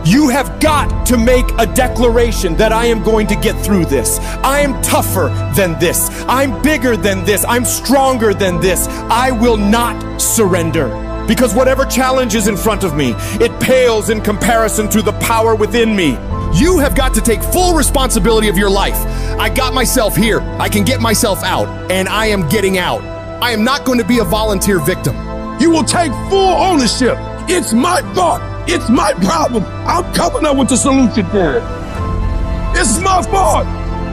You have got to make a declaration that I am going to get through this. I am tougher than this. I'm bigger than this. I'm stronger than this. I will not surrender. Because whatever challenge is in front of me, it pales in comparison to the power within me. You have got to take full responsibility of your life. I got myself here. I can get myself out, and I am getting out. I am not going to be a volunteer victim. You will take full ownership. It's my thought. It's my problem. I'm coming up with the solution for it. It's my fault.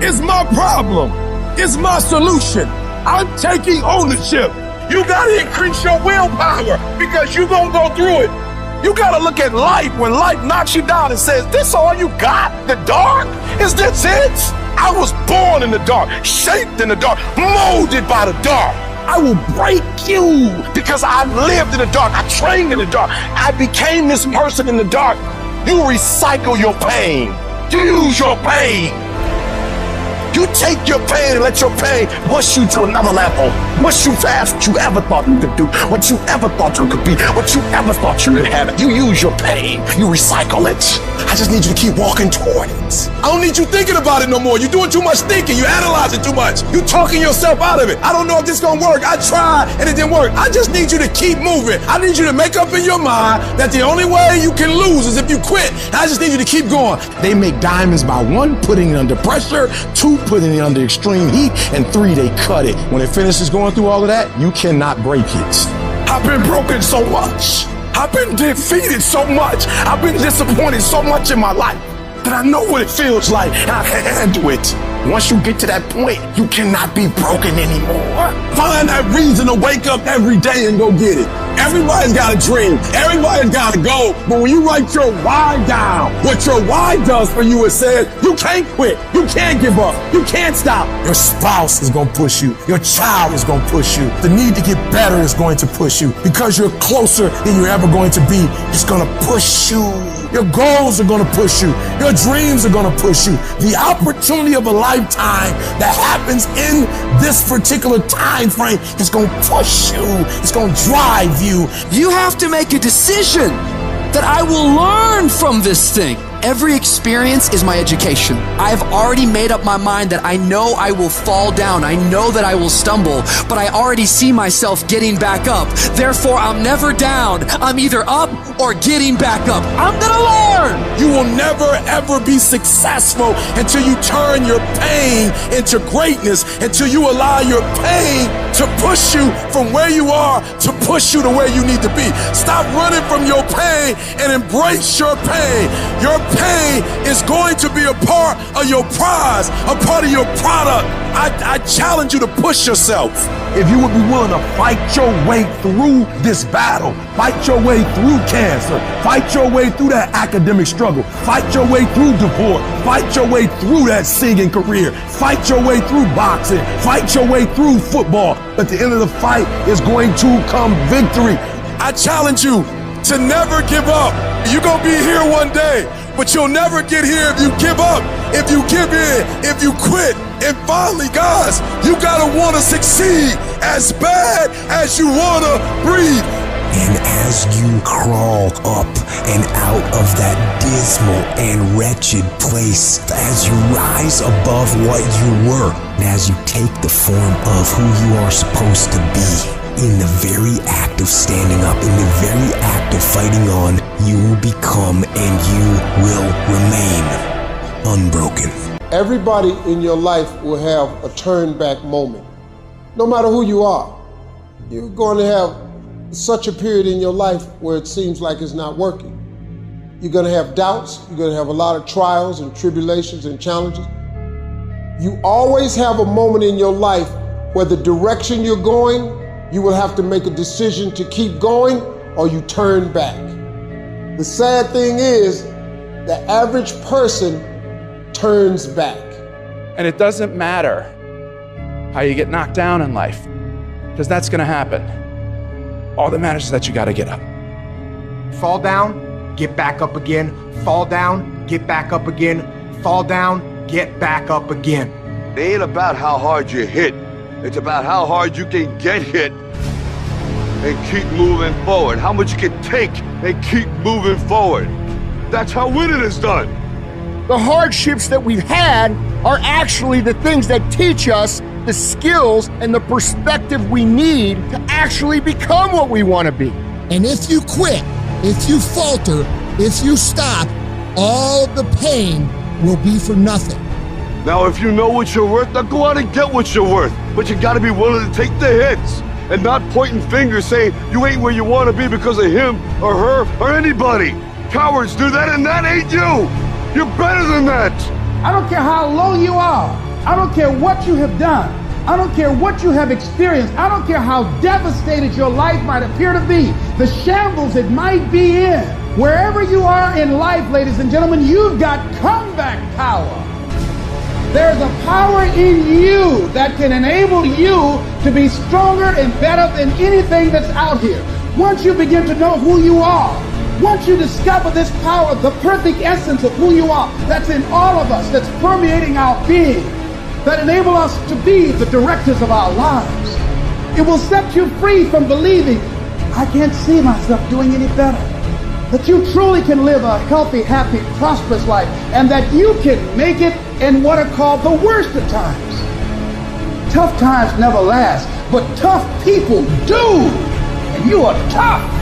It's my problem. It's my solution. I'm taking ownership. You gotta increase your willpower because you're gonna go through it. You gotta look at life when life knocks you down and says, this all you got? The dark? Is this it? I was born in the dark, shaped in the dark, molded by the dark. I will break you because I lived in the dark. I trained in the dark. I became this person in the dark. You recycle your pain. You use your pain. You take your pain and let your pain push you to another level. Push you past what you ever thought you could do, what you ever thought you could be, what you ever thought you could have. You use your pain. You recycle it. I just need you to keep walking toward it. I don't need you thinking about it no more. You're doing too much thinking. You analyze it too much. You talking yourself out of it. I don't know if this is gonna work. I tried and it didn't work. I just need you to keep moving. I need you to make up in your mind that the only way you can lose is if you quit. I just need you to keep going. They make diamonds by 1, putting it under pressure, 2, putting it under extreme heat, and 3, they cut it. When it finishes going through all of that, you cannot break it. I've been broken so much. I've been defeated so much. I've been disappointed so much in my life that I know what it feels like and I can handle it. Once you get to that point, you cannot be broken anymore. Find that reason to wake up every day and go get it. Everybody's got a dream. Everybody's got a goal. But when you write your why down, what your why does for you is says, you can't quit. You can't give up. You can't stop. Your spouse is going to push you. Your child is going to push you. The need to get better is going to push you. Because you're closer than you're ever going to be, it's going to push you. Your goals are going to push you. Your dreams are going to push you. The opportunity of a lifetime that happens in this particular time frame is going to push you. It's going to drive you. You have to make a decision that I will learn from this thing. Every experience is my education. I've already made up my mind that I know I will fall down. I know that I will stumble, but I already see myself getting back up. Therefore, I'm never down. I'm either up or getting back up. I'm gonna learn. You will never ever be successful until you turn your pain into greatness, until you allow your pain to push you from where you are to push you to where you need to be. Stop running from your pain and embrace your pain. Your pain is going to be a part of your prize, a part of your product. I challenge you to push yourself. If you would be willing to fight your way through this battle, fight your way through cancer, fight your way through that academic struggle, fight your way through divorce, fight your way through that singing career, fight your way through boxing, fight your way through football. At the end of the fight is going to come victory. I challenge you to never give up. You're gonna be here one day, but you'll never get here if you give up, if you give in, if you quit. And finally, guys, you gotta wanna succeed as bad as you wanna breathe. And as you crawl up and out of that dismal and wretched place, as you rise above what you were, and as you take the form of who you are supposed to be, in the very act of standing up, in the very act of fighting on, you will become and you will remain unbroken. Everybody in your life will have a turn back moment. No matter who you are, you're going to have such a period in your life where it seems like it's not working. You're going to have doubts. You're going to have a lot of trials and tribulations and challenges. You always have a moment in your life where the direction you're going, you will have to make a decision to keep going or you turn back. The sad thing is, the average person turns back. And it doesn't matter how you get knocked down in life, because that's gonna happen. All that matters is that you gotta get up. Fall down, get back up again. Fall down, get back up again. Fall down, get back up again. It ain't about how hard you hit. It's about how hard you can get hit and keep moving forward. How much you can take and keep moving forward. That's how winning is done. The hardships that we've had are actually the things that teach us the skills and the perspective we need to actually become what we want to be. And if you quit, if you falter, if you stop, all the pain will be for nothing. Now, if you know what you're worth, now go out and get what you're worth. But you gotta be willing to take the hits and not pointing fingers saying you ain't where you want to be because of him or her or anybody. Cowards do that, and that ain't you. You're better than that. I don't care how low you are. I don't care what you have done. I don't care what you have experienced. I don't care how devastated your life might appear to be, the shambles it might be in. Wherever you are in life, ladies and gentlemen, you've got comeback power. There's a power in you that can enable you to be stronger and better than anything that's out here. Once you begin to know who you are, once you discover this power, the perfect essence of who you are, that's in all of us, that's permeating our being, that enable us to be the directors of our lives. It will set you free from believing, I can't see myself doing any better. That you truly can live a healthy, happy, prosperous life, and that you can make it in what are called the worst of times. Tough times never last, but tough people do, and you are tough.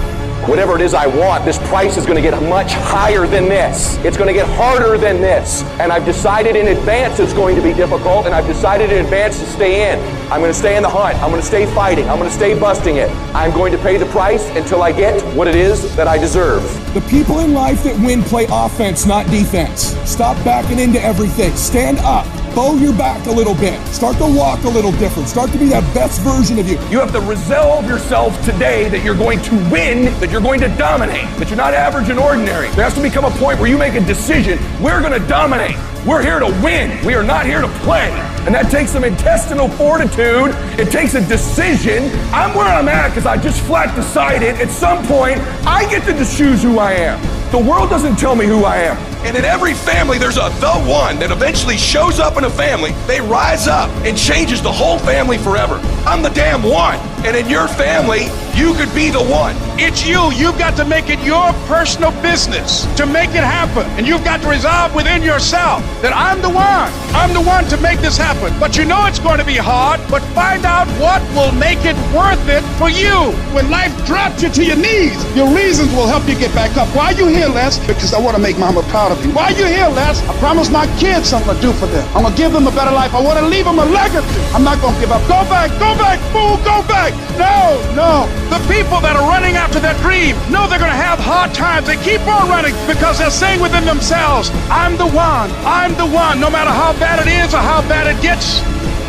Whatever it is I want, this price is going to get much higher than this. It's going to get harder than this. And I've decided in advance it's going to be difficult, and I've decided in advance to stay in. I'm going to stay in the hunt. I'm going to stay fighting. I'm going to stay busting it. I'm going to pay the price until I get what it is that I deserve. The people in life that win play offense, not defense. Stop backing into everything. Stand up. Bow your back a little bit. Start to walk a little different. Start to be that best version of you. You have to resolve yourself today that you're going to win, that you're going to dominate, that you're not average and ordinary. There has to become a point where you make a decision. We're going to dominate. We're here to win. We are not here to play. And that takes some intestinal fortitude. It takes a decision. I'm where I'm at because I just flat decided at some point I get to choose who I am. The world doesn't tell me who I am. And in every family, there's the one that eventually shows up in a family. They rise up and changes the whole family forever. I'm the damn one. And in your family, you could be the one. It's you. You've got to make it your personal business to make it happen. And you've got to resolve within yourself that I'm the one. I'm the one to make this happen. But you know it's going to be hard, but find out what will make it worth it for you. When life drops you to your knees, your reasons will help you get back up. Why are you here, Les? Because I want to make Mama proud of you. Why are you here, Les? I promised my kids something to do for them. I'm going to give them a better life. I want to leave them a legacy. I'm not going to give up. Go back, fool, go back. No. The people that are running after that dream know they're going to have hard times. They keep on running because they're saying within themselves, I'm the one. No matter how bad it is or how bad it gets,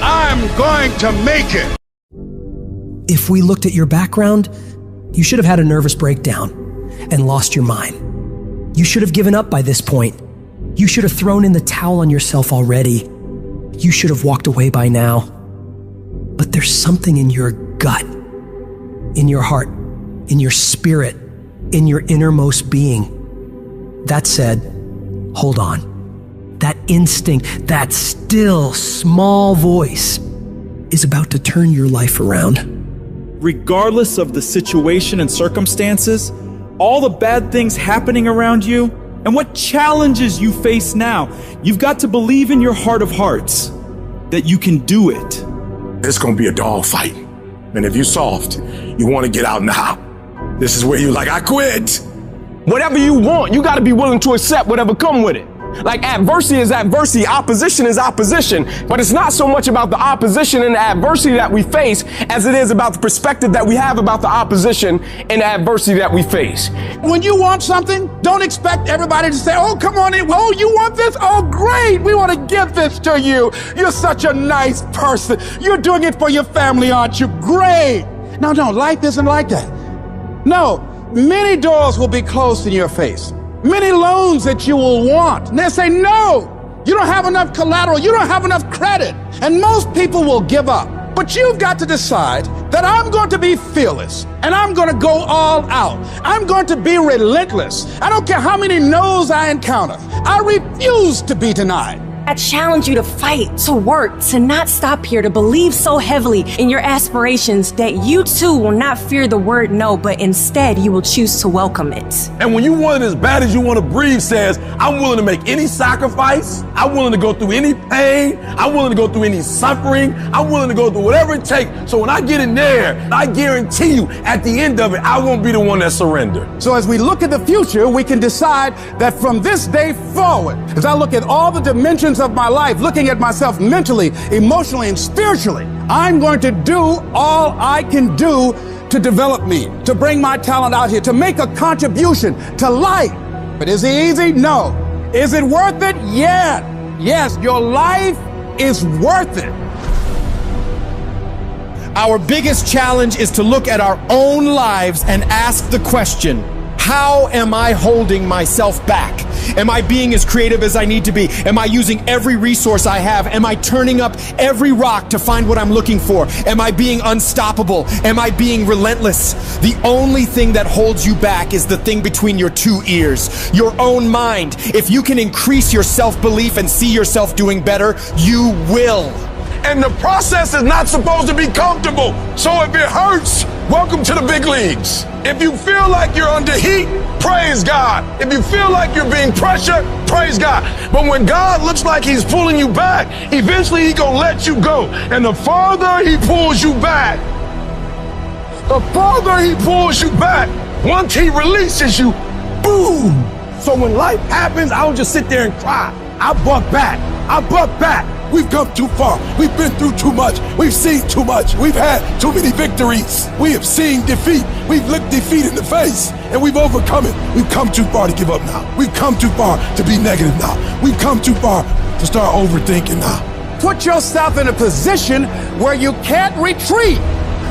I'm going to make it. If we looked at your background, you should have had a nervous breakdown and lost your mind. You should have given up by this point. You should have thrown in the towel on yourself already. You should have walked away by now. But there's something in your gut, in your heart, in your spirit, in your innermost being that said, hold on. That instinct, that still small voice is about to turn your life around. Regardless of the situation and circumstances, all the bad things happening around you, and what challenges you face now, you've got to believe in your heart of hearts that you can do it. It's going to be a dog fight. And if you're soft, you want to get out now. This is where you're like, I quit. Whatever you want, you got to be willing to accept whatever come with it. Like adversity is adversity, opposition is opposition, but it's not so much about the opposition and the adversity that we face as it is about the perspective that we have about the opposition and the adversity that we face. When you want something, don't expect everybody to say, oh, come on in. Oh, you want this? Oh, great. We want to give this to you. You're such a nice person. You're doing it for your family, aren't you? Great. No, life isn't like that. No, many doors will be closed in your face. Many loans that you will want. And they say, no, you don't have enough collateral. You don't have enough credit. And most people will give up. But you've got to decide that I'm going to be fearless and I'm going to go all out. I'm going to be relentless. I don't care how many no's I encounter. I refuse to be denied. I challenge you to fight, to work, to not stop here, to believe so heavily in your aspirations that you too will not fear the word no, but instead you will choose to welcome it. And when you want it as bad as you want to breathe says, I'm willing to make any sacrifice, I'm willing to go through any pain, I'm willing to go through any suffering, I'm willing to go through whatever it takes. So when I get in there, I guarantee you at the end of it, I won't be the one that surrendered. So as we look at the future, we can decide that from this day forward, as I look at all the dimensions of my life, looking at myself mentally, emotionally, and spiritually, I'm going to do all I can do to develop me, to bring my talent out here, to make a contribution to life. But is it easy? No. Is it worth it? Yeah. Yes, your life is worth it. Our biggest challenge is to look at our own lives and ask the question, how am I holding myself back? Am I being as creative as I need to be? Am I using every resource I have? Am I turning up every rock to find what I'm looking for? Am I being unstoppable? Am I being relentless? The only thing that holds you back is the thing between your two ears, your own mind. If you can increase your self-belief and see yourself doing better, you will. And the process is not supposed to be comfortable. So if it hurts, welcome to the big leagues. If you feel like you're under heat, praise God. If you feel like you're being pressured, praise God. But when God looks like he's pulling you back, eventually he's gonna let you go. And the farther he pulls you back, once he releases you, boom. So when life happens, I don't just sit there and cry. I buck back. We've come too far. We've been through too much. We've seen too much. We've had too many victories. We have seen defeat. We've looked defeat in the face and we've overcome it. We've come too far to give up now. We've come too far to be negative now. We've come too far to start overthinking now. Put yourself in a position where you can't retreat,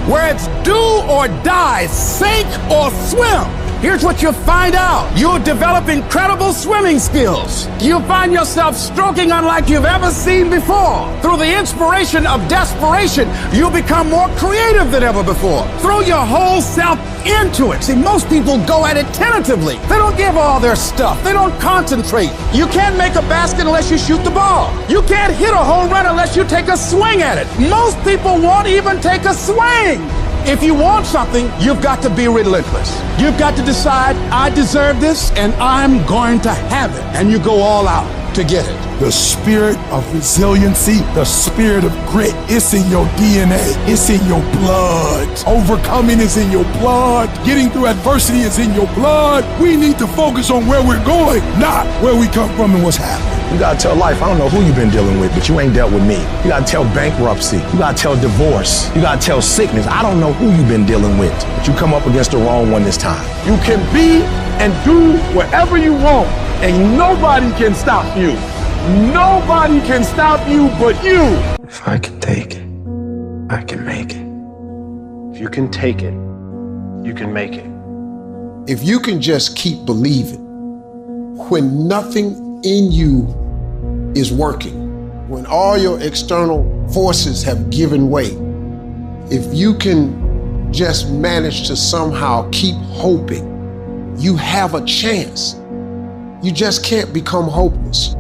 where it's do or die, sink or swim. Here's what you'll find out. You'll develop incredible swimming skills. You'll find yourself stroking unlike you've ever seen before. Through the inspiration of desperation, you'll become more creative than ever before. Throw your whole self into it. See, most people go at it tentatively. They don't give all their stuff. They don't concentrate. You can't make a basket unless you shoot the ball. You can't hit a home run unless you take a swing at it. Most people won't even take a swing. If you want something, you've got to be relentless. You've got to decide, I deserve this and I'm going to have it. And you go all out to get it. The spirit of resiliency, the spirit of grit, it's in your DNA. It's in your blood. Overcoming is in your blood. Getting through adversity is in your blood. We need to focus on where we're going, not where we come from and what's happening. You gotta tell life, I don't know who you've been dealing with, but you ain't dealt with me. You gotta tell bankruptcy. You gotta tell divorce. You gotta tell sickness. I don't know who you've been dealing with, but you come up against the wrong one this time. You can be and do whatever you want, and nobody can stop you. Nobody can stop you but you. If I can take it, I can make it. If you can take it, you can make it. If you can just keep believing, when nothing in you is working, when all your external forces have given way, if you can just manage to somehow keep hoping, you have a chance. You just can't become hopeless.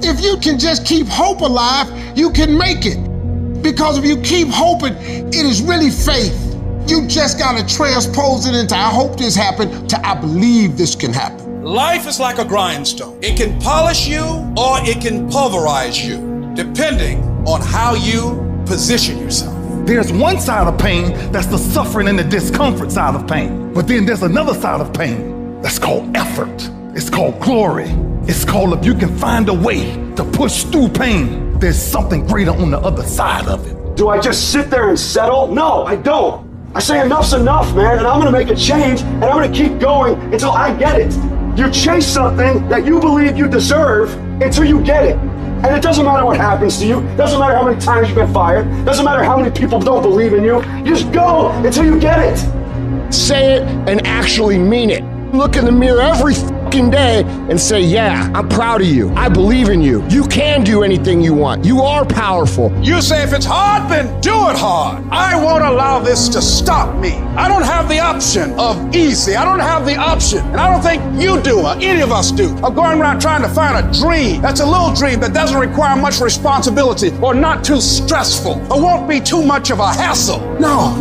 If you can just keep hope alive, you can make it. Because if you keep hoping, it is really faith. You just gotta transpose it into I hope this happened to I believe this can happen. Life is like a grindstone. It can polish you or it can pulverize you, depending on how you position yourself. There's one side of pain that's the suffering and the discomfort side of pain. But then there's another side of pain that's called effort. It's called glory. It's called if you can find a way to push through pain, there's something greater on the other side of it. Do I just sit there and settle? No, I don't. I say enough's enough, man, and I'm gonna make a change, and I'm gonna keep going until I get it. You chase something that you believe you deserve until you get it. And it doesn't matter what happens to you. Doesn't matter how many times you've been fired. Doesn't matter how many people don't believe in you. You just go until you get it. Say it and actually mean it. Look in the mirror every fucking day and say, yeah, I'm proud of you. I believe in you. You can do anything you want. You are powerful. You say if it's hard, then do it hard. I won't allow this to stop me. I don't have the option of easy. I don't have the option, and I don't think you do, or any of us do, of going around trying to find a dream that's a little dream that doesn't require much responsibility or not too stressful or won't be too much of a hassle. No.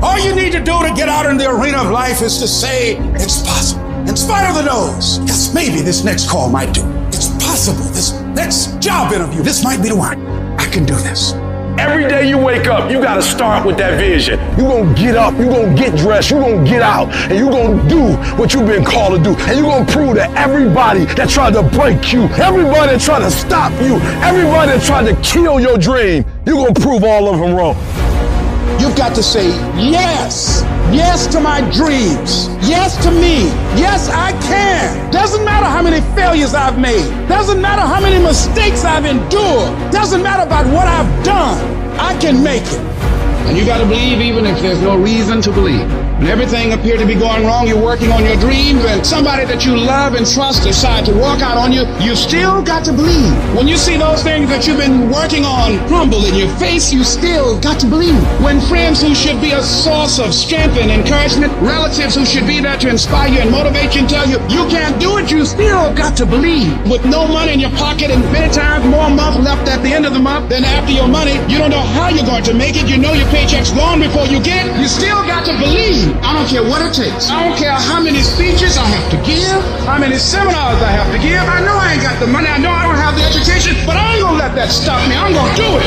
All you need to do to get out in the arena of life is to say it's possible. In spite of the no's, yes, maybe this next call might do. It's possible. This next job interview, this might be the one. I can do this. Every day you wake up, you gotta start with that vision. You gonna get up, you gonna get dressed, you gonna get out, and you gonna do what you've been called to do. And you gonna prove to everybody that tried to break you, everybody that tried to stop you, everybody that tried to kill your dream, you gonna prove all of them wrong. You've got to say yes. Yes to my dreams. Yes to me. Yes, I can. Doesn't matter how many failures I've made. Doesn't matter how many mistakes I've endured. Doesn't matter about what I've done. I can make it. And you got to believe even if there's no reason to believe. When everything appeared to be going wrong, you're working on your dreams, and somebody that you love and trust decide to walk out on you, you still got to believe. When you see those things that you've been working on crumble in your face, you still got to believe. When friends who should be a source of strength and encouragement, relatives who should be there to inspire you and motivate you and tell you you can't do it, you still got to believe. With no money in your pocket and many times more month left at the end of the month than after your money, you don't know how you're going to make it. You know your paycheck's gone before you get it. You still got to believe. I don't care what it takes. I don't care how many speeches I have to give, how many seminars I have to give. I know I ain't got the money. I know I don't have the education, but I ain't gonna let that stop me. I'm gonna do it.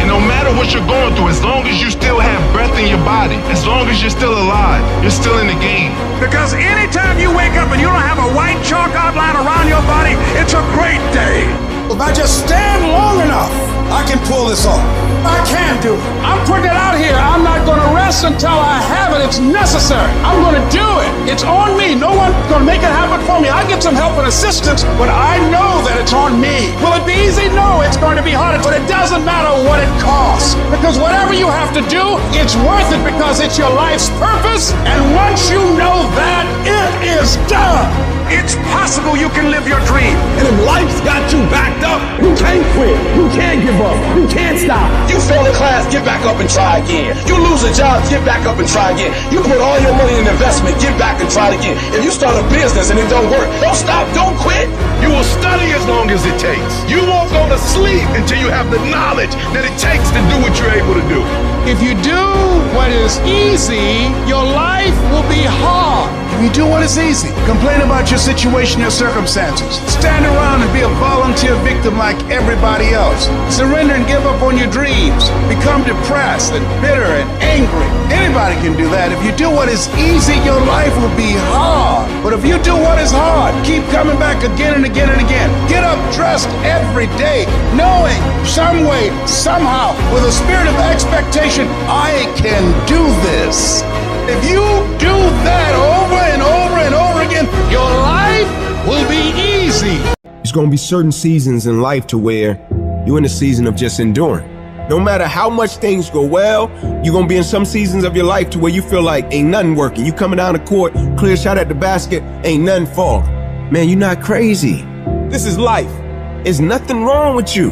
And no matter what you're going through, as long as you still have breath in your body, as long as you're still alive, you're still in the game. Because anytime you wake up and you don't have a white chalk outline around your body, it's a great day. If I just stand long enough, I can pull this off. I can do it. I'm putting it out here. I'm not going to rest until I have it. It's necessary. I'm going to do it. It's on me. No one's going to make it happen for me. I get some help and assistance, but I know that it's on me. Will it be easy? No, it's going to be harder, but it doesn't matter what it costs. Because whatever you have to do, it's worth it because it's your life's purpose. And once you know that, it is done. It's possible you can live your dream. And if life's got you backed up, you can't quit, you can't give up, you can't stop. You fail in class, get back up and try again. You lose a job, get back up and try again. You put all your money in investment, get back and try again. If you start a business and it don't work, don't stop, don't quit. You will study as long as it takes. You won't go to sleep until you have the knowledge that it takes to do what you're able to do. If you do what is easy, your life will be hard. If you do what is easy, complain about your situation, your circumstances. Stand around and be a volunteer victim like everybody else. Surrender and give up on your dreams. Become depressed and bitter and angry. Anybody can do that. If you do what is easy, your life will be hard. But if you do what is hard, keep coming back again and again and again. Get up dressed every day, knowing some way, somehow, with a spirit of expectation, I can do this. If you do that over and over and over again, your life will be easy. There's going to be certain seasons in life to where you're in a season of just enduring. No matter how much things go well, you're going to be in some seasons of your life to where you feel like ain't nothing working. You coming down the court, clear shot at the basket, ain't nothing falling. Man, you're not crazy. This is life. There's nothing wrong with you.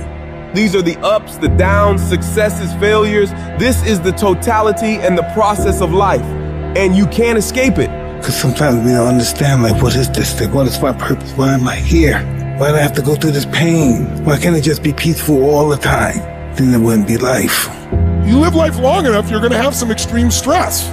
These are the ups, the downs, successes, failures. This is the totality and the process of life. And you can't escape it. Because sometimes we don't understand, like, what is this thing? What is my purpose? Why am I here? Why do I have to go through this pain? Why can't it just be peaceful all the time? Then it wouldn't be life. You live life long enough, you're going to have some extreme stress.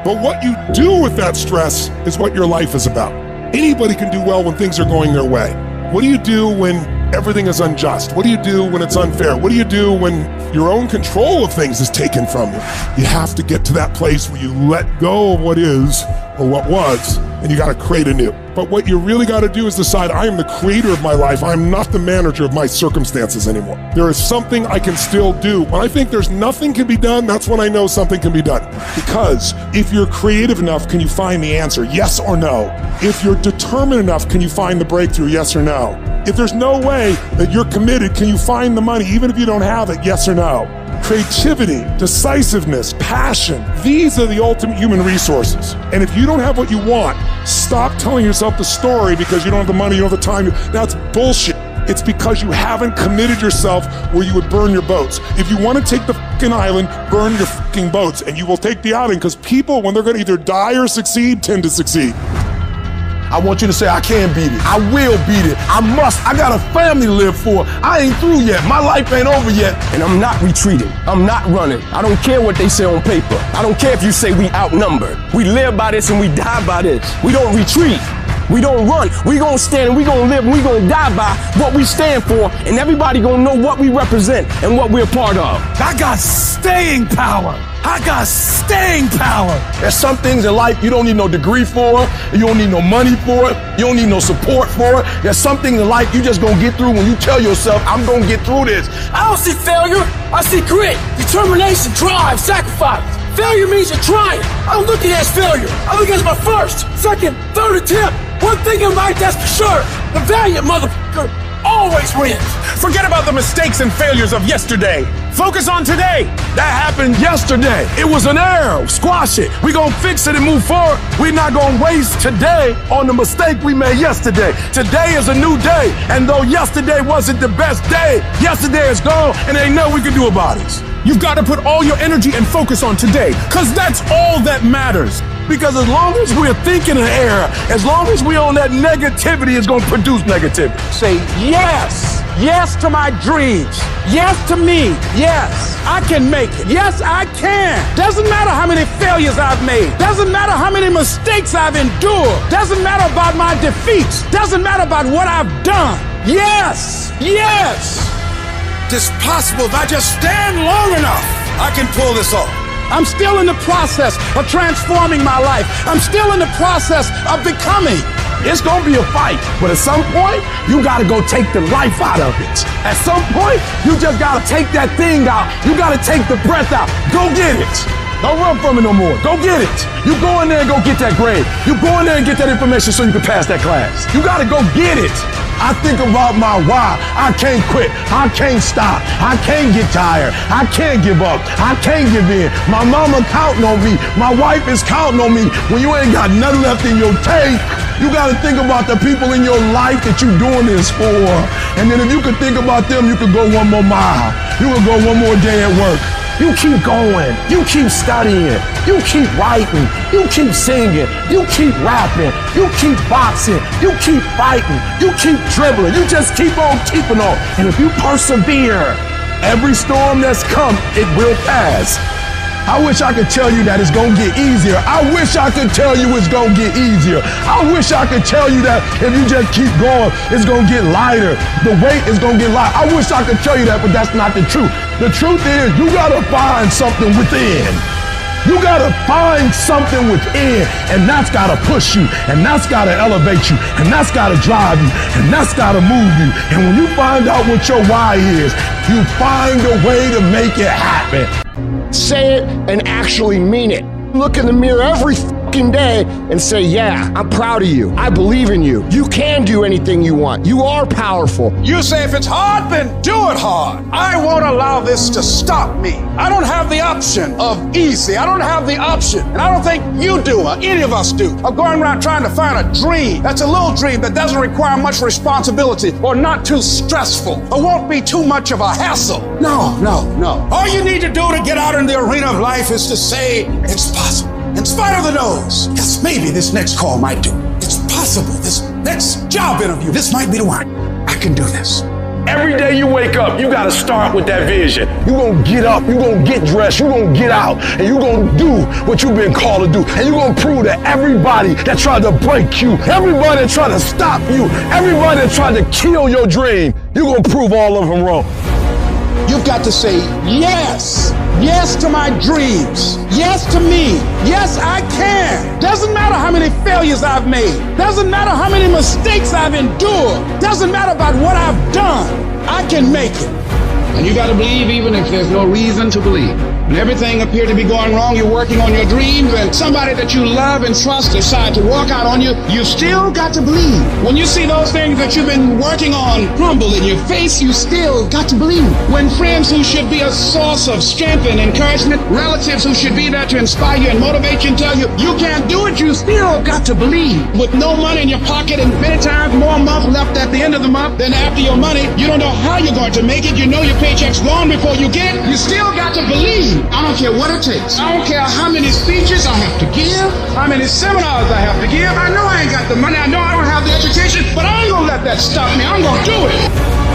But what you do with that stress is what your life is about. Anybody can do well when things are going their way. What do you do when everything is unjust? What do you do when it's unfair? What do you do when your own control of things is taken from you? You have to get to that place where you let go of what is or what was, and you got to create anew. But what you really got to do is decide, I am the creator of my life. I'm not the manager of my circumstances anymore. There is something I can still do. When I think there's nothing can be done, that's when I know something can be done. Because if you're creative enough, can you find the answer? Yes or no? If you're determined enough, can you find the breakthrough? Yes or no? If there's no way that you're committed, can you find the money even if you don't have it? Yes or no? Creativity, decisiveness, passion. These are the ultimate human resources. And if you don't have what you want, stop telling yourself the story because you don't have the money, you don't have the time. That's bullshit. It's because you haven't committed yourself where you would burn your boats. If you want to take the fucking island, burn your fucking boats, and you will take the island because people, when they're going to either die or succeed, tend to succeed. I want you to say, I can beat it. I will beat it. I must. I got a family to live for. I ain't through yet. My life ain't over yet. And I'm not retreating. I'm not running. I don't care what they say on paper. I don't care if you say we outnumbered. We live by this and we die by this. We don't retreat. We don't run. We gonna stand and we gonna live and we gonna die by what we stand for, and everybody gonna know what we represent and what we're a part of. I got staying power. I got staying power. There's some things in life you don't need no degree for. You don't need no money for it. You don't need no support for it. There's some things in life you just gonna get through when you tell yourself, I'm gonna get through this. I don't see failure. I see grit, determination, drive, sacrifice. Failure means you're trying. I don't look at it as failure. I look at it as my first, second, third attempt. One thing in life, that's for sure. The valiant motherfucker always wins. Forget about the mistakes and failures of yesterday. Focus on today. That happened yesterday. It was an error. Squash it. We gonna fix it and move forward. We're not gonna waste today on the mistake we made yesterday. Today is a new day. And though yesterday wasn't the best day, yesterday is gone and there ain't nothing we can do about it. You've got to put all your energy and focus on today, because that's all that matters. Because as long as we're thinking an error, as long as we're on that negativity, it's gonna produce negativity. Say yes. Yes to my dreams. Yes to me. Yes, I can make it. Yes, I can. Doesn't matter how many failures I've made. Doesn't matter how many mistakes I've endured. Doesn't matter about my defeats. Doesn't matter about what I've done. Yes, yes. It's possible if I just stand long enough, I can pull this off. I'm still in the process of transforming my life. I'm still in the process of becoming. It's gonna be a fight, but at some point, you gotta go take the life out of it. At some point, you just gotta take that thing out. You gotta take the breath out. Go get it. Don't run from it no more. Go get it. You go in there and go get that grade. You go in there and get that information so you can pass that class. You gotta go get it. I think about my why. I can't quit. I can't stop. I can't get tired. I can't give up. I can't give in. My mama counting on me. My wife is counting on me. When you ain't got nothing left in your tank, you gotta think about the people in your life that you're doing this for. And then if you could think about them, you could go one more mile. You could go one more day at work. You keep going, you keep studying, you keep writing, you keep singing, you keep rapping, you keep boxing, you keep fighting, you keep dribbling, you just keep on keeping on. And if you persevere, every storm that's come, it will pass. I wish I could tell you that it's gonna get easier. I wish I could tell you it's gonna get easier. I wish I could tell you that if you just keep going, it's gonna get lighter. The weight is gonna get lighter. I wish I could tell you that, but that's not the truth. The truth is, you gotta find something within. You gotta find something within, and that's gotta push you, and that's gotta elevate you, and that's gotta drive you, and that's gotta move you. And when you find out what your why is, you find a way to make it happen. Say it and actually mean it. Look in the mirror every fucking day and say, yeah, I'm proud of you. I believe in you. You can do anything you want. You are powerful. You say if it's hard, then do it hard. I won't allow this to stop me. I don't have the option of easy. I don't have the option, and I don't think you do, or any of us do, of going around trying to find a dream that's a little dream that doesn't require much responsibility or not too stressful or won't be too much of a hassle. No, no, no. All you need to do to get out in the arena of life is to say, it's possible. In spite of the no's, yes, maybe this next call might do. It's possible. This next job interview, this might be the one. I can do this. Every day you wake up, you gotta start with that vision. You gonna get up, you gonna get dressed, you gonna get out, and you gonna do what you've been called to do. And you gonna prove to everybody that tried to break you, everybody that tried to stop you, everybody that tried to kill your dream, you gonna prove all of them wrong. You've got to say yes. Yes to my dreams. Yes to me. Yes, I can. Doesn't matter how many failures I've made. Doesn't matter how many mistakes I've endured. Doesn't matter about what I've done. I can make it. And you got to believe even if there's no reason to believe. When everything appears to be going wrong, you're working on your dreams, and somebody that you love and trust decide to walk out on you, you still got to believe. When you see those things that you've been working on crumble in your face, you still got to believe. When friends who should be a source of strength and encouragement, relatives who should be there to inspire you and motivate you and tell you you can't do it, you still got to believe. With no money in your pocket and many times more months left at the end of the month than after your money, you don't know how you're going to make it. You know your paycheck's gone before you get it. You still got to believe. I don't care what it takes. I don't care how many speeches I have to give, how many seminars I have to give. I know I ain't got the money. I know I don't have the education, but I ain't gonna let that stop me. I'm gonna do it.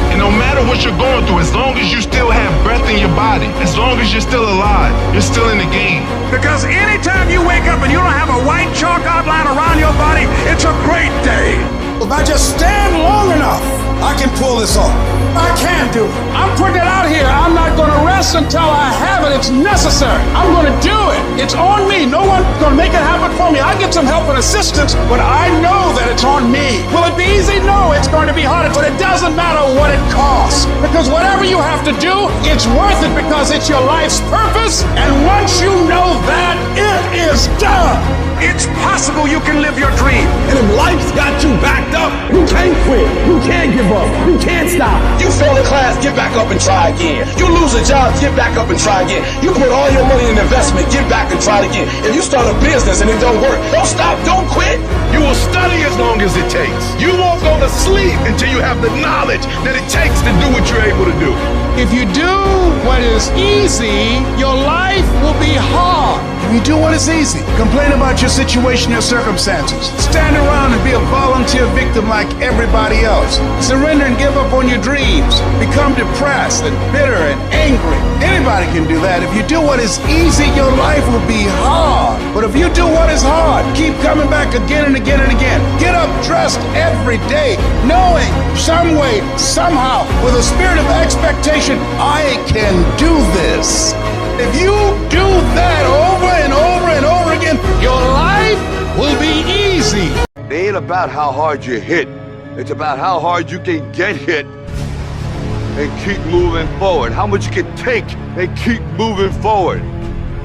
And no matter what you're going through, as long as you still have breath in your body, as long as you're still alive, you're still in the game. Because anytime you wake up and you don't have a white chalk outline around your body, it's a great day. If I just stand long enough, I can pull this off. I can do it. I'm putting it out here. I'm not going to rest until I have it. It's necessary. I'm going to do it. It's on me. No one's going to make it happen for me. I get some help and assistance, but I know that it's on me. Will it be easy? No, it's going to be hard, but it doesn't matter what it costs. Because whatever you have to do, it's worth it because it's your life's purpose. And once you know that, it is done. It's possible you can live your dream. And if life's got you backed up, you can't quit. You can't give up. You can't stop. You fail in class, get back up and try again. You lose a job, get back up and try again. You put all your money in investment, get back and try it again. If you start a business and it don't work, don't stop, don't quit. You will study as long as it takes. You won't go to sleep until you have the knowledge that it takes to do what you're able to do. If you do what is easy, your life will be hard. If you do what is easy, complain about your situation, your circumstances. Stand around and be a volunteer victim like everybody else. Surrender and give up on your dreams. Become depressed and bitter and angry. Anybody can do that. If you do what is easy, your life will be hard. But if you do what is hard, keep coming back again and again and again. Get up dressed every day, knowing some way, somehow, with a spirit of expectation, I can do this. If you do that over and over and over again, your life will be easy. It ain't about how hard you hit. It's about how hard you can get hit and keep moving forward. How much you can take and keep moving forward.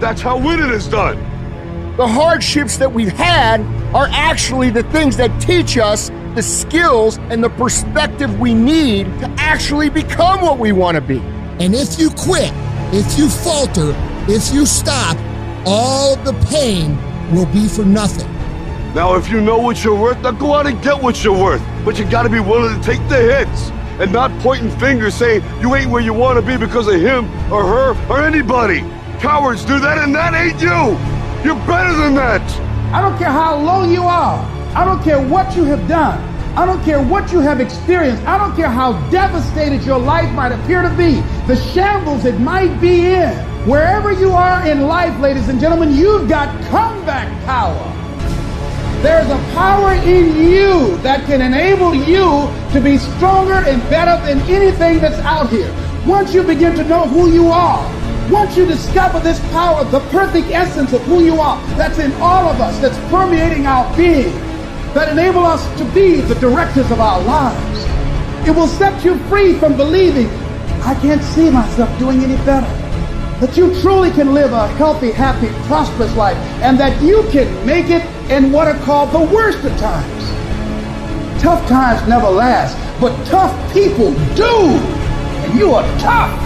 That's how winning is done. The hardships that we've had are actually the things that teach us the skills and the perspective we need to actually become what we want to be. And if you quit, if you falter, if you stop, all the pain will be for nothing. Now, if you know what you're worth, now go out and get what you're worth. But you gotta be willing to take the hits and not pointing fingers saying you ain't where you want to be because of him or her or anybody. Cowards do that, and that ain't you. You're better than that. I don't care how low you are. I don't care what you have done. I don't care what you have experienced. I don't care how devastated your life might appear to be, the shambles it might be in. Wherever you are in life, ladies and gentlemen, you've got comeback power. There's a power in you that can enable you to be stronger and better than anything that's out here. Once you begin to know who you are, once you discover this power, the perfect essence of who you are, that's in all of us, that's permeating our being, that enable us to be the directors of our lives. It will set you free from believing, I can't see myself doing any better. That you truly can live a healthy, happy, prosperous life, and that you can make it in what are called the worst of times. Tough times never last, but tough people do. And you are tough.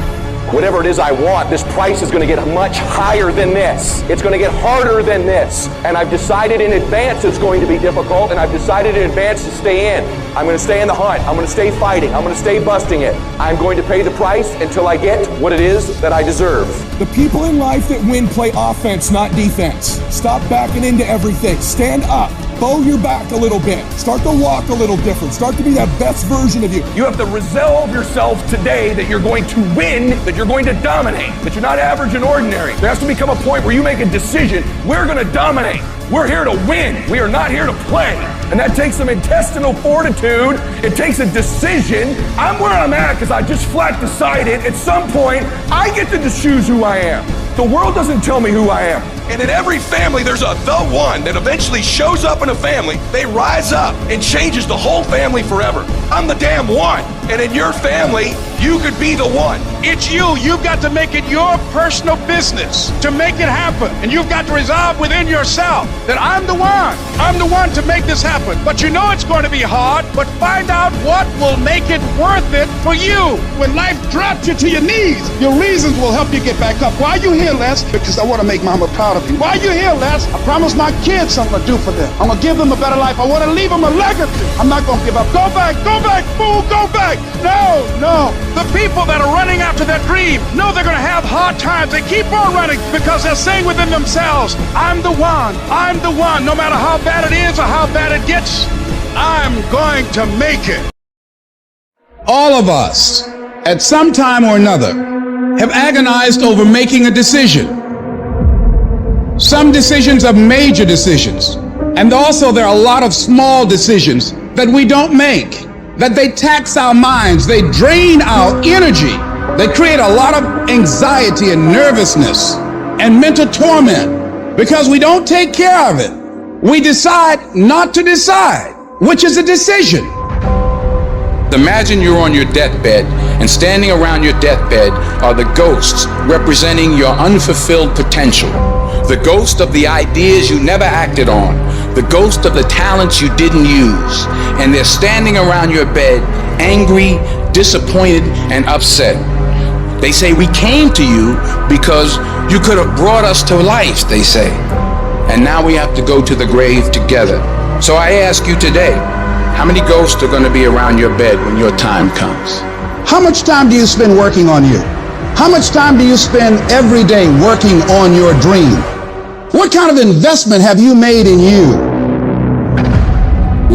Whatever it is I want, this price is going to get much higher than this. It's going to get harder than this. And I've decided in advance it's going to be difficult, and I've decided in advance to stay in. I'm going to stay in the hunt. I'm going to stay fighting. I'm going to stay busting it. I'm going to pay the price until I get what it is that I deserve. The people in life that win play offense, not defense. Stop backing into everything. Stand up. Bow your back a little bit. Start to walk a little different. Start to be that best version of you. You have to resolve yourself today that you're going to win, that you're going to dominate, that you're not average and ordinary. There has to become a point where you make a decision. We're going to dominate. We're here to win. We are not here to play. And that takes some intestinal fortitude. It takes a decision. I'm where I'm at because I just flat decided at some point I get to choose who I am. The world doesn't tell me who I am. And in every family, there's the one that eventually shows up in a family. They rise up and changes the whole family forever. I'm the damn one. And in your family, you could be the one. It's you. You've got to make it your personal business to make it happen. And you've got to resolve within yourself that I'm the one. I'm the one to make this happen. But you know it's going to be hard, but find out what will make it worth it for you. When life drops you to your knees, your reasons will help you get back up. Why are you here, Les? Because I want to make Mama proud of you. Why are you here, Les? I promised my kids something to do for them. I'm going to give them a better life. I want to leave them a legacy. I'm not going to give up. Go back, fool, go back. No. The people that are running after their dream know they're going to have hard times. They keep on running because they're saying within themselves, I'm the one. I'm the one. No matter how bad it is or how bad it gets, I'm going to make it. All of us, at some time or another, have agonized over making a decision. Some decisions are major decisions, and also there are a lot of small decisions that we don't make, that they tax our minds, they drain our energy, they create a lot of anxiety and nervousness and mental torment because we don't take care of it. We decide not to decide, which is a decision. Imagine you're on your deathbed, and standing around your deathbed are the ghosts representing your unfulfilled potential. The ghost of the ideas you never acted on, the ghost of the talents you didn't use, and they're standing around your bed, angry, disappointed, and upset. They say, we came to you because you could have brought us to life, they say. And now we have to go to the grave together. So I ask you today, how many ghosts are going to be around your bed when your time comes? How much time do you spend working on you? How much time do you spend every day working on your dream? What kind of investment have you made in you?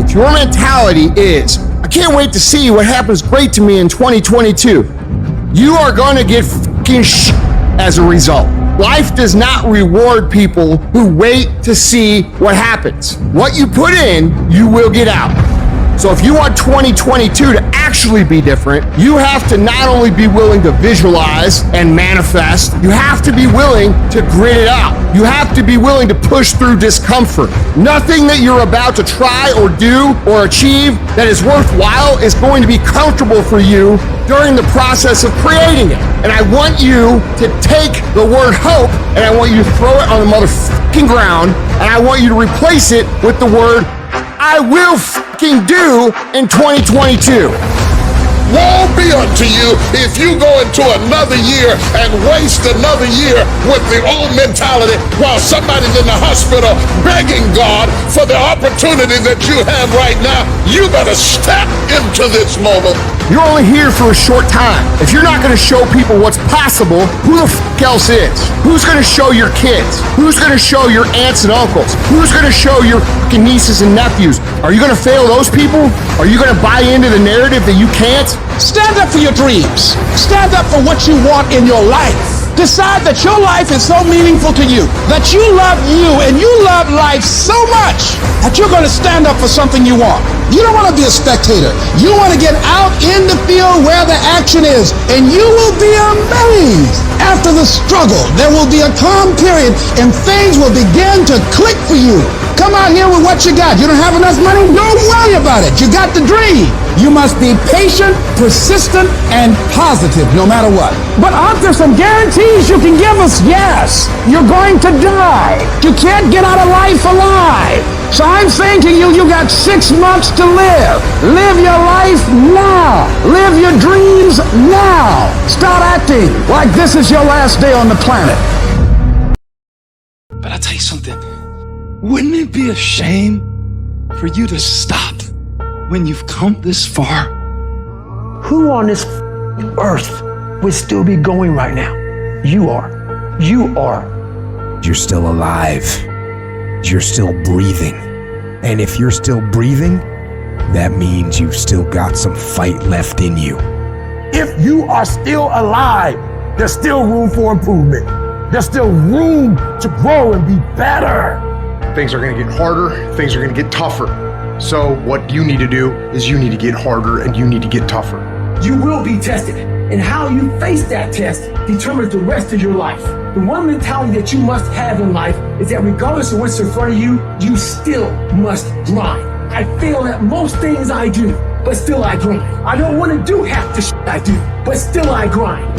If your mentality is, I can't wait to see what happens great to me in 2022, you are going to get fucking shit as a result. Life does not reward people who wait to see what happens. What you put in, you will get out. So if you want 2022 to actually be different, you have to not only be willing to visualize and manifest, you have to be willing to grit it out. You have to be willing to push through discomfort. Nothing that you're about to try or do or achieve that is worthwhile is going to be comfortable for you during the process of creating it. And I want you to take the word hope and I want you to throw it on the motherfucking ground and I want you to replace it with the word I will fucking do in 2022. Woe be unto you if you go into another year and waste another year with the old mentality while somebody's in the hospital begging God for the opportunity that you have right now. You better step into this moment. You're only here for a short time. If you're not going to show people what's possible, who the fuck else is? Who's going to show your kids? Who's going to show your aunts and uncles? Who's going to show your fucking nieces and nephews? Are you going to fail those people? Are you going to buy into the narrative that you can't? Stand up for your dreams. Stand up for what you want in your life. Decide that your life is so meaningful to you, that you love you and you love life so much that you're going to stand up for something you want. You don't want to be a spectator. You want to get out in the field where the action is, and you will be amazed. After the struggle, there will be a calm period and things will begin to click for you. Come out here with what you got. You don't have enough money? Don't worry about it. You got the dream. You must be patient, persistent, and positive no matter what. But aren't there some guarantees you can give us? Yes. You're going to die. You can't get out of life alive. So I'm saying to you, you got 6 months to live. Live your life now. Live your dreams now. Start acting like this is your last day on the planet. But I'll tell you something. Wouldn't it be a shame for you to stop when you've come this far? Who on this earth would still be going right now? You are. You are. You're still alive. You're still breathing. And if you're still breathing, that means you've still got some fight left in you. If you are still alive, there's still room for improvement. There's still room to grow and be better. Things are going to get harder. Things are going to get tougher. So what you need to do is you need to get harder and you need to get tougher. You will be tested, and how you face that test determines the rest of your life. The one mentality that you must have in life is that regardless of what's in front of you, you still must grind. I fail at most things I do, but still I grind. I don't want to do half the shit I do, but still I grind.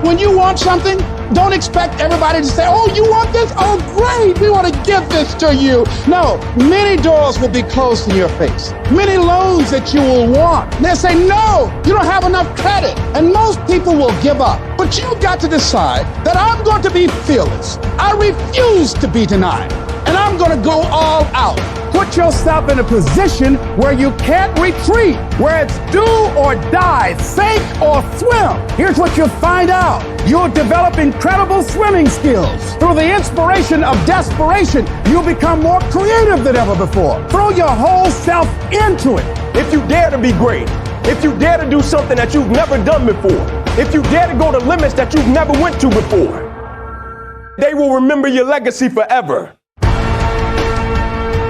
When you want something, don't expect everybody to say, oh, you want this? Oh, great, we want to give this to you. No, many doors will be closed in your face. Many loans that you will want. And they'll say, no, you don't have enough credit. And most people will give up. But you've got to decide that I'm going to be fearless. I refuse to be denied. And I'm going to go all out. Put yourself in a position where you can't retreat, where it's do or die, sink or swim. Here's what you'll find out. You'll develop incredible swimming skills. Through the inspiration of desperation, you'll become more creative than ever before. Throw your whole self into it. If you dare to be great, if you dare to do something that you've never done before, if you dare to go to limits that you've never went to before, they will remember your legacy forever.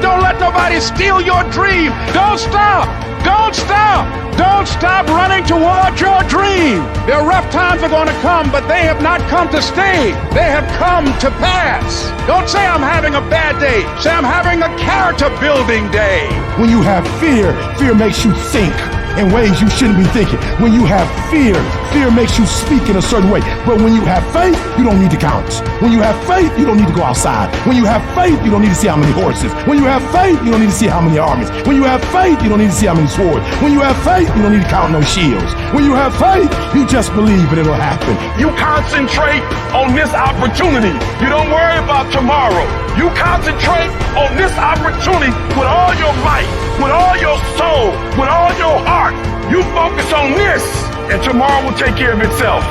Don't let nobody steal your dream. Don't stop. Don't stop. Don't stop running towards your dream. There are rough times are going to come, but they have not come to stay. They have come to pass. Don't say I'm having a bad day. Say I'm having a character building day. When you have fear, fear makes you think in ways you shouldn't be thinking. When you have fear, fear makes you speak in a certain way. But when you have faith, you don't need to count. When you have faith, you don't need to go outside. When you have faith, you don't need to see how many horses. When you have faith, you don't need to see how many armies. When you have faith, you don't need to see how many swords. When you have faith, you don't need to count no shields. When you have faith, you just believe and it'll happen. You concentrate on this opportunity. You don't worry about tomorrow. You concentrate on this opportunity with all your might, with all your soul, with all your heart. You focus on this, and tomorrow will take care of itself.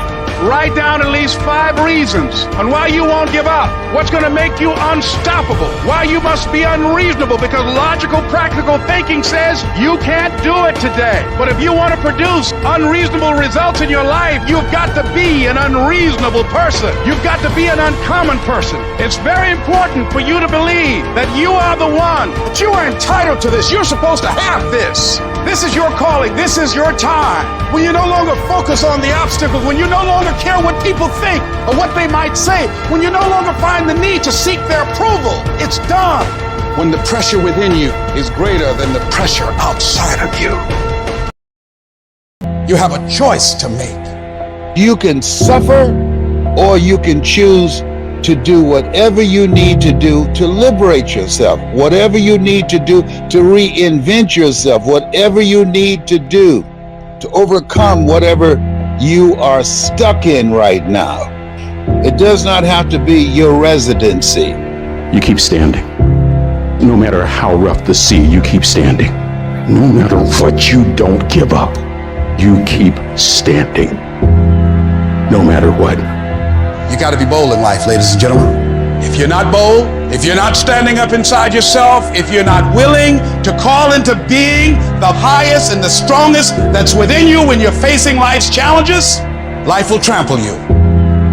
Write down at least 5 reasons on why you won't give up. What's going to make you unstoppable? Why you must be unreasonable, because logical, practical thinking says you can't do it today. But if you want to produce unreasonable results in your life, you've got to be an unreasonable person. You've got to be an uncommon person. It's very important for you to believe that you are the one, that you are entitled to this. You're supposed to have this. This is your calling. This is your time. When you no longer focus on the obstacles, when you no longer care what people think or what they might say, when you no longer find the need to seek their approval, it's done. When the pressure within you is greater than the pressure outside of you, you have a choice to make. You can suffer or you can choose to do whatever you need to do to liberate yourself, whatever you need to do to reinvent yourself, whatever you need to do to overcome whatever you are stuck in right now. It does not have to be your residency. You keep standing. No matter how rough the sea, you keep standing. No matter what, you don't give up. You keep standing. No matter what. You got to be bold in life, ladies and gentlemen. If you're not bold, if you're not standing up inside yourself, if you're not willing to call into being the highest and the strongest that's within you when you're facing life's challenges, life will trample you.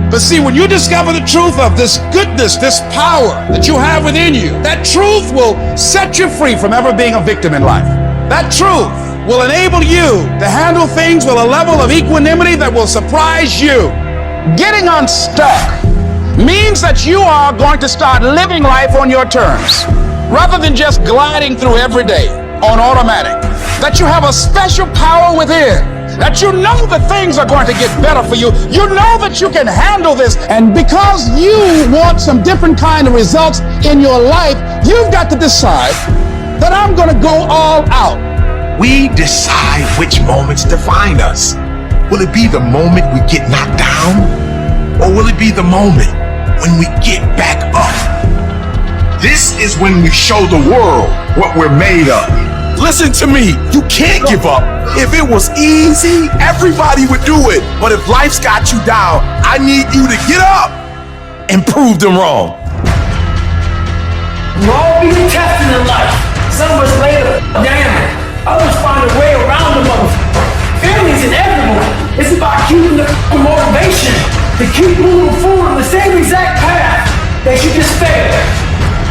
But see, when you discover the truth of this goodness, this power that you have within you, that truth will set you free from ever being a victim in life. That truth will enable you to handle things with a level of equanimity that will surprise you. Getting unstuck means that you are going to start living life on your terms, rather than just gliding through every day on automatic. That you have a special power within, that you know that things are going to get better for you. You know that you can handle this. And because you want some different kind of results in your life, you've got to decide that I'm going to go all out. We decide which moments define us. Will it be the moment we get knocked down? Or will it be the moment when we get back up? This is when we show the world what we're made of. Listen to me, you can't give up. If it was easy, everybody would do it. But if life's got you down, I need you to get up and prove them wrong. We're all being tested in life. Some of us later, damn it. Others find a way around the motherfucker. Family's inevitable. It's about keeping the motivation to keep moving forward on the same exact path that you just failed.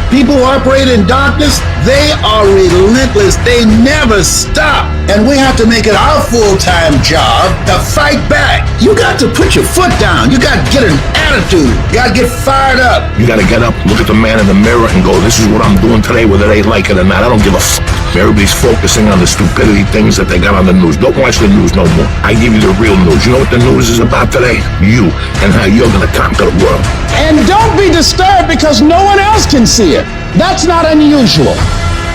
People who operate in darkness, they are relentless. They never stop. And we have to make it our full-time job to fight back. You got to put your foot down. You got to get an attitude. You got to get fired up. You got to get up, look at the man in the mirror and go, this is what I'm doing today, whether they like it or not. I don't give a fuck. Everybody's focusing on the stupidity things that they got on the news. Don't watch the news no more. I give you the real news. You know what the news is about today? You and how you're going to conquer the world. And don't be disturbed because no one else can see it. That's not unusual.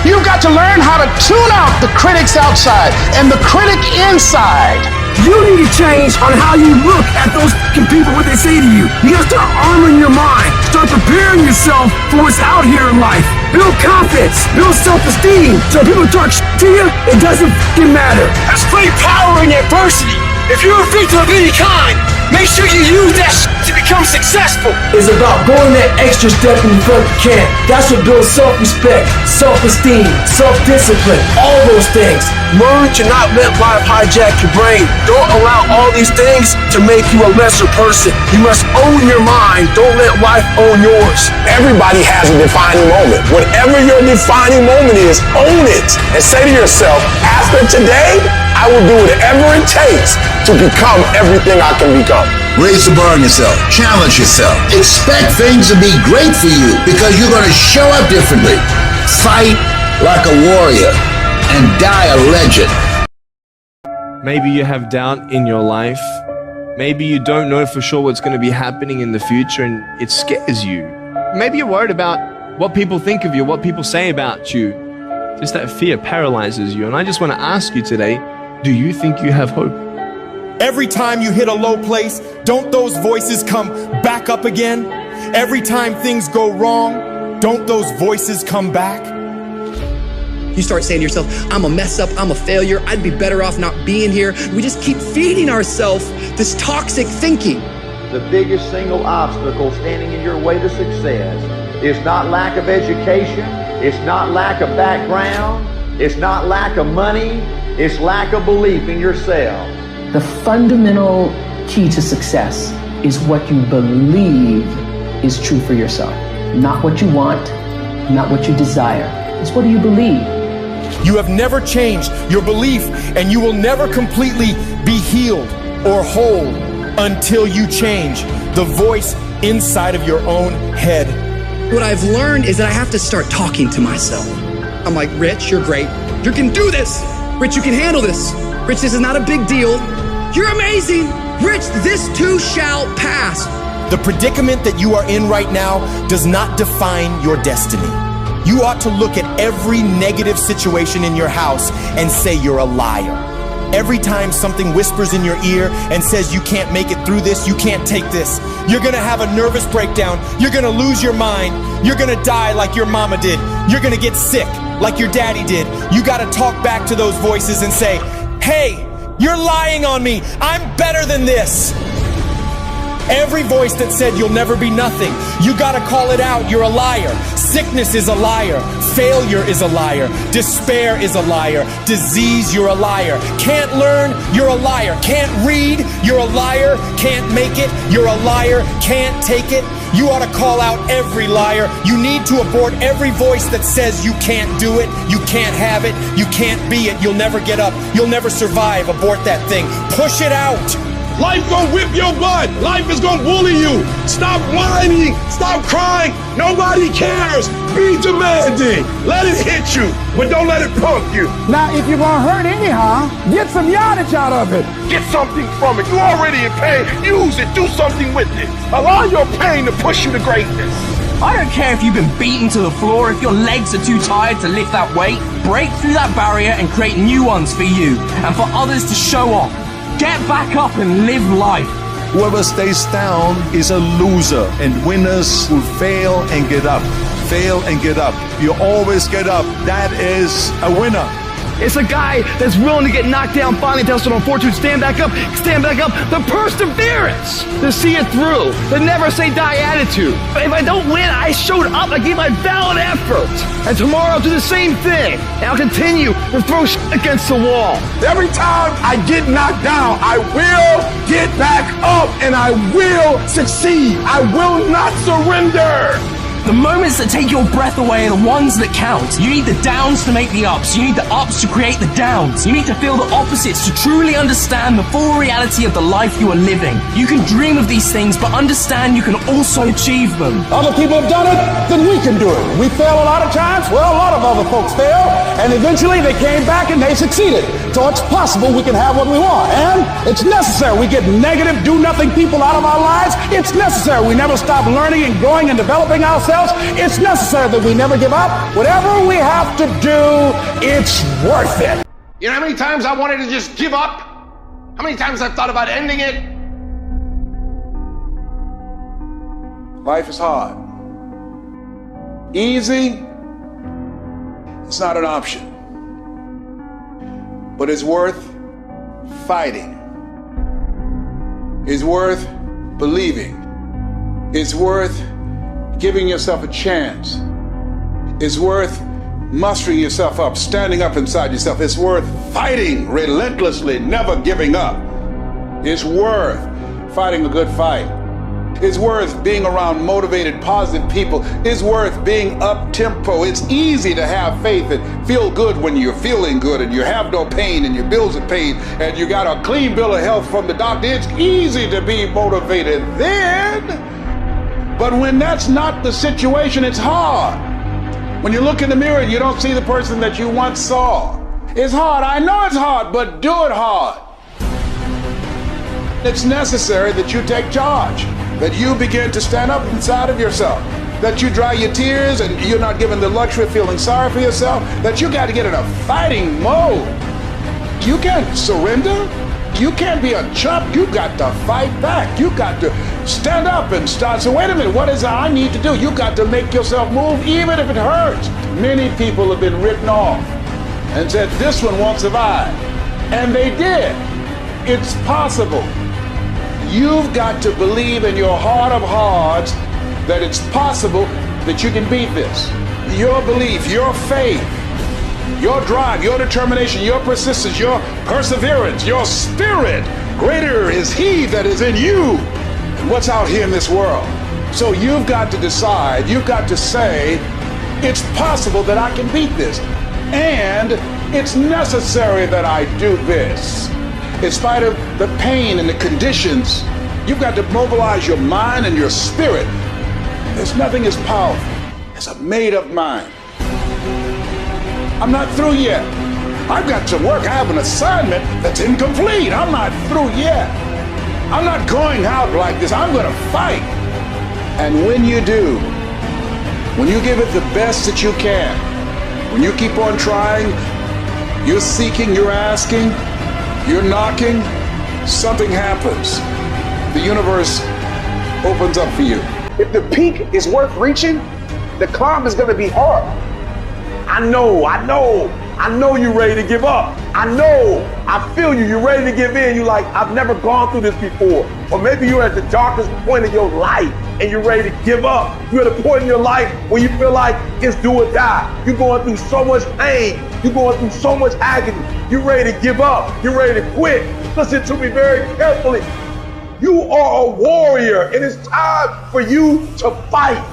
You've got to learn how to tune out the critics outside and the critic inside. You need to change on how you look at those people, what they say to you. You gotta start arming your mind. Start preparing yourself for what's out here in life. Build confidence. Build self-esteem. So when people talk to you, it doesn't matter. There's great power in adversity. If you're a victim of any kind, make sure you use that to become successful. It's about going that extra step in the front you can. That's what builds self-respect, self-esteem, self-discipline, all those things. Learn to not let life hijack your brain. Don't allow all these things to make you a lesser person. You must own your mind. Don't let life own yours. Everybody has a defining moment. Whatever your defining moment is, own it. And say to yourself, after today, I will do whatever it takes to become everything I can become. Raise the bar on yourself. Challenge yourself. Expect things to be great for you because you're going to show up differently. Fight like a warrior and die a legend. Maybe you have doubt in your life. Maybe you don't know for sure what's going to be happening in the future and it scares you. Maybe you're worried about what people think of you, what people say about you. Just that fear paralyzes you. And I just want to ask you today, do you think you have hope? Every time you hit a low place, don't those voices come back up again? Every time things go wrong, don't those voices come back? You start saying to yourself, I'm a mess up, I'm a failure, I'd be better off not being here. We just keep feeding ourselves this toxic thinking. The biggest single obstacle standing in your way to success is not lack of education, it's not lack of background, it's not lack of money, it's lack of belief in yourself. The fundamental key to success is what you believe is true for yourself. Not what you want, not what you desire. It's what do you believe? You have never changed your belief, and you will never completely be healed or whole until you change the voice inside of your own head. What I've learned is that I have to start talking to myself. I'm like, Rich, you're great. You can do this. Rich, you can handle this. Rich, this is not a big deal. You're amazing. Rich, this too shall pass. The predicament that you are in right now does not define your destiny. You ought to look at every negative situation in your house and say you're a liar. Every time something whispers in your ear and says you can't make it through this, you can't take this, you're gonna have a nervous breakdown, you're gonna lose your mind, you're gonna die like your mama did, you're gonna get sick like your daddy did. You gotta talk back to those voices and say, hey, you're lying on me, I'm better than this. Every voice that said you'll never be nothing, you gotta call it out, you're a liar. Sickness is a liar. Failure is a liar. Despair is a liar. Disease, you're a liar. Can't learn, you're a liar. Can't read, you're a liar. Can't make it, you're a liar. Can't take it. You ought to call out every liar. You need to abort every voice that says you can't do it, you can't have it, you can't be it, you'll never get up, you'll never survive. Abort that thing. Push it out. Life gonna whip your butt. Life is gonna bully you. Stop whining. Stop crying. Nobody cares. Be demanding. Let it hit you, but don't let it punk you. Now, if you're gonna hurt anyhow, get some yardage out of it. Get something from it. You're already in pain. Use it. Do something with it. Allow your pain to push you to greatness. I don't care if you've been beaten to the floor, if your legs are too tired to lift that weight. Break through that barrier and create new ones for you and for others to show off. Get back up and live life. Whoever stays down is a loser, and winners will fail and get up. Fail and get up. You always get up. That is a winner. It's a guy that's willing to get knocked down, finally tested on fortune, stand back up. The perseverance to see it through. The never say die attitude. But if I don't win, I showed up. I gave my valid effort. And tomorrow I'll do the same thing. And I'll continue to throw shit against the wall. Every time I get knocked down, I will get back up and I will succeed. I will not surrender. The moments that take your breath away are the ones that count. You need the downs to make the ups. You need the ups to create the downs. You need to feel the opposites to truly understand the full reality of the life you are living. You can dream of these things, but understand you can also achieve them. Other people have done it, then we can do it. We fail a lot of times. Well, a lot of other folks fail, and eventually they came back and they succeeded. So it's possible we can have what we want, and it's necessary. We get negative, do-nothing people out of our lives. It's necessary. We never stop learning and growing and developing ourselves. It's necessary that we never give up. Whatever we have to do, it's worth it. You know how many times I wanted to just give up? How many times I've thought about ending it? Life is hard. Easy, it's not an option. But it's worth fighting. It's worth believing. It's worth giving yourself a chance. It's worth mustering yourself up, standing up inside yourself. It's worth fighting relentlessly, never giving up. It's worth fighting a good fight. It's worth being around motivated, positive people. It's worth being up-tempo. It's easy to have faith and feel good when you're feeling good and you have no pain and your bills are paid and you got a clean bill of health from the doctor. It's easy to be motivated then. But when that's not the situation, it's hard. When you look in the mirror and you don't see the person that you once saw. It's hard. I know it's hard, but do it hard. It's necessary that you take charge, that you begin to stand up inside of yourself, that you dry your tears and you're not given the luxury of feeling sorry for yourself, that you got to get in a fighting mode. You can't surrender. You can't be a chump. You got to fight back. You got to stand up and start. So wait a minute, what is it I need to do? You got to make yourself move even if it hurts. Many people have been written off and said, this one won't survive. And they did. It's possible. You've got to believe in your heart of hearts that it's possible that you can beat this. Your belief, your faith, your drive, your determination, your persistence, your perseverance, your spirit. Greater is He that is in you than what's out here in this world. So you've got to decide, you've got to say, it's possible that I can beat this. And it's necessary that I do this. In spite of the pain and the conditions, you've got to mobilize your mind and your spirit. There's nothing as powerful as a made-up mind. I'm not through yet. I've got to work. I have an assignment that's incomplete. I'm not through yet. I'm not going out like this. I'm going to fight. And when you do, when you give it the best that you can, when you keep on trying, you're seeking, you're asking, you're knocking, something happens. The universe opens up for you. If the peak is worth reaching, the climb is going to be hard. I know you're ready to give up. I feel you. You're ready to give in. You're like, I've never gone through this before. Or maybe you're at the darkest point of your life and you're ready to give up. You're at a point in your life where you feel like it's do or die. You're going through so much pain. You're going through so much agony. You're ready to give up. You're ready to quit. Listen to me very carefully. You are a warrior, and it's time for you to fight.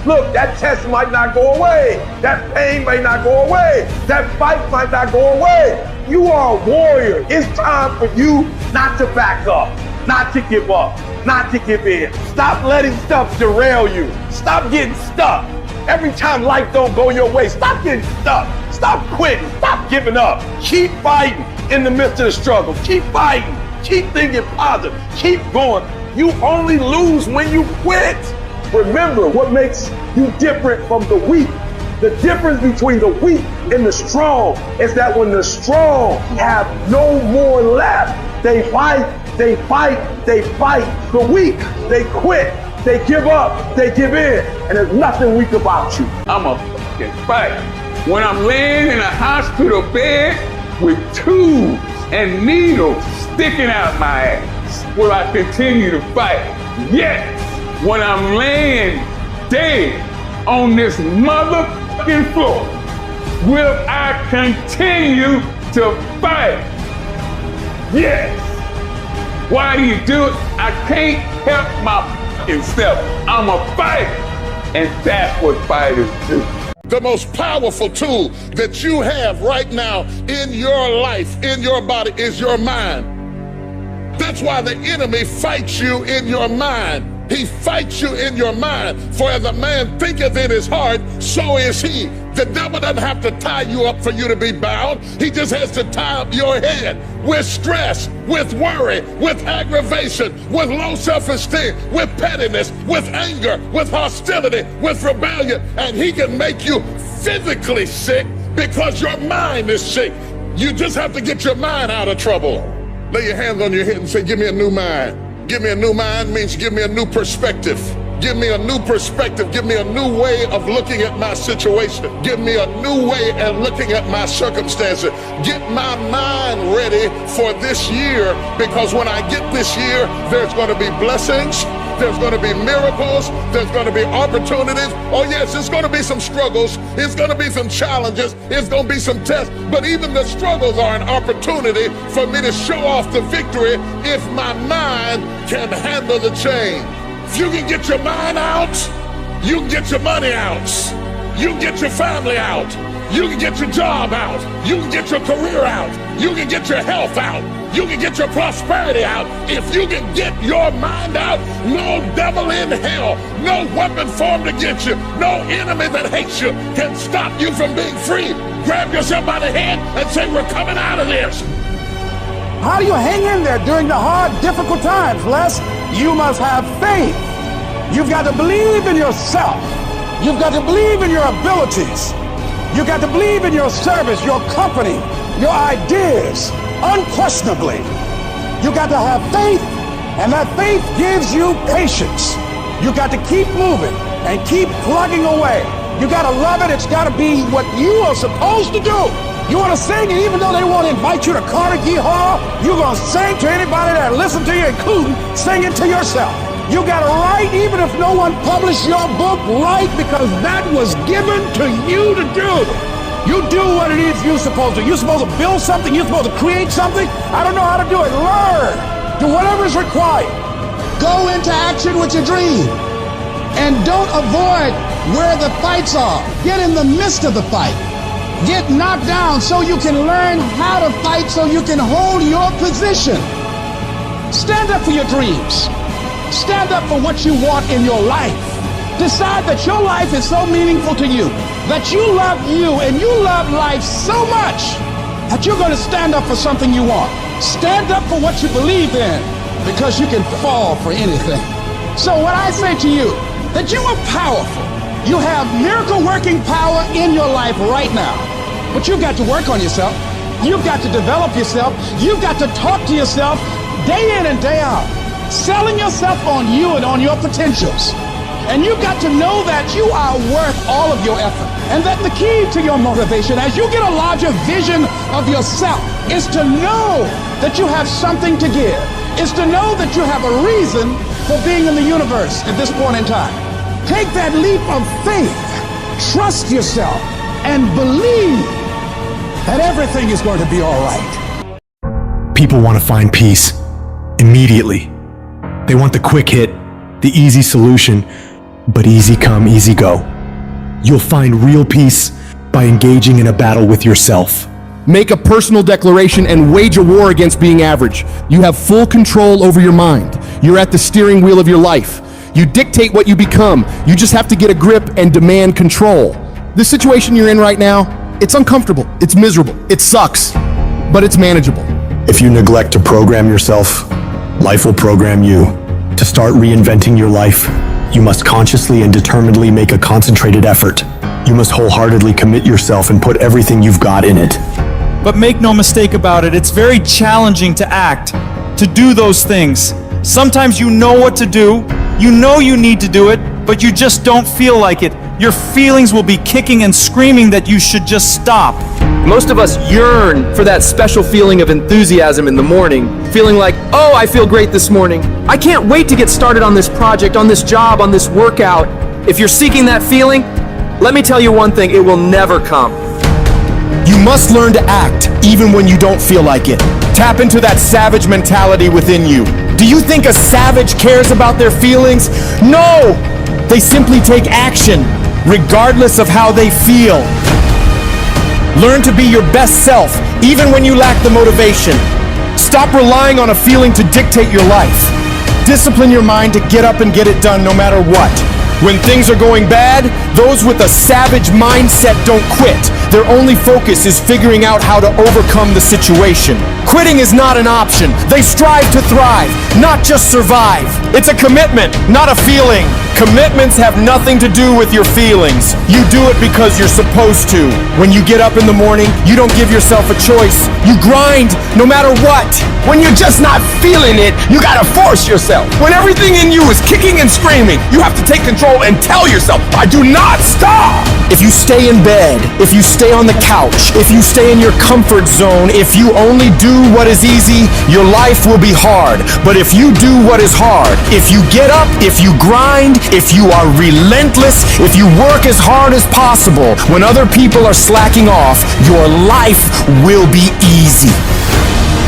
Look, that test might not go away. That pain might not go away. That fight might not go away. You are a warrior. It's time for you not to back up, not to give up, not to give in. Stop letting stuff derail you. Stop getting stuck. Every time life don't go your way, stop getting stuck. Stop quitting. Stop giving up. Keep fighting in the midst of the struggle. Keep fighting. Keep thinking positive. Keep going. You only lose when you quit. Remember what makes you different from the weak. The difference between the weak and the strong is that when the strong have no more left, they fight. The weak, they quit. They give up. They give in. And there's nothing weak about you. I'm a fucking fight. When I'm laying in a hospital bed with tubes and needles sticking out my ass, will I continue to fight? Yes. When I'm laying dead on this motherfucking floor, will I continue to fight? Yes. Why do you do it? I can't help my fucking self. I'm a fighter. And that's what fighters do. The most powerful tool that you have right now in your life, in your body, is your mind. That's why the enemy fights you in your mind. He fights you in your mind. For as a man thinketh in his heart, so is he. The devil doesn't have to tie you up for you to be bound. He just has to tie up your head with stress, with worry, with aggravation, with low self-esteem, with pettiness, with anger, with hostility, with rebellion. And he can make you physically sick because your mind is sick. You just have to get your mind out of trouble. Lay your hands on your head and say, give me a new mind. Give me a new mind means give me a new perspective. Give me a new perspective. Give me a new way of looking at my situation. Give me a new way of looking at my circumstances. Get my mind ready for this year, because when I get this year, there's going to be blessings. There's going to be miracles. There's going to be opportunities. Oh yes, it's going to be some struggles. It's going to be some challenges. It's going to be some tests. But even the struggles are an opportunity for me to show off the victory if my mind can handle the change. If you can get your mind out, you can get your money out. You can get your family out. You can get your job out. You can get your career out. You can get your health out. You can get your prosperity out. If you can get your mind out, no devil in hell, no weapon formed against you, no enemy that hates you can stop you from being free. Grab yourself by the head and say, we're coming out of this. How do you hang in there during the hard, difficult times, Les? You must have faith. You've got to believe in yourself. You've got to believe in your abilities. You've got to believe in your service, your company, your ideas, unquestionably. You've got to have faith, and that faith gives you patience. You've got to keep moving and keep plugging away. You got to love it. It's got to be what you are supposed to do. You want to sing, and even though they want to invite you to Carnegie Hall, you're going to sing to anybody that listens to you, including singing to yourself. You got to write, even if no one published your book, write, because that was given to you to do. You do what it is you're supposed to. You're supposed to build something. You're supposed to create something. I don't know how to do it. Learn. Do whatever is required. Go into action with your dream. And don't avoid where the fights are. Get in the midst of the fight. Get knocked down so you can learn how to fight, so you can hold your position. Stand up for your dreams. Stand up for what you want in your life. Decide that your life is so meaningful to you, that you love you and you love life so much that you're going to stand up for something you want. Stand up for what you believe in, because you can fall for anything. So what I say to you, that you are powerful. You have miracle working power in your life right now. But you've got to work on yourself. You've got to develop yourself. You've got to talk to yourself day in and day out, selling yourself on you and on your potentials. And you've got to know that you are worth all of your effort. And that the key to your motivation, as you get a larger vision of yourself, is to know that you have something to give. Is to know that you have a reason for being in the universe at this point in time. Take that leap of faith, trust yourself, and believe that everything is going to be all right. People want to find peace immediately. They want the quick hit, the easy solution, but easy come, easy go. You'll find real peace by engaging in a battle with yourself. Make a personal declaration and wage a war against being average. You have full control over your mind. You're at the steering wheel of your life. You dictate what you become. You just have to get a grip and demand control. This situation you're in right now, it's uncomfortable, it's miserable, it sucks, but it's manageable. If you neglect to program yourself, life will program you. To start reinventing your life, you must consciously and determinedly make a concentrated effort. You must wholeheartedly commit yourself and put everything you've got in it. But make no mistake about it, it's very challenging to act, to do those things. Sometimes you know what to do, you know you need to do it, but you just don't feel like it. Your feelings will be kicking and screaming that you should just stop. Most of us yearn for that special feeling of enthusiasm in the morning, feeling like, oh, I feel great this morning. I can't wait to get started on this project, on this job, on this workout. If you're seeking that feeling, let me tell you one thing, it will never come. You must learn to act even when you don't feel like it. Tap into that savage mentality within you. Do you think a savage cares about their feelings? No! They simply take action, regardless of how they feel. Learn to be your best self, even when you lack the motivation. Stop relying on a feeling to dictate your life. Discipline your mind to get up and get it done no matter what. When things are going bad, those with a savage mindset don't quit. Their only focus is figuring out how to overcome the situation. Quitting is not an option. They strive to thrive, not just survive. It's a commitment, not a feeling. Commitments have nothing to do with your feelings. You do it because you're supposed to. When you get up in the morning, you don't give yourself a choice. You grind no matter what. When you're just not feeling it, you gotta force yourself. When everything in you is kicking and screaming, you have to take control and tell yourself, I do not stop. If you stay in bed, if you stay on the couch, if you stay in your comfort zone, if you only do what is easy, your life will be hard. But if you do what is hard, if you get up, if you grind, if you are relentless, if you work as hard as possible, when other people are slacking off, your life will be easy.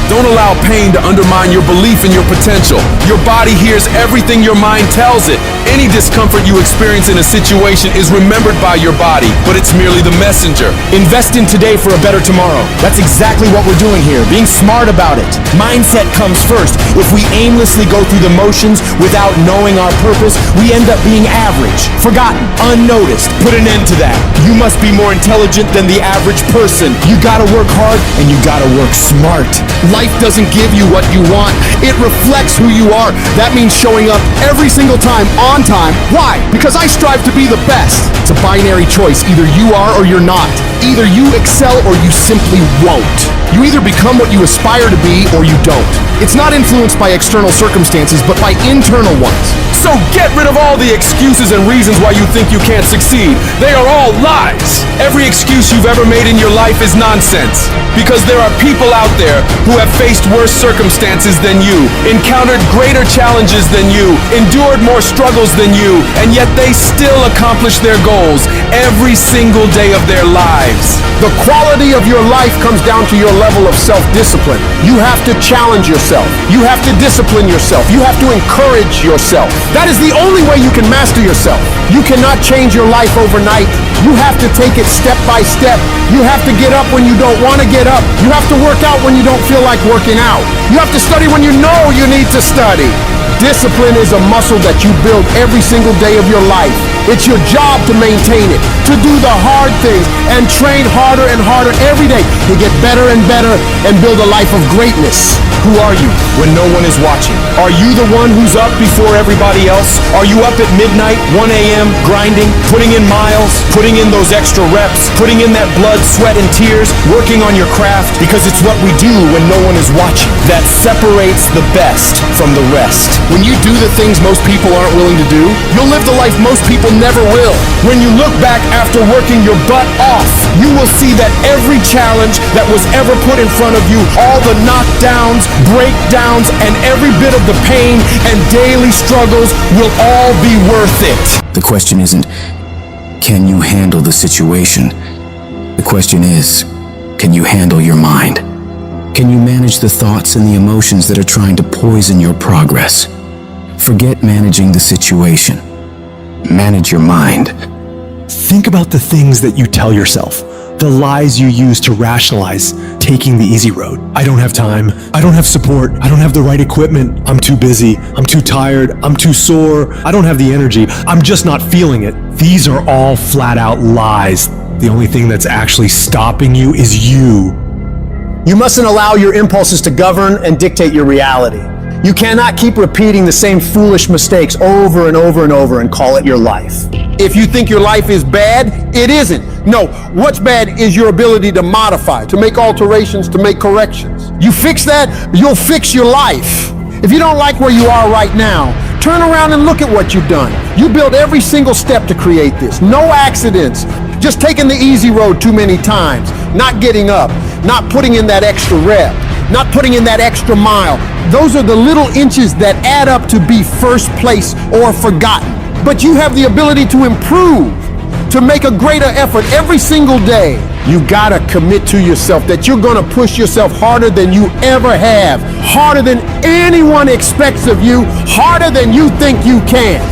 Don't allow pain to undermine your belief in your potential. Your body hears everything your mind tells it. Any discomfort you experience in a situation is remembered by your body, but it's merely the messenger. Invest in today for a better tomorrow. That's exactly what we're doing here, being smart about it. Mindset comes first. If we aimlessly go through the motions without knowing our purpose, we end up being average, forgotten, unnoticed. Put an end to that. You must be more intelligent than the average person. You gotta work hard and you gotta work smart. Life doesn't give you what you want. It reflects who you are. That means showing up every single time on time. Why? Because I strive to be the best. It's a binary choice. Either you are or you're not. Either you excel or you simply won't. You either become what you aspire to be or you don't. It's not influenced by external circumstances, but by internal ones. So get rid of all the excuses and reasons why you think you can't succeed. They are all lies. Every excuse you've ever made in your life is nonsense. Because there are people out there who have faced worse circumstances than you, encountered greater challenges than you, endured more struggles than you, and yet they still accomplish their goals every single day of their lives. The quality of your life comes down to your level of self-discipline. You have to challenge yourself. You have to discipline yourself. You have to encourage yourself. That is the only way you can master yourself. You cannot change your life overnight. You have to take it step by step. You have to get up when you don't want to get up. You have to work out when you don't feel like working out. You have to study when you know you need to study. Discipline is a muscle that you build every single day of your life. It's your job to maintain it, to do the hard things, and train harder and harder every day to get better and better and build a life of greatness. Who are you when no one is watching? Are you the one who's up before everybody else? Are you up at midnight, 1 a.m., grinding, putting in miles, putting in those extra reps, putting in that blood, sweat, and tears, working on your craft? Because it's what we do when no one is watching that separates the best from the rest. When you do the things most people aren't willing to do, you'll live the life most people never will. When you look back after working your butt off, you will see that every challenge that was ever put in front of you, all the knockdowns, breakdowns, and every bit of the pain and daily struggles will all be worth it. The question isn't, can you handle the situation? The question is, can you handle your mind? Can you manage the thoughts and the emotions that are trying to poison your progress? Forget managing the situation. Manage your mind. Think about the things that you tell yourself, the lies you use to rationalize taking the easy road. I don't have time. I don't have support. I don't have the right equipment. I'm too busy. I'm too tired. I'm too sore. I don't have the energy. I'm just not feeling it. These are all flat out lies. The only thing that's actually stopping you is you. You mustn't allow your impulses to govern and dictate your reality. You cannot keep repeating the same foolish mistakes over and over and over and call it your life. If you think your life is bad, it isn't. No, what's bad is your ability to modify, to make alterations, to make corrections. You fix that, you'll fix your life. If you don't like where you are right now, turn around and look at what you've done. You built every single step to create this. No accidents. Just taking the easy road too many times. Not getting up. Not putting in that extra rep. Not putting in that extra mile. Those are the little inches that add up to be first place or forgotten. But you have the ability to improve, to make a greater effort every single day. You gotta commit to yourself that you're gonna push yourself harder than you ever have, harder than anyone expects of you, harder than you think you can.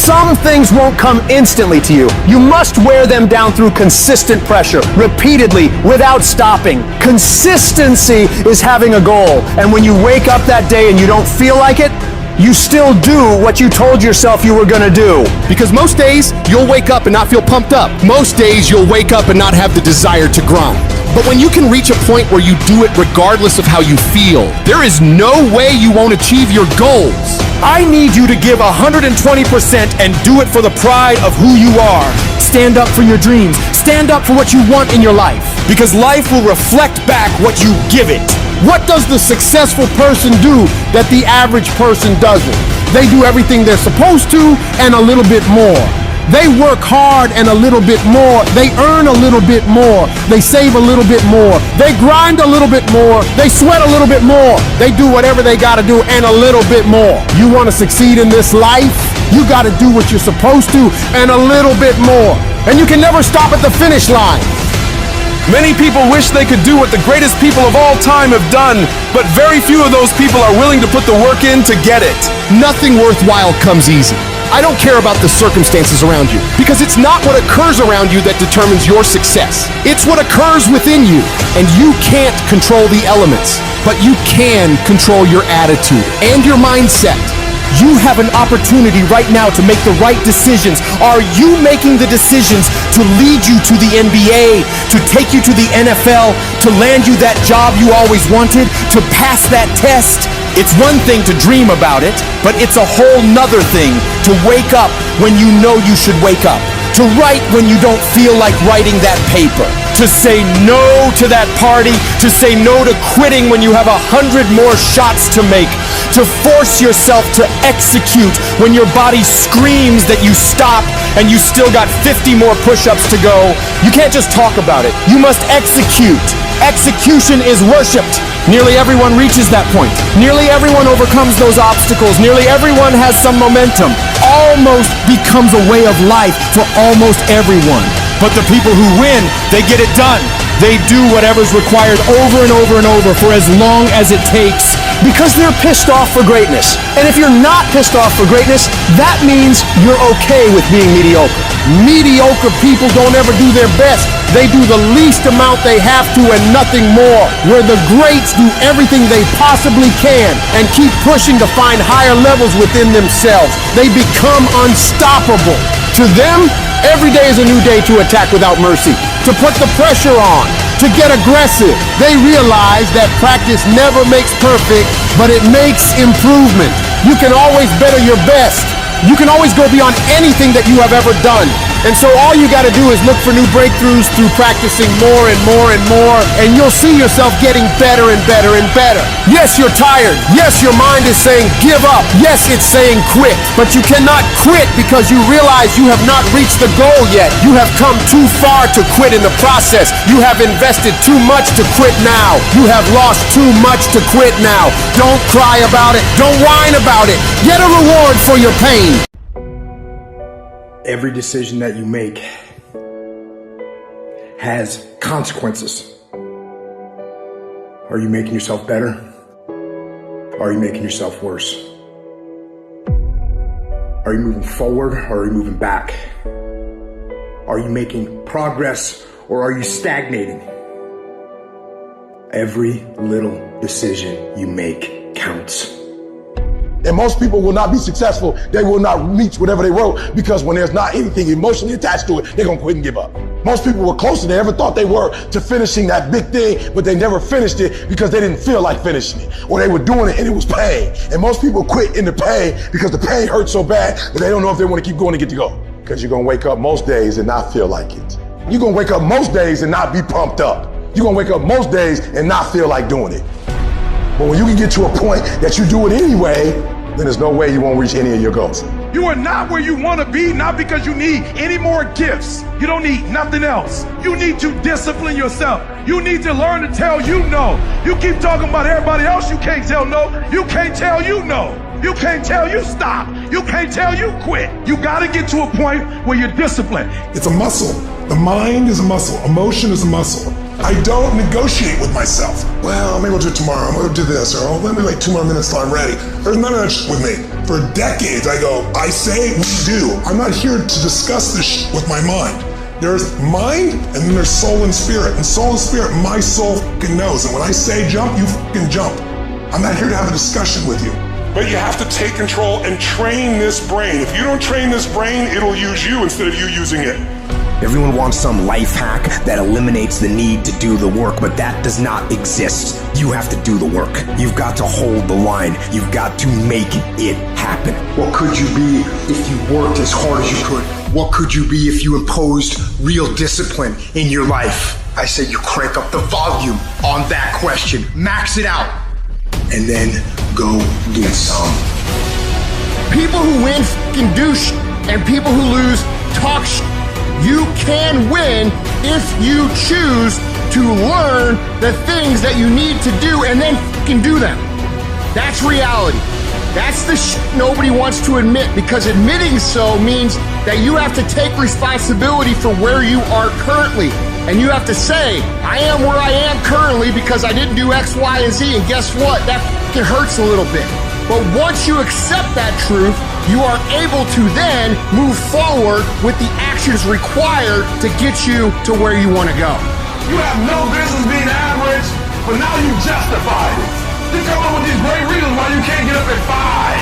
Some things won't come instantly to you. You must wear them down through consistent pressure, repeatedly, without stopping. Consistency is having a goal. And when you wake up that day and you don't feel like it, you still do what you told yourself you were gonna do. Because most days, you'll wake up and not feel pumped up. Most days, you'll wake up and not have the desire to grind. But when you can reach a point where you do it regardless of how you feel, there is no way you won't achieve your goals. I need you to give 120% and do it for the pride of who you are. Stand up for your dreams. Stand up for what you want in your life. Because life will reflect back what you give it. What does the successful person do that the average person doesn't? They do everything they're supposed to and a little bit more. They work hard and a little bit more. They earn a little bit more. They save a little bit more. They grind a little bit more. They sweat a little bit more. They do whatever they gotta do and a little bit more. You wanna succeed in this life? You gotta do what you're supposed to and a little bit more. And you can never stop at the finish line. Many people wish they could do what the greatest people of all time have done, but very few of those people are willing to put the work in to get it. Nothing worthwhile comes easy. I don't care about the circumstances around you, because it's not what occurs around you that determines your success. It's what occurs within you. And you can't control the elements, but you can control your attitude and your mindset. You have an opportunity right now to make the right decisions. Are you making the decisions to lead you to the NBA, to take you to the NFL, to land you that job you always wanted, to pass that test? It's one thing to dream about it, but it's a whole nother thing to wake up when you know you should wake up, to write when you don't feel like writing that paper, to say no to that party, to say no to quitting when you have 100 more shots to make, to force yourself to execute when your body screams that you stop and you still got 50 more push-ups to go. You can't just talk about it. You must execute. Execution is worshipped. Nearly everyone reaches that point. Nearly everyone overcomes those obstacles. Nearly everyone has some momentum. Almost becomes a way of life for almost everyone. But the people who win, they get it done. They do whatever's required over and over and over for as long as it takes. Because they're pissed off for greatness. And if you're not pissed off for greatness, that means you're okay with being mediocre. Mediocre people don't ever do their best. They do the least amount they have to and nothing more. Where the greats do everything they possibly can and keep pushing to find higher levels within themselves. They become unstoppable. To them, every day is a new day to attack without mercy, to put the pressure on, to get aggressive. They realize that practice never makes perfect, but it makes improvement. You can always better your best. You can always go beyond anything that you have ever done. And so all you got to do is look for new breakthroughs through practicing more and more and more, and you'll see yourself getting better and better and better. Yes, you're tired. Yes, your mind is saying give up. Yes, it's saying quit. But you cannot quit because you realize you have not reached the goal yet. You have come too far to quit in the process. You have invested too much to quit now. You have lost too much to quit now. Don't cry about it. Don't whine about it. Get a reward for your pain. Every decision that you make has consequences. Are you making yourself better? Or are you making yourself worse? Are you moving forward or are you moving back? Are you making progress or are you stagnating? Every little decision you make counts. And most people will not be successful. They will not reach whatever they wrote because when there's not anything emotionally attached to it, they're going to quit and give up. Most people were closer than they ever thought they were to finishing that big thing, but they never finished it because they didn't feel like finishing it, or they were doing it and it was pain. And most people quit in the pain because the pain hurts so bad that they don't know if they want to keep going to get to go. Because you're going to wake up most days and not feel like it. You're going to wake up most days and not be pumped up. You're going to wake up most days and not feel like doing it. But when you can get to a point that you do it anyway, then there's no way you won't reach any of your goals. You are not where you want to be, not because you need any more gifts. You don't need nothing else. You need to discipline yourself. You need to learn to tell you no. You keep talking about everybody else, you can't tell no. You can't tell you no. You can't tell you stop. You can't tell you quit. You got to get to a point where you're disciplined. It's a muscle. The mind is a muscle. Emotion is a muscle. I don't negotiate with myself. Well, maybe I'll do it tomorrow. I'm gonna do this, or let me wait 2 more minutes till I'm ready. There's none of that shit with me. For decades, I go, I say, we do. I'm not here to discuss this shit with my mind. There's mind, and then there's soul and spirit. And soul and spirit, my soul fucking knows. And when I say jump, you fucking jump. I'm not here to have a discussion with you. But you have to take control and train this brain. If you don't train this brain, it'll use you instead of you using it. Everyone wants some life hack that eliminates the need to do the work, but that does not exist. You have to do the work. You've got to hold the line. You've got to make it happen. What could you be if you worked as hard as you could? What could you be if you imposed real discipline in your life? I say you crank up the volume on that question. Max it out. And then go get some. People who win fucking do shit, and people who lose talk shit. You can win if you choose to learn the things that you need to do and then fucking do them. That's reality. That's the shit nobody wants to admit, because admitting so means that you have to take responsibility for where you are currently. And you have to say, I am where I am currently because I didn't do X, Y, and Z. And guess what? That fucking hurts a little bit. But once you accept that truth, you are able to then move forward with the actions required to get you to where you want to go. You have no business being average, but now you justify it. You come up with these great reasons why you can't get up at 5.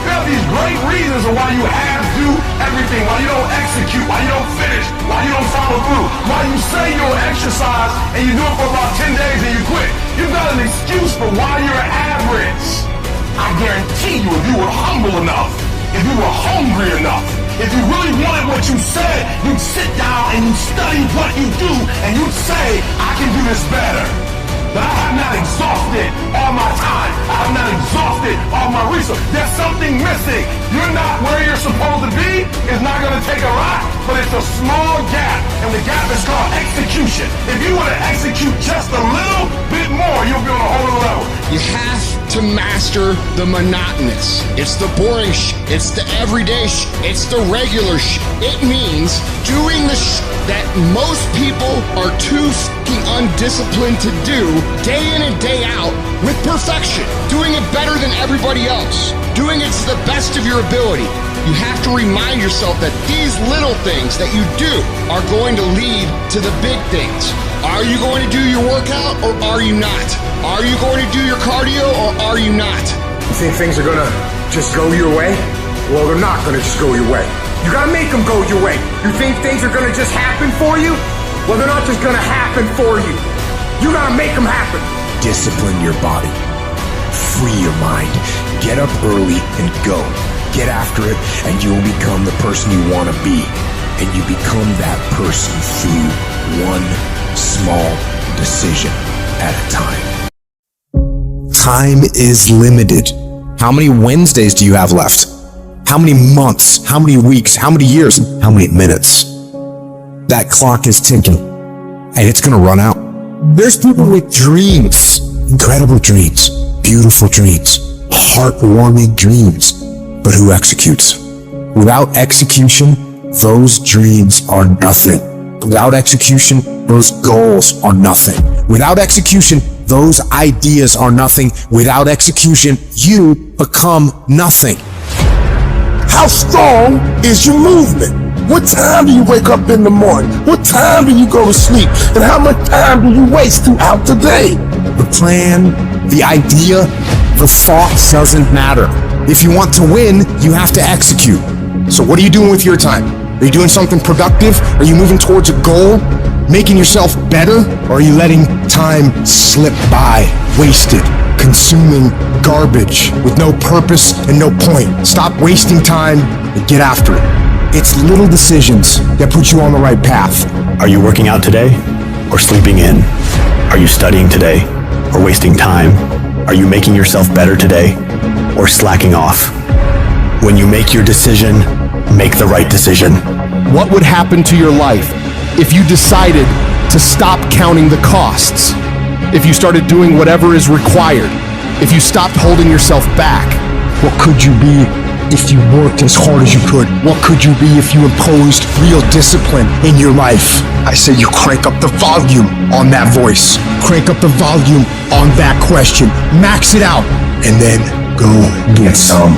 You have these great reasons of why you have to do everything, why you don't execute, why you don't finish, why you don't follow through, why you say you'll exercise and you do it for about 10 days and you quit. You've got an excuse for why you're average. I guarantee you, if you were humble enough, if you were hungry enough, if you really wanted what you said, you'd sit down and you'd study what you do and you'd say, I can do this better. But I have not exhausted all my time. I have not exhausted all my resources. There's something missing. You're not where you're supposed to be. It's not going to take a lot, but it's a small gap. And the gap is called execution. If you were to execute just a little bit more, you'll be on a whole other level. You have to master the monotonous. It's the boring shit. It's the everyday shit. It's the regular shit. It means doing the shit that most people are too fucking undisciplined to do day in and day out with perfection. Doing it better than everybody else. Doing it to the best of your ability. You have to remind yourself that these little things that you do are going to lead to the big things. Are you going to do your workout or are you not? Are you going to do your cardio or are you not? You think things are gonna just go your way? Well, they're not gonna just go your way. You gotta make them go your way. You think things are gonna just happen for you? Well, they're not just gonna happen for you. You gotta make them happen. Discipline your body. Free your mind. Get up early and go. Get after it, and you'll become the person you want to be. And you become that person through one small decision at a time. Time is limited. How many Wednesdays do you have left? How many months? How many weeks? How many years? How many minutes? That clock is ticking, and it's gonna run out. There's people with dreams, incredible dreams, beautiful dreams, heartwarming dreams, but who executes? Without execution, those dreams are nothing. Without execution, those goals are nothing. Without execution, those ideas are nothing. Without execution, you become nothing. How strong is your movement? What time do you wake up in the morning? What time do you go to sleep? And how much time do you waste throughout the day? The plan, the idea, the thoughts doesn't matter. If you want to win, you have to execute. So what are you doing with your time? Are you doing something productive? Are you moving towards a goal? Making yourself better? Or are you letting time slip by, wasted, consuming garbage with no purpose and no point? Stop wasting time and get after it. It's little decisions that put you on the right path. Are you working out today or sleeping in? Are you studying today or wasting time? Are you making yourself better today or slacking off? When you make your decision, make the right decision. What would happen to your life if you decided to stop counting the costs? If you started doing whatever is required? If you stopped holding yourself back? What could you be if you worked as hard as you could? What could you be if you imposed real discipline in your life? I say you crank up the volume on that voice. Crank up the volume on that question. Max it out. And then go get some.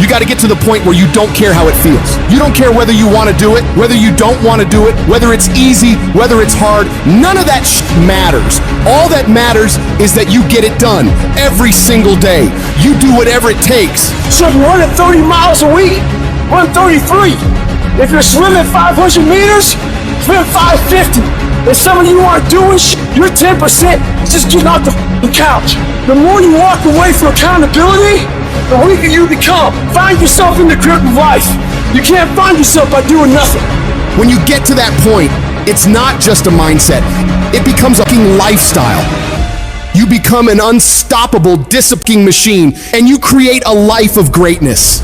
You got to get to the point where you don't care how it feels. You don't care whether you want to do it, whether you don't want to do it, whether it's easy, whether it's hard. None of that matters. All that matters is that you get it done every single day. You do whatever it takes. So if you're running 30 miles a week, run 33. If you're swimming 500 meters, swim 550. If some of you aren't doing you're 10%, just get off the couch. The more you walk away from accountability, the weaker you become. Find yourself in the grip of life. You can't find yourself by doing nothing. When you get to that point, it's not just a mindset. It becomes a fucking lifestyle. You become an unstoppable disciplining machine, and you create a life of greatness.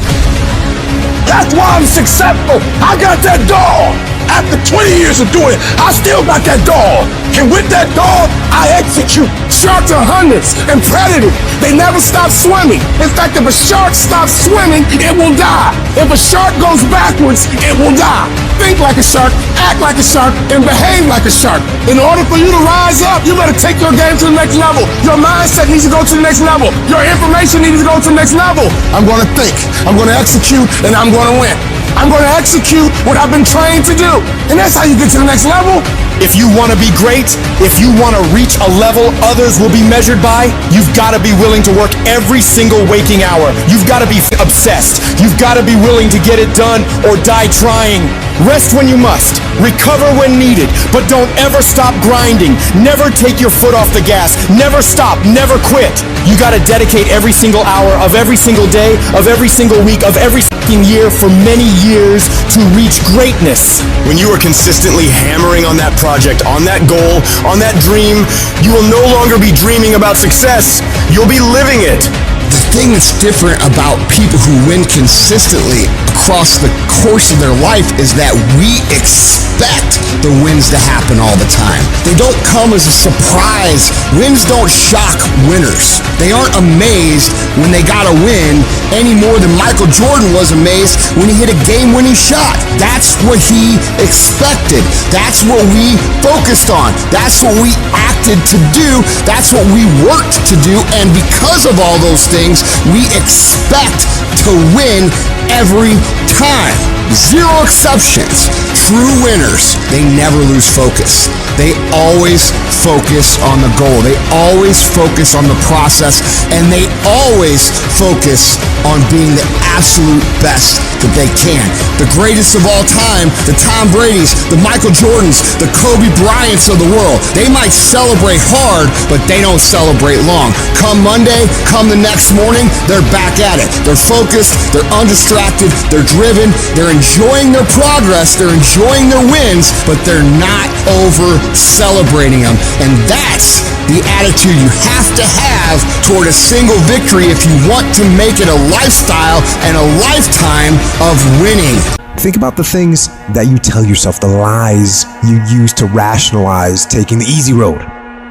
That's why I'm successful. I got that dog. After 20 years of doing it, I still got that dog. And with that dog, I execute. Sharks are hunters and predators. They never stop swimming. In fact, if a shark stops swimming, it will die. If a shark goes backwards, it will die. Think like a shark, act like a shark, and behave like a shark. In order for you to rise up, you better take your game to the next level. Your mindset needs to go to the next level. Your information needs to go to the next level. I'm going to think, I'm going to execute, and I'm going to win. I'm going to execute what I've been trained to do. And that's how you get to the next level. If you want to be great, if you want to reach a level others will be measured by, you've got to be willing to work every single waking hour. You've got to be obsessed. You've got to be willing to get it done or die trying. Rest when you must. Recover when needed. But don't ever stop grinding. Never take your foot off the gas. Never stop. Never quit. You got to dedicate every single hour of every single day, of every single week, of every year for many years to reach greatness. When you are consistently hammering on that project, on that goal, on that dream, you will no longer be dreaming about success. You'll be living it. The thing that's different about people who win consistently across the course of their life is that we expect the wins to happen all the time. They don't come as a surprise. Wins don't shock winners. They aren't amazed when they got a win any more than Michael Jordan was amazed when he hit a game-winning shot. That's what he expected. That's what we focused on. That's what we acted to do. That's what we worked to do. And because of all those things, we expect to win every time. Zero exceptions. True winners, they never lose focus. They always focus on the goal. They always focus on the process, and they always focus on being the absolute best that they can. The greatest of all time, the Tom Brady's, the Michael Jordans, the Kobe Bryants of the world. They might celebrate hard, but they don't celebrate long. Come Monday, come the next morning, they're back at it. They're focused, they're undistracted, they're driven, they're enjoying their progress, they're enjoying their wins, but they're not over celebrating them. And that's the attitude you have to have toward a single victory if you want to make it a lifestyle and a lifetime of winning. Think about the things that you tell yourself, the lies you use to rationalize taking the easy road.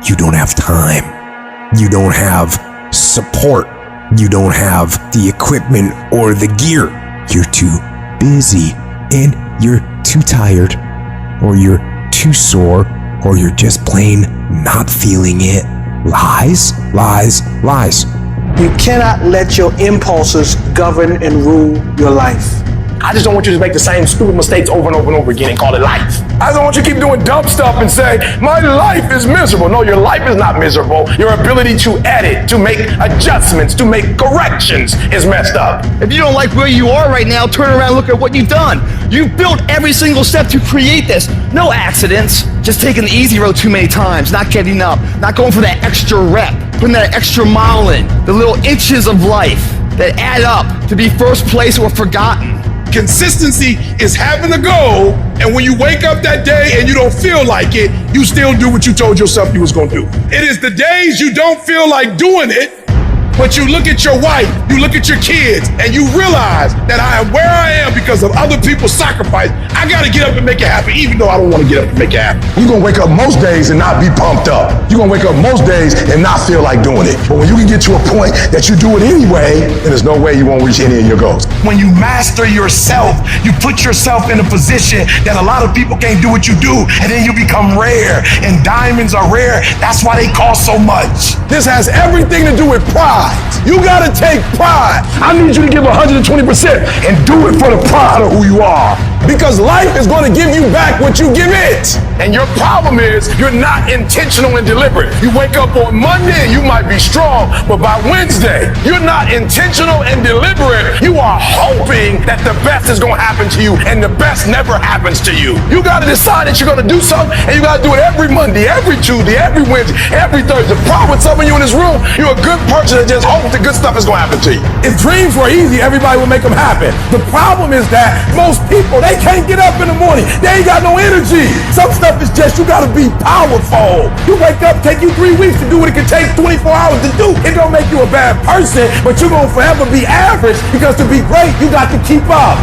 You don't have time. You don't have support. You don't have the equipment or the gear. You're too busy, and you're too tired, or you're too sore, or you're just plain not feeling it. Lies, lies, lies. You cannot let your impulses govern and rule your life. I just don't want you to make the same stupid mistakes over and over and over again and call it life. I don't want you to keep doing dumb stuff and say, my life is miserable. No, your life is not miserable. Your ability to edit, to make adjustments, to make corrections is messed up. If you don't like where you are right now, turn around and look at what you've done. You've built every single step to create this. No accidents. Just taking the easy road too many times, not getting up, not going for that extra rep, putting that extra mile in, the little inches of life that add up to be first place or forgotten. Consistency is having a goal, and when you wake up that day and you don't feel like it, you still do what you told yourself you was gonna do. It is the days you don't feel like doing it But you look at your wife, you look at your kids, and you realize that I am where I am because of other people's sacrifice. I gotta get up and make it happen, even though I don't want to get up and make it happen. You're gonna wake up most days and not be pumped up. You're gonna wake up most days and not feel like doing it. But when you can get to a point that you do it anyway, then there's no way you won't reach any of your goals. When you master yourself, you put yourself in a position that a lot of people can't do what you do, and then you become rare. And diamonds are rare. That's why they cost so much. This has everything to do with pride. You gotta take pride. I need you to give 120% and do it for the pride of who you are. Because life is gonna give you back what you give it. And your problem is you're not intentional and deliberate. You wake up on Monday and you might be strong, but by Wednesday, you're not intentional and deliberate. You are hoping that the best is gonna happen to you, and the best never happens to you. You gotta decide that you're gonna do something, and you gotta do it every Monday, every Tuesday, every Wednesday, every Thursday. The problem with some of you in this room, you're a good person that just hopes the good stuff is gonna happen to you. If dreams were easy, everybody would make them happen. The problem is that most people, they can't get up in the morning. They ain't got no energy. Some stuff is just, you gotta be powerful. You wake up, take you 3 weeks to do what it can take 24 hours to do. It don't make you a bad person, but you're gonna forever be average, because to be great, you got to keep up.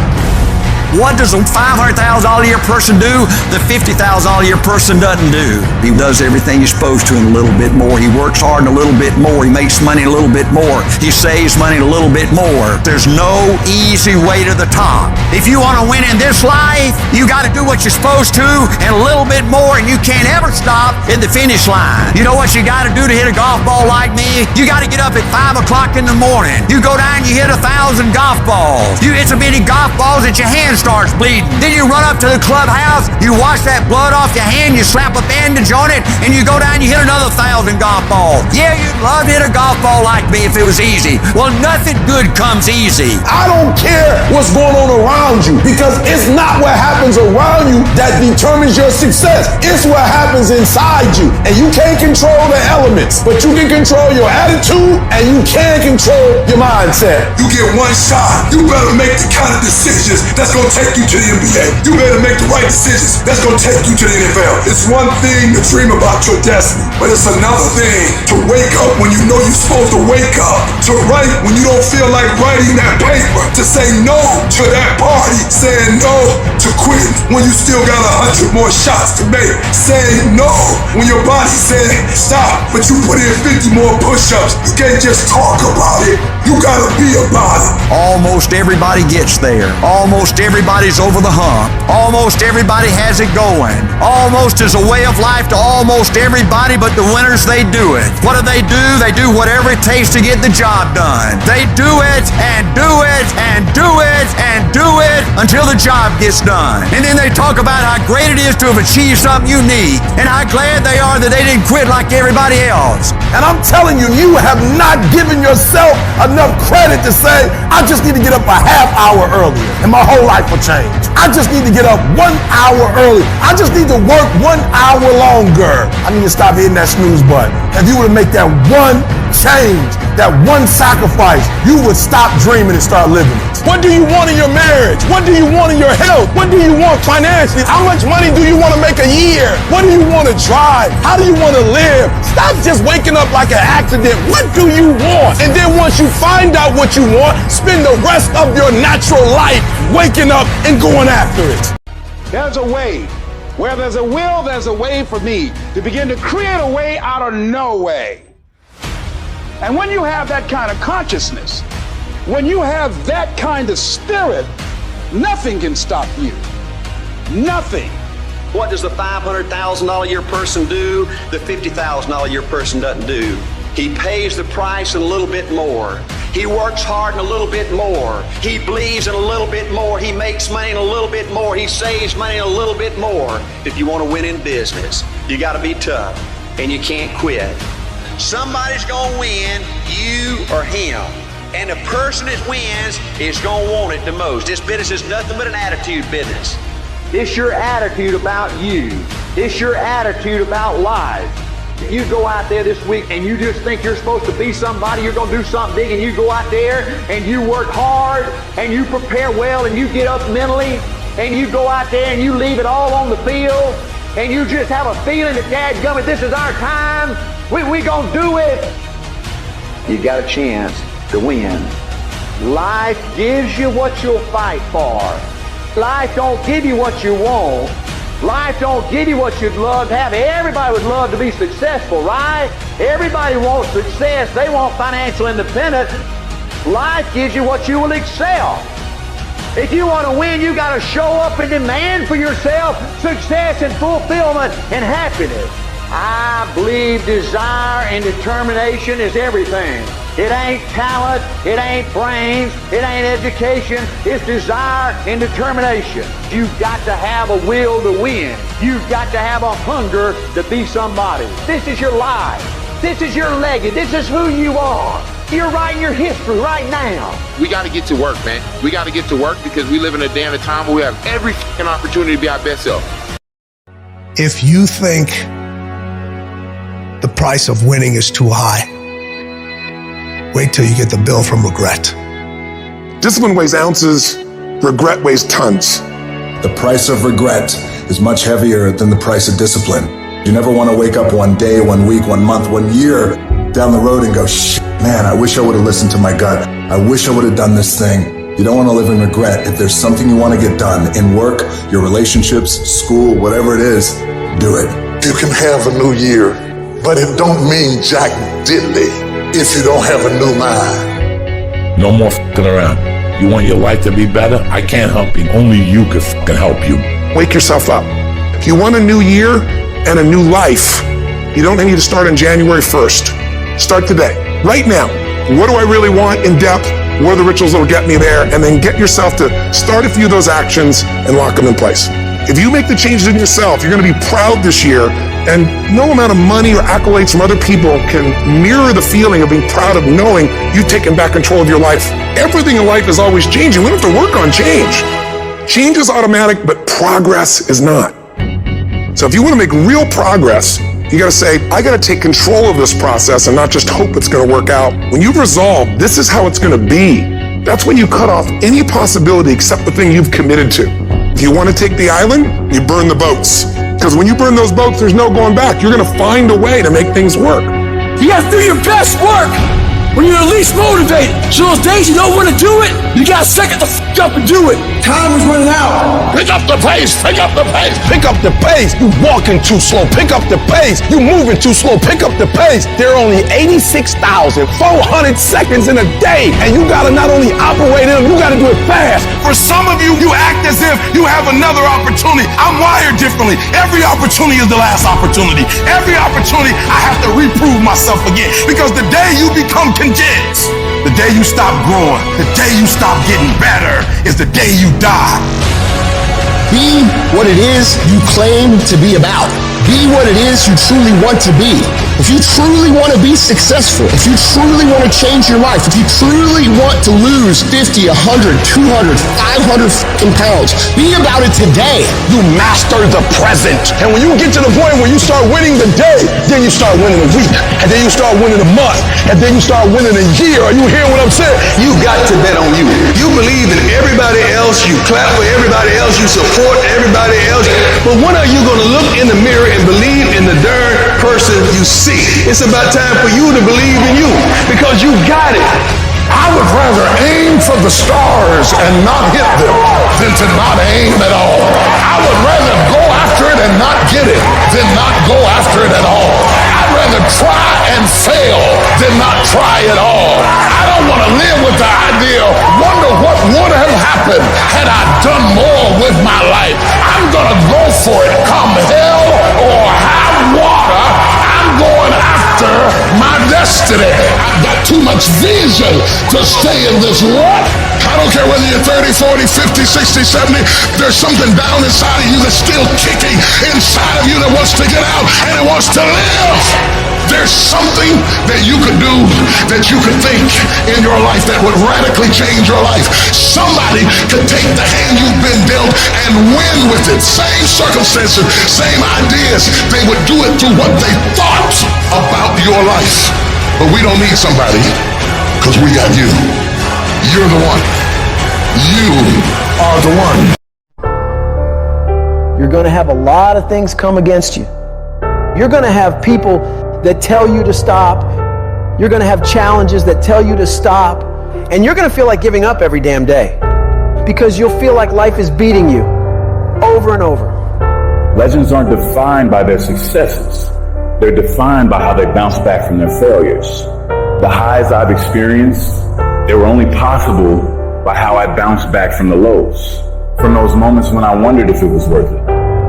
What does a $500,000 a year person do the $50,000 a year person doesn't do? He does everything he's supposed to and a little bit more. He works hard and a little bit more. He makes money a little bit more. He saves money a little bit more. There's no easy way to the top. If you want to win in this life, you got to do what you're supposed to and a little bit more, and you can't ever stop at the finish line. You know what you got to do to hit a golf ball like me? You got to get up at 5 o'clock in the morning. You go down and you hit 1,000 golf balls. It's so many golf balls that your hand starts bleeding. Then you run up to the clubhouse, you wash that blood off your hand, you slap a bandage on it, and you go down and you hit another 1,000 golf balls. Yeah, you'd love to hit a golf ball like me if it was easy. Well, nothing good comes easy. I don't care what's going on around you, because it's not what happens around you that determines your success. It's what happens inside you. And you can't control the elements, but you can control your attitude and you can control your mindset. You get one shot. You better make the kind of decisions that's gonna take you to the NBA. You better make the right decisions that's gonna take you to the NFL. It's one thing to dream about your destiny, but it's another thing to wake up when you know you're supposed to wake up, to write when you don't feel like writing that paper, to say no to that party, saying no to quitting when you still got 100 more shots to make, saying no when your body said stop, but you put in 50 more push-ups. You can't just talk about it, you gotta be about it. Almost everybody gets there. Almost everybody's over the hump. Almost everybody has it going. Almost is a way of life to almost everybody, but the winners, they do it. What do? They do whatever it takes to get the job done. They do it and do it and do it and do it until the job gets done. And then they talk about how great it is to have achieved something unique and how glad they are that they didn't quit like everybody else. And I'm telling you, you have not given yourself enough credit to say, I just need to get up a half hour earlier and my whole life will change. I just need to get up 1 hour early. I just need to work 1 hour longer. I need to stop hitting that snooze button. If you were to make that one change, that one sacrifice, you would stop dreaming and start living it. What do you want in your marriage? What do you want in your health? What do you want financially? How much money do you want to make a year? What do you want to drive? How do you want to live? Stop just waking up like an accident. What do you want? And then once you find out what you want, spend the rest of your natural life waking up and going after it. There's a way. Where there's a will, there's a way for me to begin to create a way out of no way. And when you have that kind of consciousness, when you have that kind of spirit, nothing can stop you. Nothing. What does the $500,000 a year person do the $50,000 a year person doesn't do? He pays the price and a little bit more. He works hard and a little bit more. He believes in a little bit more. He makes money and a little bit more. He saves money and a little bit more. If you want to win in business, you got to be tough and you can't quit. Somebody's going to win, you or him. And the person that wins is going to want it the most. This business is nothing but an attitude business. It's your attitude about you. It's your attitude about life. If you go out there this week and you just think you're supposed to be somebody, you're going to do something big, and you go out there and you work hard and you prepare well and you get up mentally and you go out there and you leave it all on the field and you just have a feeling that dadgummit, this is our time. We gonna do it. you got a chance to win. Life gives you what you'll fight for. Life don't give you what you want. Life don't give you what you'd love to have. Everybody would love to be successful, right? Everybody wants success. They want financial independence. Life gives you what you will excel. If you want to win, you got to show up and demand for yourself success and fulfillment and happiness. I believe desire and determination is everything. It ain't talent, it ain't brains, it ain't education, it's desire and determination. You've got to have a will to win. You've got to have a hunger to be somebody. This is your life. This is your legacy. This is who you are. You're writing your history right now. We got to get to work, man. We got to get to work because we live in a day and a time where we have every fucking opportunity to be our best self. If you think the price of winning is too high, wait till you get the bill from regret. Discipline weighs ounces, regret weighs tons. The price of regret is much heavier than the price of discipline. You never want to wake up one day, 1 week, 1 month, 1 year down the road and go, shit, man, I wish I would have listened to my gut. I wish I would have done this thing. You don't want to live in regret. If there's something you want to get done in work, your relationships, school, whatever it is, do it. You can have a new year, but it don't mean jack diddly if you don't have a new mind. No more fucking around. You want your life to be better? I can't help you. Only you can fucking help you. Wake yourself up. If you want a new year and a new life, you don't need to start on January 1st. Start today, right now. What do I really want in depth? What are the rituals that will get me there? And then get yourself to start a few of those actions and lock them in place. If you make the changes in yourself, you're going to be proud this year, and no amount of money or accolades from other people can mirror the feeling of being proud of knowing you've taken back control of your life. Everything in life is always changing. We don't have to work on change. Change is automatic, but progress is not. So if you want to make real progress, you got to say, I got to take control of this process and not just hope it's going to work out. When you've resolved, this is how it's going to be, that's when you cut off any possibility except the thing you've committed to. If you want to take the island, you burn the boats. Because when you burn those boats, there's no going back. You're going to find a way to make things work. You got to do your best work when you're the least motivated. So those days you don't want to do it, you got to suck it the f*** up and do it. Time is running out. Pick up the pace, pick up the pace. Pick up the pace. You walking too slow. Pick up the pace. You moving too slow. Pick up the pace. There are only 86,400 seconds in a day, and you gotta not only operate in them, you gotta do it fast. For some of you, you act as if you have another opportunity. I'm wired differently. Every opportunity is the last opportunity. Every opportunity, I have to reprove myself again. Because the day you become convinced, the day you stop growing, the day you stop getting better, is the day you die. Be what it is you claim to be about. Be what it is you truly want to be. If you truly want to be successful, if you truly want to change your life, if you truly want to lose 50, 100, 200, 500 fucking pounds, be about it today. You master the present. And when you get to the point where you start winning the day, then you start winning a week, and then you start winning a month, and then you start winning a year. Are you hearing what I'm saying? You got to bet on you. You believe in everybody else, you clap for everybody else, you support everybody else. But when are you going to look in the mirror and believe in the darn person you see? It's about time for you to believe in you, because you got it. I would rather aim for the stars and not hit them than to not aim at all. I would rather go after it and not get it than not go after it at all. I'd rather try and fail than not try at all. I don't want to live with the idea, wonder what would have happened had I done more with my life. I'm going to go for it, come hell or high water. I'm going after my destiny. I've got too much vision to stay in this rut. I don't care whether you're 30, 40, 50, 60, 70. There's something down inside of you that's still kicking inside of you that wants to get out and it wants to live. There's something that you could do, that you could think in your life that would radically change your life. Somebody could take the hand you've been dealt and win with it. Same circumstances, same ideas. They would do it through what they thought about your life. But we don't need somebody, because we got you. You're the one. You are the one. You're going to have a lot of things come against you. You're going to have people that tell you to stop. You're gonna have challenges that tell you to stop, and you're gonna feel like giving up every damn day because you'll feel like life is beating you over and over. Legends aren't defined by their successes. They're defined by how they bounce back from their failures. The highs I've experienced, they were only possible by how I bounced back from the lows. From those moments when I wondered if it was worth it,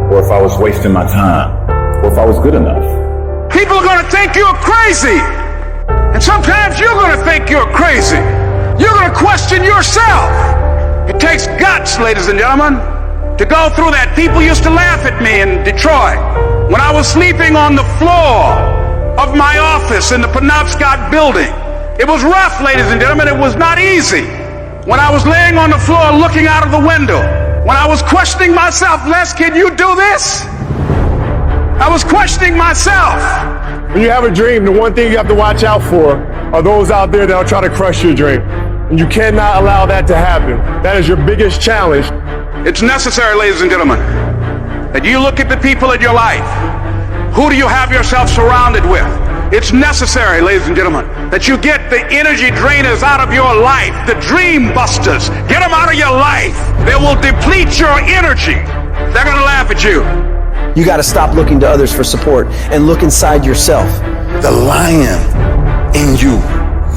or if I was wasting my time, or if I was good enough. People are going to think you're crazy. And sometimes you're going to think you're crazy. You're going to question yourself. It takes guts, ladies and gentlemen, to go through that. People used to laugh at me in Detroit when I was sleeping on the floor of my office in the Penobscot building. It was rough, ladies and gentlemen. It was not easy. When I was laying on the floor looking out of the window, when I was questioning myself, Les, can you do this? I was questioning myself. When you have a dream, the one thing you have to watch out for are those out there that will try to crush your dream. And you cannot allow that to happen. That is your biggest challenge. It's necessary, ladies and gentlemen, that you look at the people in your life. Who do you have yourself surrounded with? It's necessary, ladies and gentlemen, that you get the energy drainers out of your life, the dream busters. Get them out of your life. They will deplete your energy. They're going to laugh at you. You got to stop looking to others for support and look inside yourself. The lion in you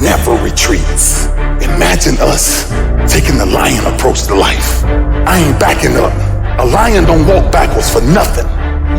never retreats. Imagine us taking the lion approach to life. I ain't backing up. A lion don't walk backwards for nothing.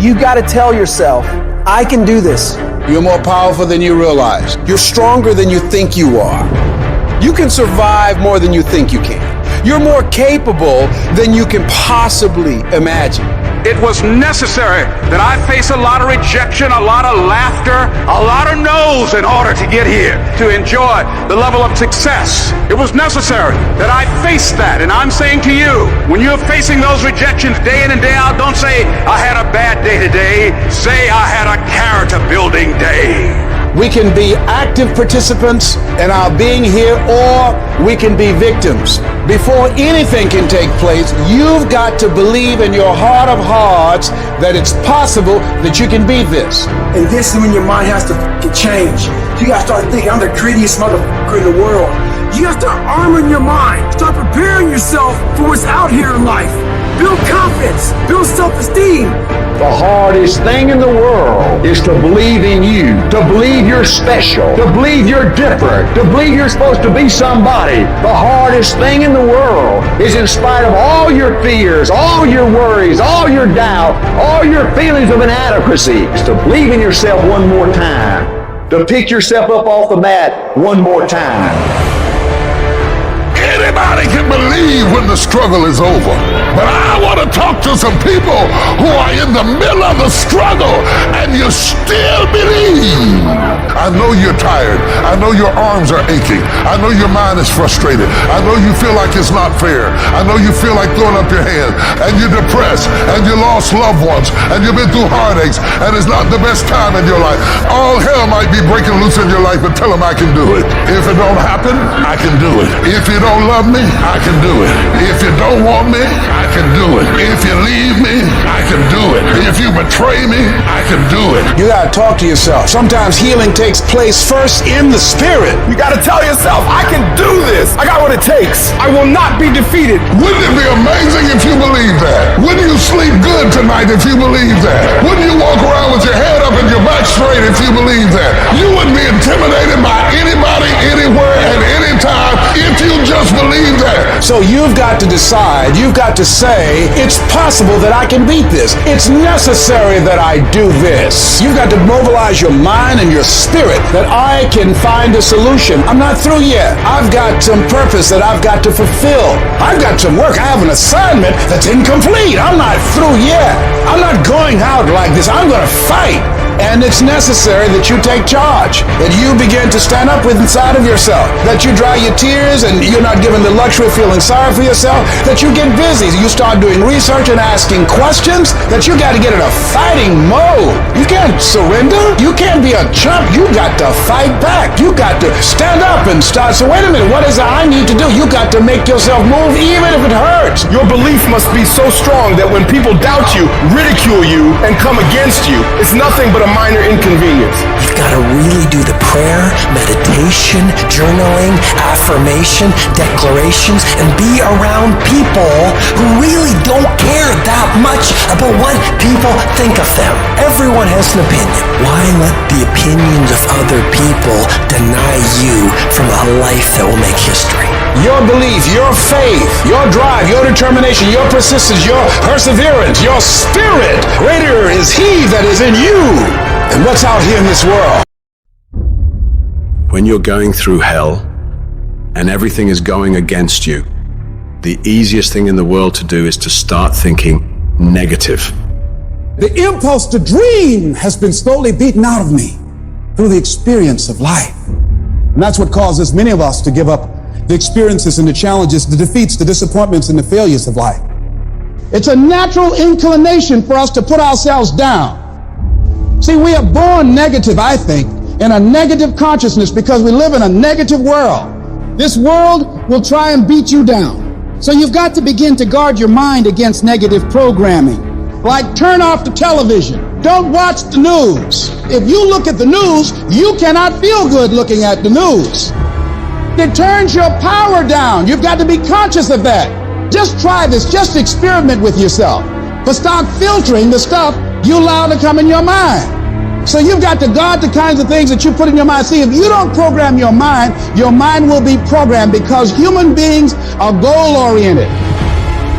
You got to tell yourself, I can do this. You're more powerful than you realize. You're stronger than you think you are. You can survive more than you think you can. You're more capable than you can possibly imagine. It was necessary that I face a lot of rejection, a lot of laughter, a lot of no's in order to get here, to enjoy the level of success. It was necessary that I face that. And I'm saying to you, when you're facing those rejections day in and day out, don't say, I had a bad day today. Say, I had a character building day. We can be active participants in our being here, or we can be victims. Before anything can take place, you've got to believe in your heart of hearts that it's possible that you can beat this. And this is when your mind has to change. You gotta start thinking, I'm the greediest motherfucker in the world. You have to armor your mind. Start preparing yourself for what's out here in life. Build confidence, build self-esteem. The hardest thing in the world is to believe in you, to believe you're special, to believe you're different, to believe you're supposed to be somebody. The hardest thing in the world is, in spite of all your fears, all your worries, all your doubt, all your feelings of inadequacy, is to believe in yourself one more time, to pick yourself up off the mat one more time. Anybody can believe when the struggle is over. But I want to talk to some people who are in the middle of the struggle and you still believe. I know you're tired. I know your arms are aching. I know your mind is frustrated. I know you feel like it's not fair. I know you feel like throwing up your hand, and you're depressed, and you lost loved ones, and you've been through heartaches, and it's not the best time in your life. All hell might be breaking loose in your life, but tell them I can do it. If it don't happen, I can do it. If you don't love me, I can do it. If you don't want me, I can do it. If you leave me, I can do it. If you betray me, I can do it. You gotta talk to yourself. Sometimes healing takes place first in the spirit. You gotta tell yourself, I can do this. I got what it takes. I will not be defeated. Wouldn't it be amazing if you believe that? Wouldn't you sleep good tonight if you believe that? Wouldn't you walk around with your head up and your back straight if you believe that? You wouldn't be intimidated by anybody, anywhere, at any time if you just believe that. So you've got to decide, you've got to say, it's possible that I can beat this. It's necessary that I do this. You've got to mobilize your mind and your spirit that I can find a solution. I'm not through yet. I've got some purpose that I've got to fulfill. I've got some work. I have an assignment that's incomplete. I'm not through yet. I'm not going out like this. I'm going to fight. And it's necessary that you take charge, that you begin to stand up with inside of yourself, that you dry your tears and you're not given the luxury of feeling sorry for yourself, that you get busy, you start doing research and asking questions, that you got to get in a fighting mode. You can't surrender. You can't be a chump. You got to fight back. You got to stand up and start. So wait a minute, what is it I need to do? You got to make yourself move even if it hurts. Your belief must be so strong that when people doubt you, ridicule you, and come against you, it's nothing but a minor inconvenience. You've got to really do the prayer, meditation, journaling, affirmation, declarations, and be around people who really don't care that much about what people think of them. Everyone has an opinion. Why let the opinions of other people deny you from a life that will make history? Your belief, your faith, your drive, your determination, your persistence, your perseverance, your spirit. Greater is He that is in you than what's out here in this world. When you're going through hell and everything is going against you, the easiest thing in the world to do is to start thinking negative. The impulse to dream has been slowly beaten out of me through the experience of life. And that's what causes many of us to give up the experiences and the challenges, the defeats, the disappointments, and the failures of life. It's a natural inclination for us to put ourselves down. See, we are born negative, I think, in a negative consciousness because we live in a negative world. This world will try and beat you down. So you've got to begin to guard your mind against negative programming. Like turn off the television. Don't watch the news. If you look at the news, you cannot feel good looking at the news. It turns your power down. You've got to be conscious of that. Just try this. Just experiment with yourself. But start filtering the stuff you allow to come in your mind. So you've got to guard the kinds of things that you put in your mind. See, if you don't program your mind will be programmed because human beings are goal-oriented.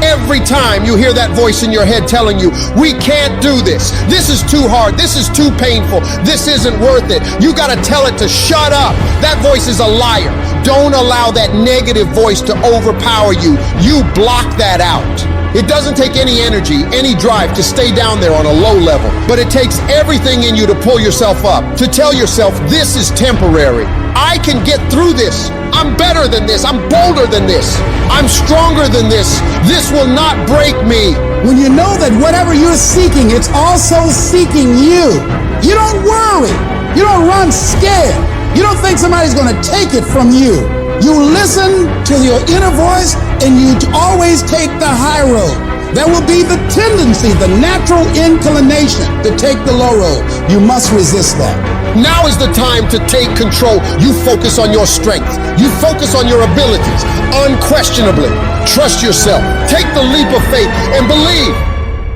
Every time you hear that voice in your head telling you, we can't do this. This is too hard. This is too painful. This isn't worth it. You got to tell it to shut up. That voice is a liar. Don't allow that negative voice to overpower you. You block that out. It doesn't take any energy, any drive to stay down there on a low level, but it takes everything in you to pull yourself up, to tell yourself this is temporary. I can get through this. I'm better than this. I'm bolder than this. I'm stronger than this. This will not break me. When you know that whatever you're seeking, it's also seeking you. You don't worry. You don't run scared. You don't think somebody's going to take it from you. You listen to your inner voice and you always take the high road. There will be the tendency, the natural inclination to take the low road. You must resist that. Now is the time to take control. You focus on your strength. You focus on your abilities. Unquestionably, trust yourself. Take the leap of faith and believe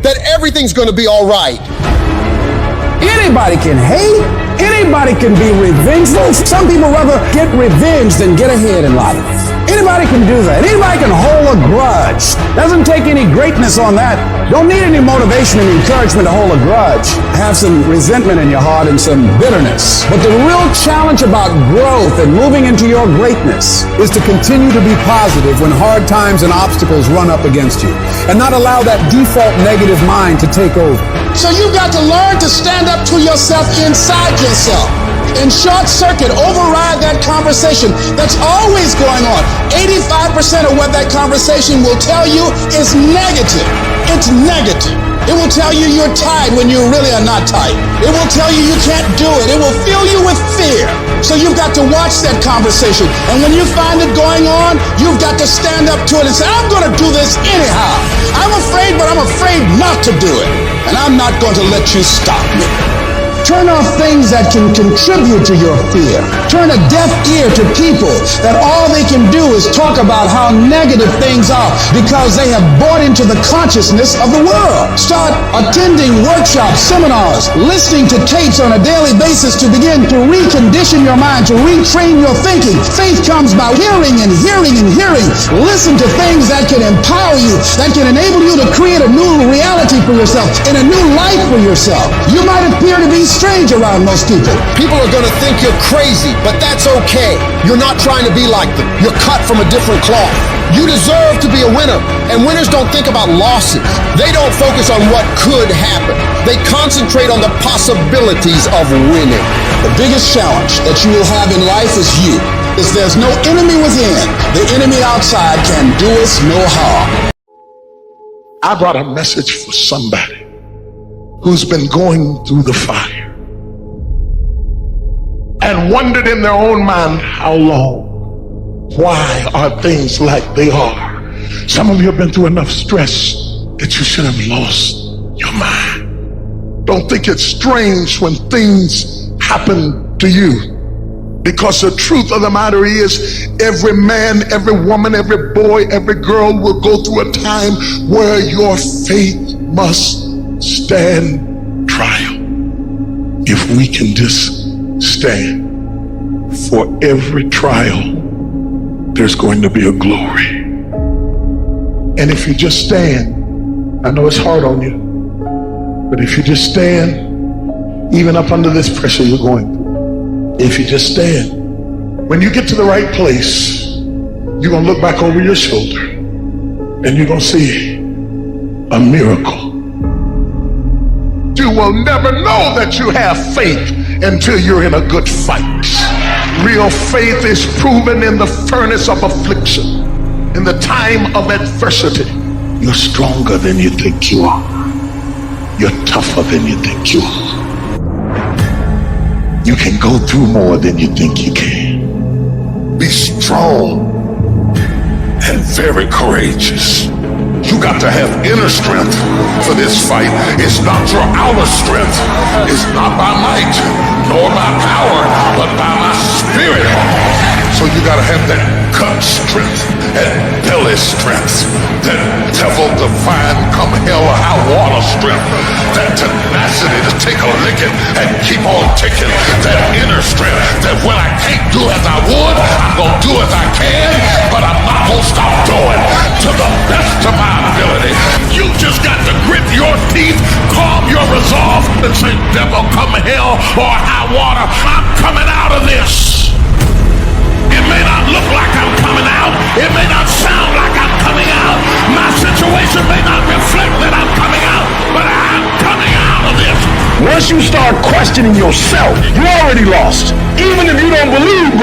that everything's going to be all right. Anybody can hate. Anybody can be revengeful. Some people rather get revenge than get ahead in life. Anybody can do that. Anybody can hold a grudge. Doesn't take any greatness on that. Don't need any motivation and encouragement to hold a grudge. Have some resentment in your heart and some bitterness. But the real challenge about growth and moving into your greatness is to continue to be positive when hard times and obstacles run up against you and not allow that default negative mind to take over. So you've got to learn to stand up to yourself inside yourself. And short circuit, override that conversation that's always going on. 85% of what that conversation will tell you is negative. It's negative. It will tell you you're tired when you really are not tired. It will tell you you can't do it. It will fill you with fear. So you've got to watch that conversation. And when you find it going on, you've got to stand up to it and say, I'm going to do this anyhow. I'm afraid, but I'm afraid not to do it. And I'm not going to let you stop me. Turn off things that can contribute to your fear. Turn a deaf ear to people that all they can do is talk about how negative things are because they have bought into the consciousness of the world. Start attending workshops, seminars, listening to tapes on a daily basis to begin to recondition your mind, to retrain your thinking. Faith comes by hearing and hearing and hearing. Listen to things that can empower you, that can enable you to create a new reality for yourself and a new life for yourself. You might appear to be strange around most people. People are going to think you're crazy, but that's okay. You're not trying to be like them. You're cut from a different cloth. You deserve to be a winner. And winners don't think about losses. They don't focus on what could happen. They concentrate on the possibilities of winning. The biggest challenge that you will have in life is you. Is there's no enemy within. The enemy outside can do us no harm. I brought a message for somebody who's been going through the fire and wondered in their own mind, how long? Why are things like they are? Some of you have been through enough stress that you should have lost your mind. Don't think it's strange when things happen to you. Because the truth of the matter is, every man, every woman, every boy, every girl will go through a time where your faith must stand trial. If we can just stand, for every trial, there's going to be a glory. And if you just stand, I know it's hard on you, but if you just stand, even up under this pressure you're going through, if you just stand, when you get to the right place, you're going to look back over your shoulder and you're going to see a miracle. You will never know that you have faith until you're in a good fight. Real faith is proven in the furnace of affliction. In the time of adversity, you're stronger than you think you are. You're tougher than you think you are. You can go through more than you think you can. Be strong and very courageous. You got to have inner strength for this fight. It's not your outer strength. It's not by might nor by power, but by my spirit. So you got to have that gut strength, that belly strength, that devil define come hell or high water strength, that tenacity to take a licking and keep on ticking, that inner strength that when I can't do as I would, I'm going to do as I can, but I'm not going to stop doing to the best of my ability. You just got to grit your teeth, calm your resolve, and say, devil come hell or high water, I'm coming out of this. It may not look like I'm coming out. It may not sound like I'm coming out. My situation may not reflect that I'm coming out, but I'm coming out of this. Once you start questioning yourself, you already lost. Even if you don't believe.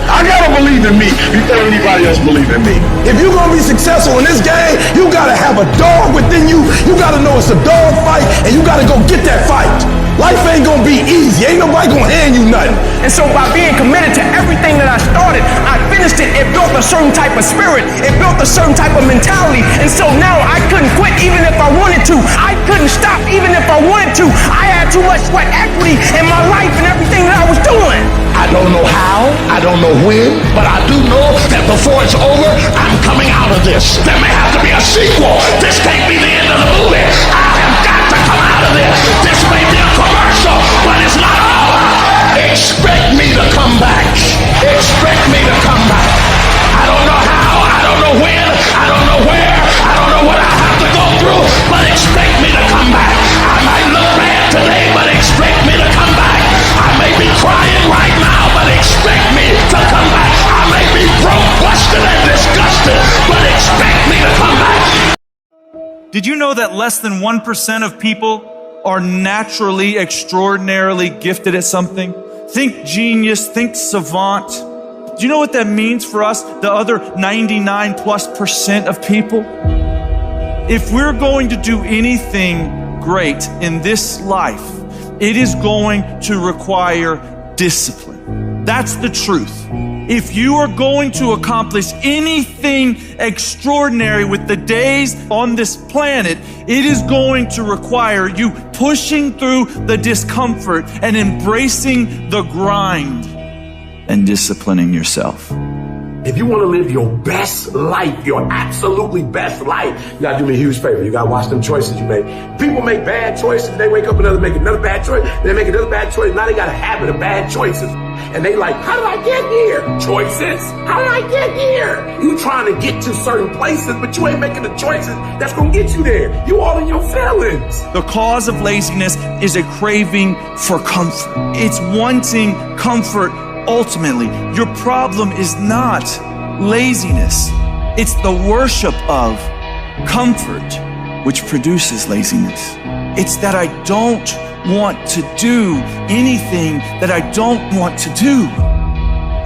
I gotta believe in me before anybody else believe in me. If you're gonna be successful in this game, you gotta have a dog within you. You gotta know it's a dog fight, and you gotta go get that fight. Life ain't gonna be easy. Ain't nobody gonna hand you nothing. And so by being committed to everything that I started, I finished it. It built a certain type of spirit. It built a certain type of mentality. And so now I couldn't quit even if I wanted to. I couldn't stop even if I wanted to. I had too much sweat equity in my life and everything that I was doing. I don't know how, I don't know when, but I do know that before it's over, I'm coming out of this. There may have to be a sequel. This can't be the end of the movie. I have got to come out of this. This may be a commercial, but it's not over. Expect me to come back. Expect me to come back. I don't know how, I don't know when, I don't know where, I don't know what I have to go through, but expect me to come back. I might look bad today, but expect me to come back. I may be crying right now, but expect me to come back. I may be broke, busted, and disgusted, but expect me to come back. Did you know that less than 1% of people are naturally extraordinarily gifted at something? Think genius, think savant. Do you know what that means for us, the other 99+% of people? If we're going to do anything great in this life, it is going to require discipline. That's the truth. If you are going to accomplish anything extraordinary with the days on this planet, it is going to require you pushing through the discomfort and embracing the grind and disciplining yourself. If you want to live your best life, your absolutely best life, you gotta do me a huge favor. You gotta watch them choices you make. People make bad choices, they wake up and make another bad choice, they make another bad choice. Now they got a habit of bad choices. And they like, how did I get here? Choices. How did I get here? You trying to get to certain places, but you ain't making the choices that's gonna get you there. You all in your feelings. The cause of laziness is a craving for comfort. It's wanting comfort. Ultimately, your problem is not laziness. It's the worship of comfort which produces laziness. It's that I don't want to do anything that I don't want to do.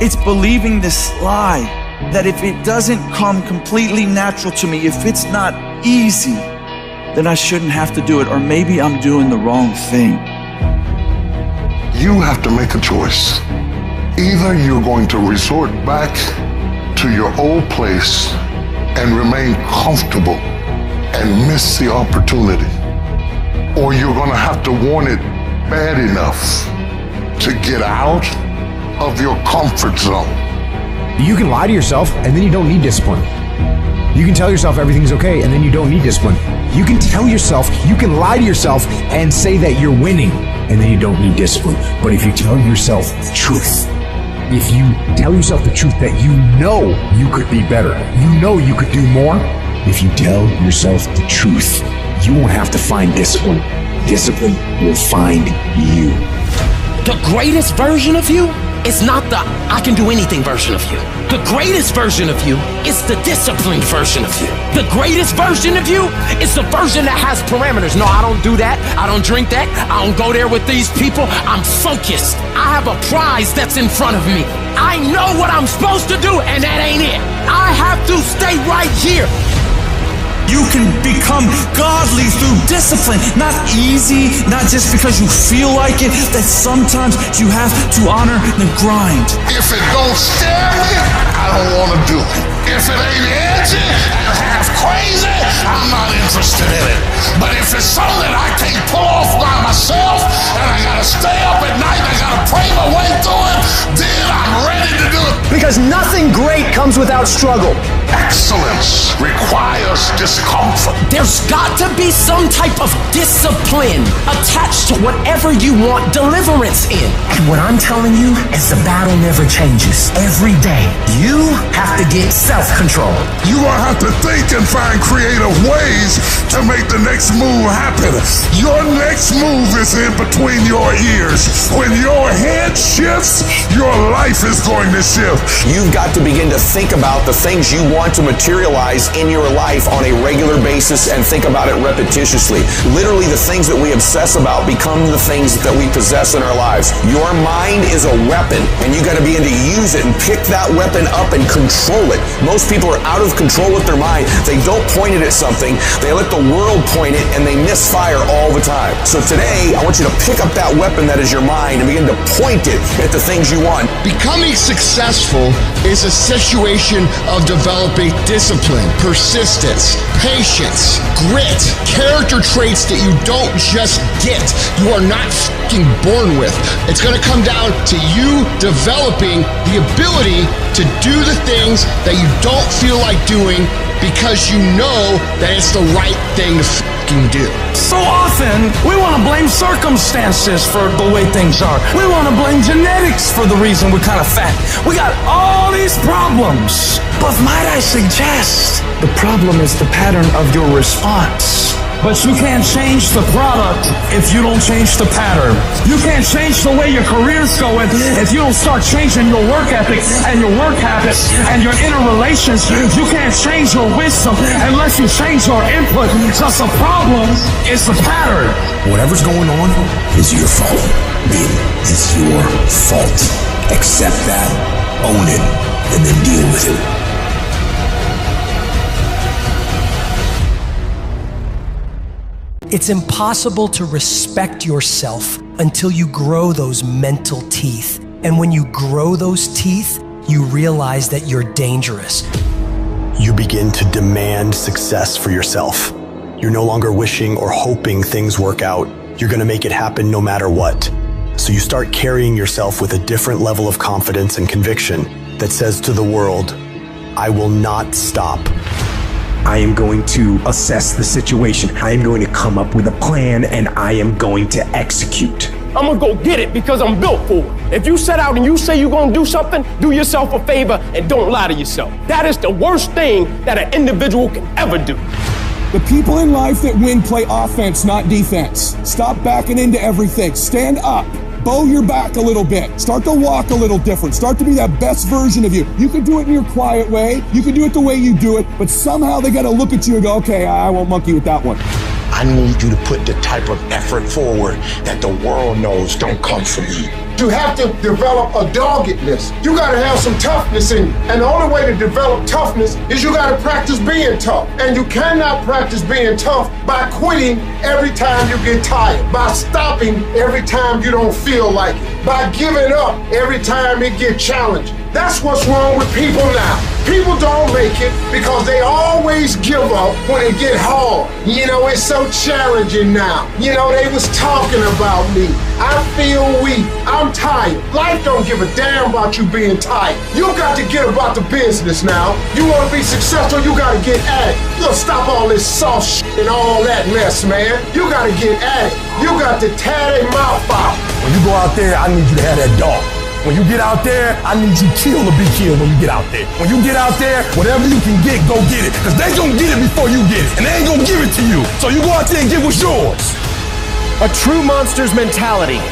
It's believing this lie that if it doesn't come completely natural to me, if it's not easy, then I shouldn't have to do it, or maybe I'm doing the wrong thing. You have to make a choice. Either you're going to resort back to your old place and remain comfortable and miss the opportunity, or you're going to have to want it bad enough to get out of your comfort zone. You can lie to yourself and then you don't need discipline. You can tell yourself everything's okay and then you don't need discipline. You can tell yourself, you can lie to yourself and say that you're winning and then you don't need discipline. But if you tell yourself the truth, if you tell yourself the truth that you know you could be better, you know you could do more, if you tell yourself the truth, you won't have to find discipline. Discipline will find you. The greatest version of you is not the I can do anything version of you. The greatest version of you is the disciplined version of you. The greatest version of you is the version that has parameters. No, I don't do that. I don't drink that. I don't go there with these people. I'm focused. I have a prize that's in front of me. I know what I'm supposed to do, and that ain't it. I have to stay right here. You can become godly through discipline. Not easy, not just because you feel like it, that sometimes you have to honor the grind. If it don't scare me, I don't want to do it. If it ain't edgy and half crazy, I'm not interested in it. But if it's something that I can't pull off by myself and I gotta stay up at night and I gotta pray my way through it, then I'm ready to do it. Because nothing great comes without struggle. Excellence requires discomfort. There's got to be some type of discipline attached to whatever you want deliverance in. And what I'm telling you is the battle never changes. Every day, you have to get self-control. You gonna have to think and find creative ways to make the next move happen. Your next move is in between your ears. When your head shifts, your life is going to shift. You've got to begin to think about the things you want to materialize in your life on a regular basis and think about it repetitiously. Literally, the things that we obsess about become the things that we possess in our lives. Your mind is a weapon, and you got to begin to use it and pick that weapon up and control it. Most people are out of control with their mind. They don't point it at something. They let the world point it, and they misfire all the time. So today, I want you to pick up that weapon that is your mind and begin to point it at the things you want. Becoming successful is a situation of developing discipline, persistence, patience, grit, character traits that you don't just get. You are not fucking born with. It's going to come down to you developing the ability to do the things that you don't feel like doing because you know that it's the right thing to fucking do. So often, we want to blame circumstances for the way things are. We want to blame genetics for the reason we're kind of fat. We got all these problems. But might I suggest, the problem is the pattern of your response. But you can't change the product if you don't change the pattern. You can't change the way your career's going if you don't start changing your work ethic and your work habits and your inner relations. You can't change your wisdom unless you change your input. Because the problem is the pattern. Whatever's going on is your fault. It's your fault. Accept that, own it, and then deal with it. It's impossible to respect yourself until you grow those mental teeth. And when you grow those teeth, you realize that you're dangerous. You begin to demand success for yourself. You're no longer wishing or hoping things work out. You're going to make it happen no matter what. So you start carrying yourself with a different level of confidence and conviction that says to the world, I will not stop. I am going to assess the situation. I am going to come up with a plan and I am going to execute. I'm gonna go get it because I'm built for it. If you set out and you say you're gonna do something, do yourself a favor and don't lie to yourself. That is the worst thing that an individual can ever do. The people in life that win play offense, not defense. Stop backing into everything. Stand up. Bow your back a little bit. Start to walk a little different. Start to be that best version of you. You can do it in your quiet way. You can do it the way you do it, but somehow they got to look at you and go, okay, I won't monkey with that one. I need you to put the type of effort forward that the world knows don't come from you. You have to develop a doggedness. You gotta have some toughness in you. And the only way to develop toughness is you gotta practice being tough. And you cannot practice being tough by quitting every time you get tired, by stopping every time you don't feel like it, by giving up every time it gets challenging. That's what's wrong with people now. People don't make it because they always give up when it get hard. You know, it's so challenging now. You know, they was talking about me. I feel weak. I'm tired. Life don't give a damn about you being tired. You got to get about the business now. You want to be successful, you got to get at it. You got to stop all this soft shit and all that mess, man. You got to get at it. You got to tear their mouth out. When you go out there, I need you to have that dog. When you get out there, I need you kill or be killed when you get out there. When you get out there, whatever you can get, go get it. Because they gonna get it before you get it. And they ain't gonna give it to you. So you go out there and get what's yours. A true monster's mentality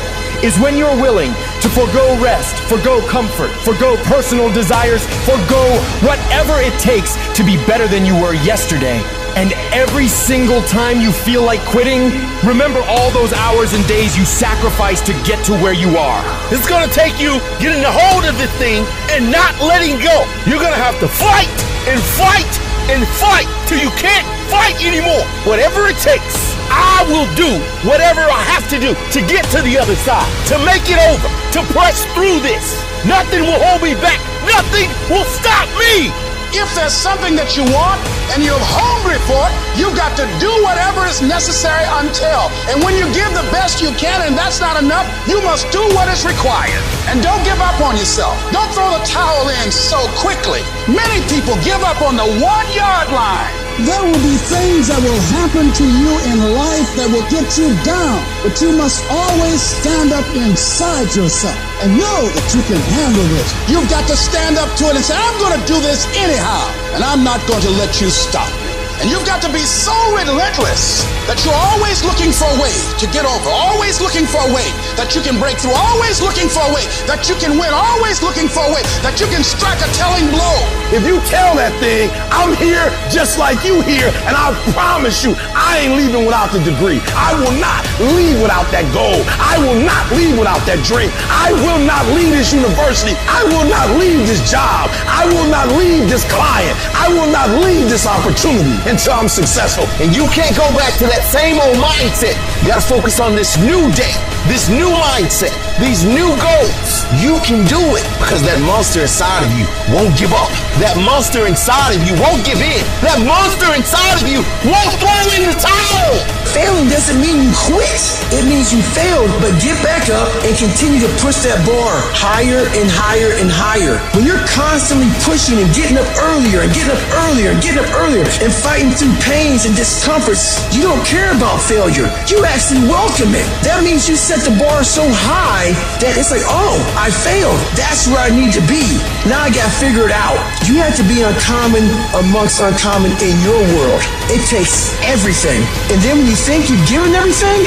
is when you're willing to forgo rest, forgo comfort, forgo personal desires, forgo whatever it takes to be better than you were yesterday. And every single time you feel like quitting, remember all those hours and days you sacrificed to get to where you are. It's gonna take you getting a hold of this thing and not letting go. You're gonna have to fight and fight and fight till you can't fight anymore. Whatever it takes, I will do whatever I have to do to get to the other side, to make it over, to press through this. Nothing will hold me back. Nothing will stop me. If there's something that you want and you're hungry for it, you've got to do whatever is necessary until. And when you give the best you can and that's not enough, you must do what is required. And don't give up on yourself. Don't throw the towel in so quickly. Many people give up on the 1-yard line. There will be things that will happen to you in life that will get you down, but you must always stand up inside yourself and know that you can handle this. You've got to stand up to it and say, I'm going to do this anyhow, and I'm not going to let you stop me. And you've got to be so relentless that you're always looking for a way to get over, always looking for a way that you can break through, always looking for a way that you can win, always looking for a way that you can strike a telling blow. If you tell that thing, I'm here just like you here, and I promise you, I ain't leaving without the degree. I will not leave without that goal. I will not leave without that dream. I will not leave this university. I will not leave this job. I will not leave this client. I will not leave this opportunity until I'm successful. And you can't go back to that same old mindset. You gotta focus on this new day, this new mindset, these new goals. You can do it because that monster inside of you won't give up. That monster inside of you won't give in. That monster inside of you won't throw in the towel. Failing doesn't mean you quit. It means you failed, but get back up and continue to push that bar higher and higher and higher. When you're constantly pushing and getting up earlier and getting up earlier and getting up earlier and fighting through pains and discomforts, you don't care about failure. You actually welcome it. That means you set the bar so high that it's like, oh, I failed. That's where I need to be. Now I got to figure it out. You have to be uncommon amongst uncommon in your world. It takes everything. And then when you think you've given everything,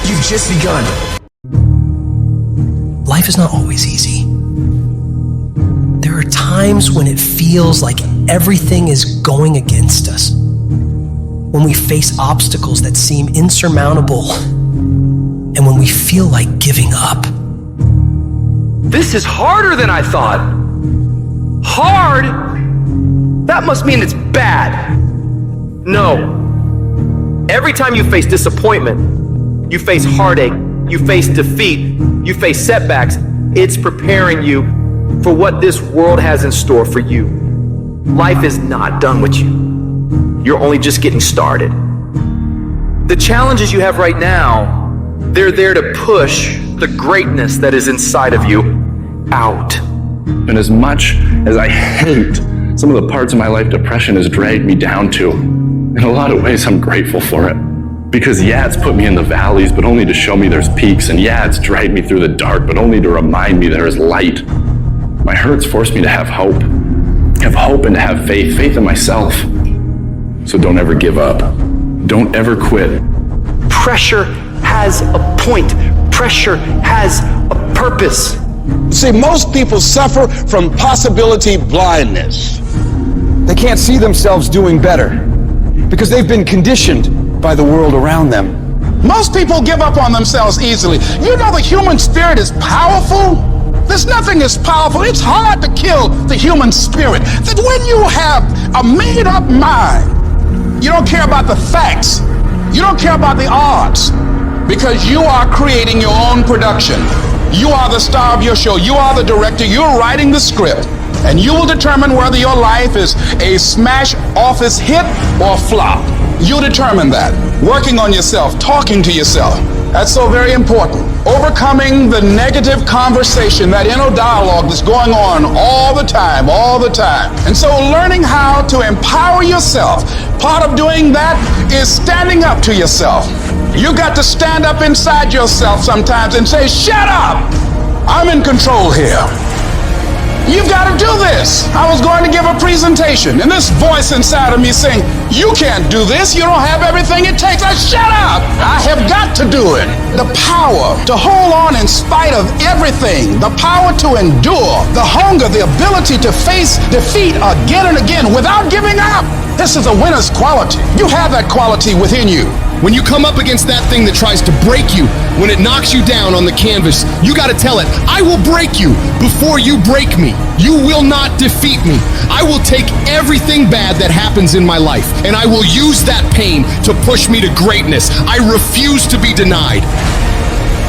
you've just begun. Life is not always easy. There are times when it feels like everything is going against us. When we face obstacles that seem insurmountable, and when we feel like giving up. This is harder than I thought. Hard? That must mean it's bad. No. Every time you face disappointment, you face heartache, you face defeat, you face setbacks, it's preparing you for what this world has in store for you. Life is not done with you. You're only just getting started. The challenges you have right now, they're there to push the greatness that is inside of you out. And as much as I hate some of the parts of my life depression has dragged me down to, in a lot of ways I'm grateful for it. Because yeah, it's put me in the valleys, but only to show me there's peaks. And yeah, it's dragged me through the dark, but only to remind me there is light. My hurts forced me to have hope and to have faith in myself. So don't ever give up. Don't ever quit. Pressure has a point. Pressure has a purpose. See, most people suffer from possibility blindness. They can't see themselves doing better because they've been conditioned by the world around them. Most people give up on themselves easily. You know the human spirit is powerful. There's nothing as powerful. It's hard to kill the human spirit. That when you have a made-up mind, you don't care about the facts. You don't care about the odds because you are creating your own production. You are the star of your show. You are the director. You're writing the script. And you will determine whether your life is a smash office hit or flop. You determine that. Working on yourself, talking to yourself. That's so very important. Overcoming the negative conversation, that inner dialogue that's going on all the time. And so learning how to empower yourself, part of doing that is standing up to yourself. You got to stand up inside yourself sometimes and say, shut up, I'm in control here. You've got to do this. I was going to give a presentation, and this voice inside of me saying, you can't do this. You don't have everything it takes. Shut up. I have got to do it. The power to hold on in spite of everything. The power to endure. The hunger, the ability to face defeat again and again without giving up. This is a winner's quality. You have that quality within you. When you come up against that thing that tries to break you, when it knocks you down on the canvas, you got to tell it, I will break you before you break me. You will not defeat me. I will take everything bad that happens in my life, and I will use that pain to push me to greatness. I refuse to be denied.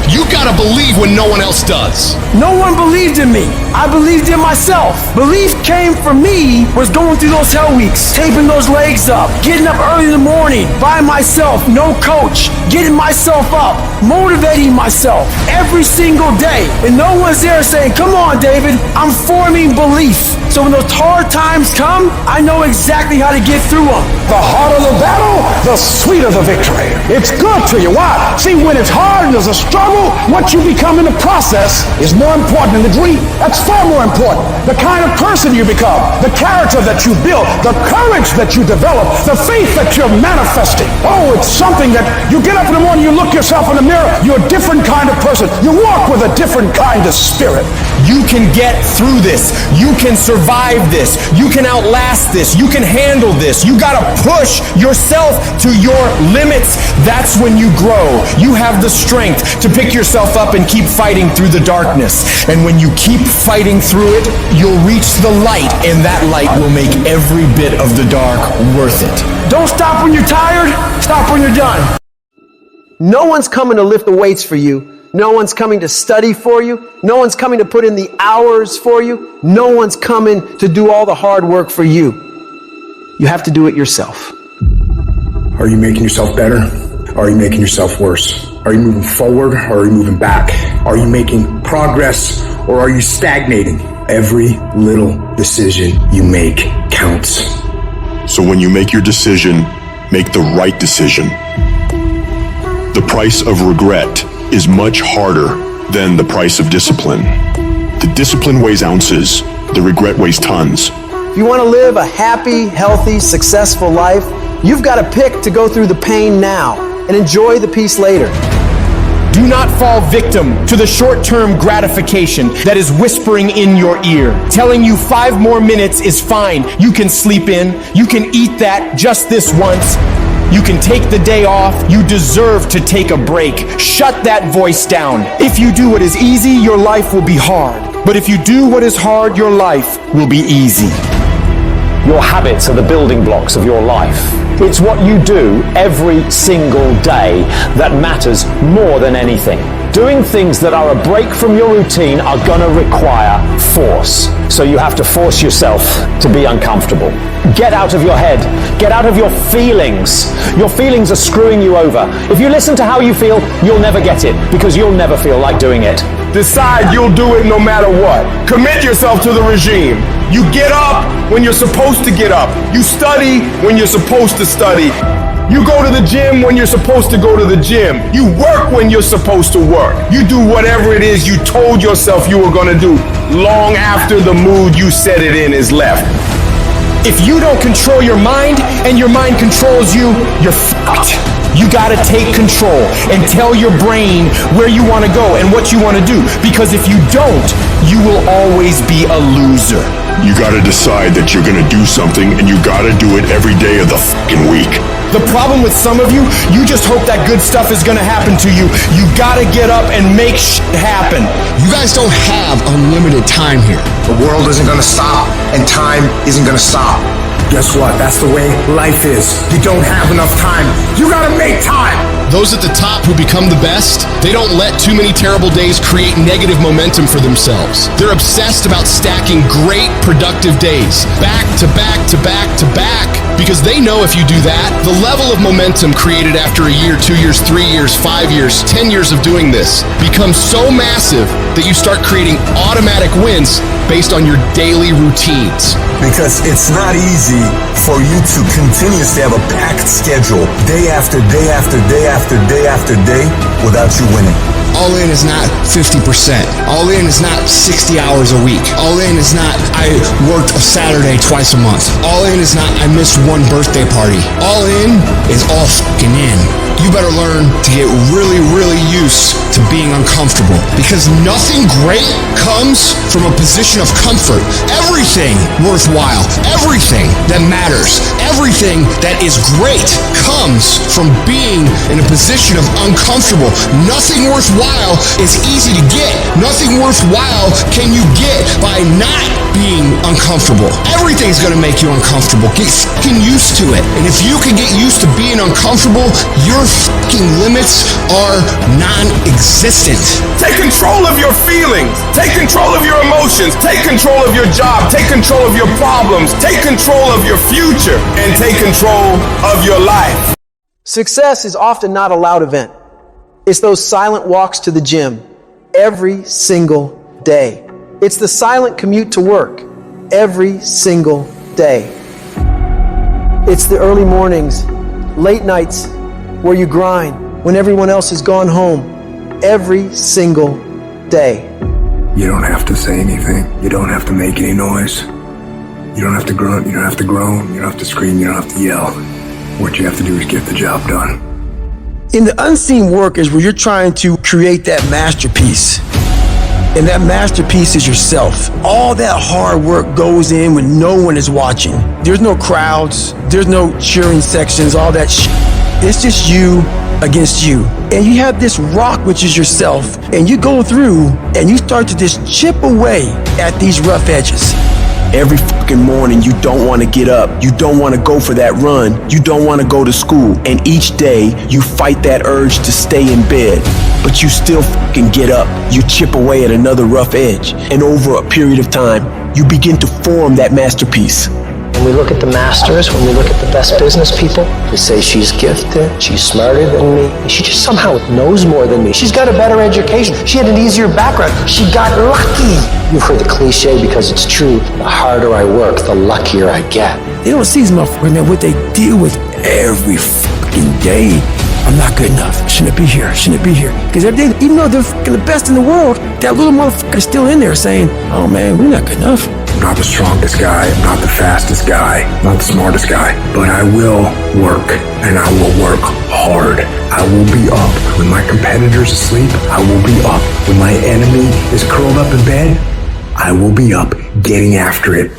You gotta believe when no one else does. No one believed in me. I believed in myself. Belief came from me was going through those hell weeks, taping those legs up, getting up early in the morning by myself, no coach, getting myself up, motivating myself every single day. And no one's there saying, come on, David, I'm forming belief. So when those hard times come, I know exactly how to get through them. The harder the battle, the sweeter the victory. It's good to you. Why? See, when it's hard and there's a struggle, what you become in the process is more important than the dream. That's far more important. The kind of person you become, the character that you build, the courage that you develop, the faith that you're manifesting. Oh, it's something that you get up in the morning, you look yourself in the mirror, you're a different kind of person. You walk with a different kind of spirit. You can get through this. You can survive this. You can outlast this. You can handle this. You gotta push yourself to your limits. That's when you grow. You have the strength to pick yourself up and keep fighting through the darkness. And when you keep fighting through it, you'll reach the light, and that light will make every bit of the dark worth it. Don't stop when you're tired. Stop when you're done. No one's coming to lift the weights for you. No one's coming to study for you. No one's coming to put in the hours for you. No one's coming to do all the hard work for you. You have to do it yourself. Are you making yourself better? Are you making yourself worse? Are you moving forward or are you moving back? Are you making progress or are you stagnating? Every little decision you make counts. So when you make your decision, make the right decision. The price of regret is much harder than the price of discipline. The discipline weighs ounces, the regret weighs tons. If you want to live a happy, healthy, successful life, you've got to pick to go through the pain now and enjoy the peace later. Do not fall victim to the short-term gratification that is whispering in your ear, telling you 5 more minutes is fine. You can sleep in. You can eat that just this once. You can take the day off. You deserve to take a break. Shut that voice down. If you do what is easy, your life will be hard. But if you do what is hard, your life will be easy. Your habits are the building blocks of your life. It's what you do every single day that matters more than anything. Doing things that are a break from your routine are gonna require force. So you have to force yourself to be uncomfortable. Get out of your head. Get out of your feelings. Your feelings are screwing you over. If you listen to how you feel, you'll never get it because you'll never feel like doing it. Decide you'll do it no matter what. Commit yourself to the regime. You get up when you're supposed to get up. You study when you're supposed to study. You go to the gym when you're supposed to go to the gym. You work when you're supposed to work. You do whatever it is you told yourself you were gonna do long after the mood you set it in is left. If you don't control your mind and your mind controls you, you're fucked. You gotta take control and tell your brain where you wanna go and what you wanna do. Because if you don't, you will always be a loser. You gotta decide that you're gonna do something and you gotta do it every day of the fucking week. The problem with some of you, you just hope that good stuff is gonna happen to you. You gotta get up and make shit happen. You guys don't have unlimited time here. The world isn't gonna stop, and time isn't gonna stop. Guess what? That's the way life is. You don't have enough time. You gotta make time. Those at the top who become the best, they don't let too many terrible days create negative momentum for themselves. They're obsessed about stacking great, productive days, back to back to back to back, Because they know if you do that, the level of momentum created after a year, 2 years, 3 years, 5 years, 10 years of doing this becomes so massive that you start creating automatic wins based on your daily routines. Because it's not easy for you to continuously have a packed schedule day after day after day after day after day without you winning. All in is not 50%. All in is not 60 hours a week. All in is not I worked a Saturday twice a month. All in is not I missed one birthday party. All in is all fucking in. You better learn to get really, really used to being uncomfortable, because nothing great comes from a position of comfort. Everything worthwhile, everything that matters, everything that is great comes from being in a position of uncomfortable. Nothing worthwhile is easy to get. Nothing worthwhile can you get by not being uncomfortable. Everything's gonna make you uncomfortable. Get fucking used to it. And if you can get used to being uncomfortable, your fucking limits are non-existent. Take control of your feelings. Take control of your emotions. Take control of your job. Take control of your problems. Take control of your future. And take control of your life. Success is often not a loud event. It's those silent walks to the gym every single day. It's the silent commute to work every single day. It's the early mornings, late nights where you grind when everyone else has gone home every single day. You don't have to say anything. You don't have to make any noise. You don't have to grunt. You don't have to groan. You don't have to scream. You don't have to yell. What you have to do is get the job done. In the unseen work is where you're trying to create that masterpiece. And that masterpiece is yourself. All that hard work goes in when no one is watching. There's no crowds. There's no cheering sections, all that shit. It's just you against you. And you have this rock, which is yourself. And you go through and you start to just chip away at these rough edges. Every fucking morning, you don't want to get up. You don't want to go for that run. You don't want to go to school. And each day, you fight that urge to stay in bed. But you still fucking get up. You chip away at another rough edge. And over a period of time, you begin to form that masterpiece. When we look at the masters, when we look at the best business people, we say she's gifted, she's smarter than me, and she just somehow knows more than me. She's got a better education. She had an easier background. She got lucky. You've heard the cliche because it's true. The harder I work, the luckier I get. They don't see these motherfuckers, man, what they deal with every fucking day. I'm not good enough. Shouldn't it be here? Shouldn't it be here? Because every day, even though they're fucking the best in the world, that little motherfucker is still in there saying, oh man, we're not good enough. I'm not the strongest guy. I'm not the fastest guy. I'm not the smartest guy. But I will work, and I will work hard. I will be up when my competitor's asleep. I will be up when my enemy is curled up in bed. I will be up getting after it.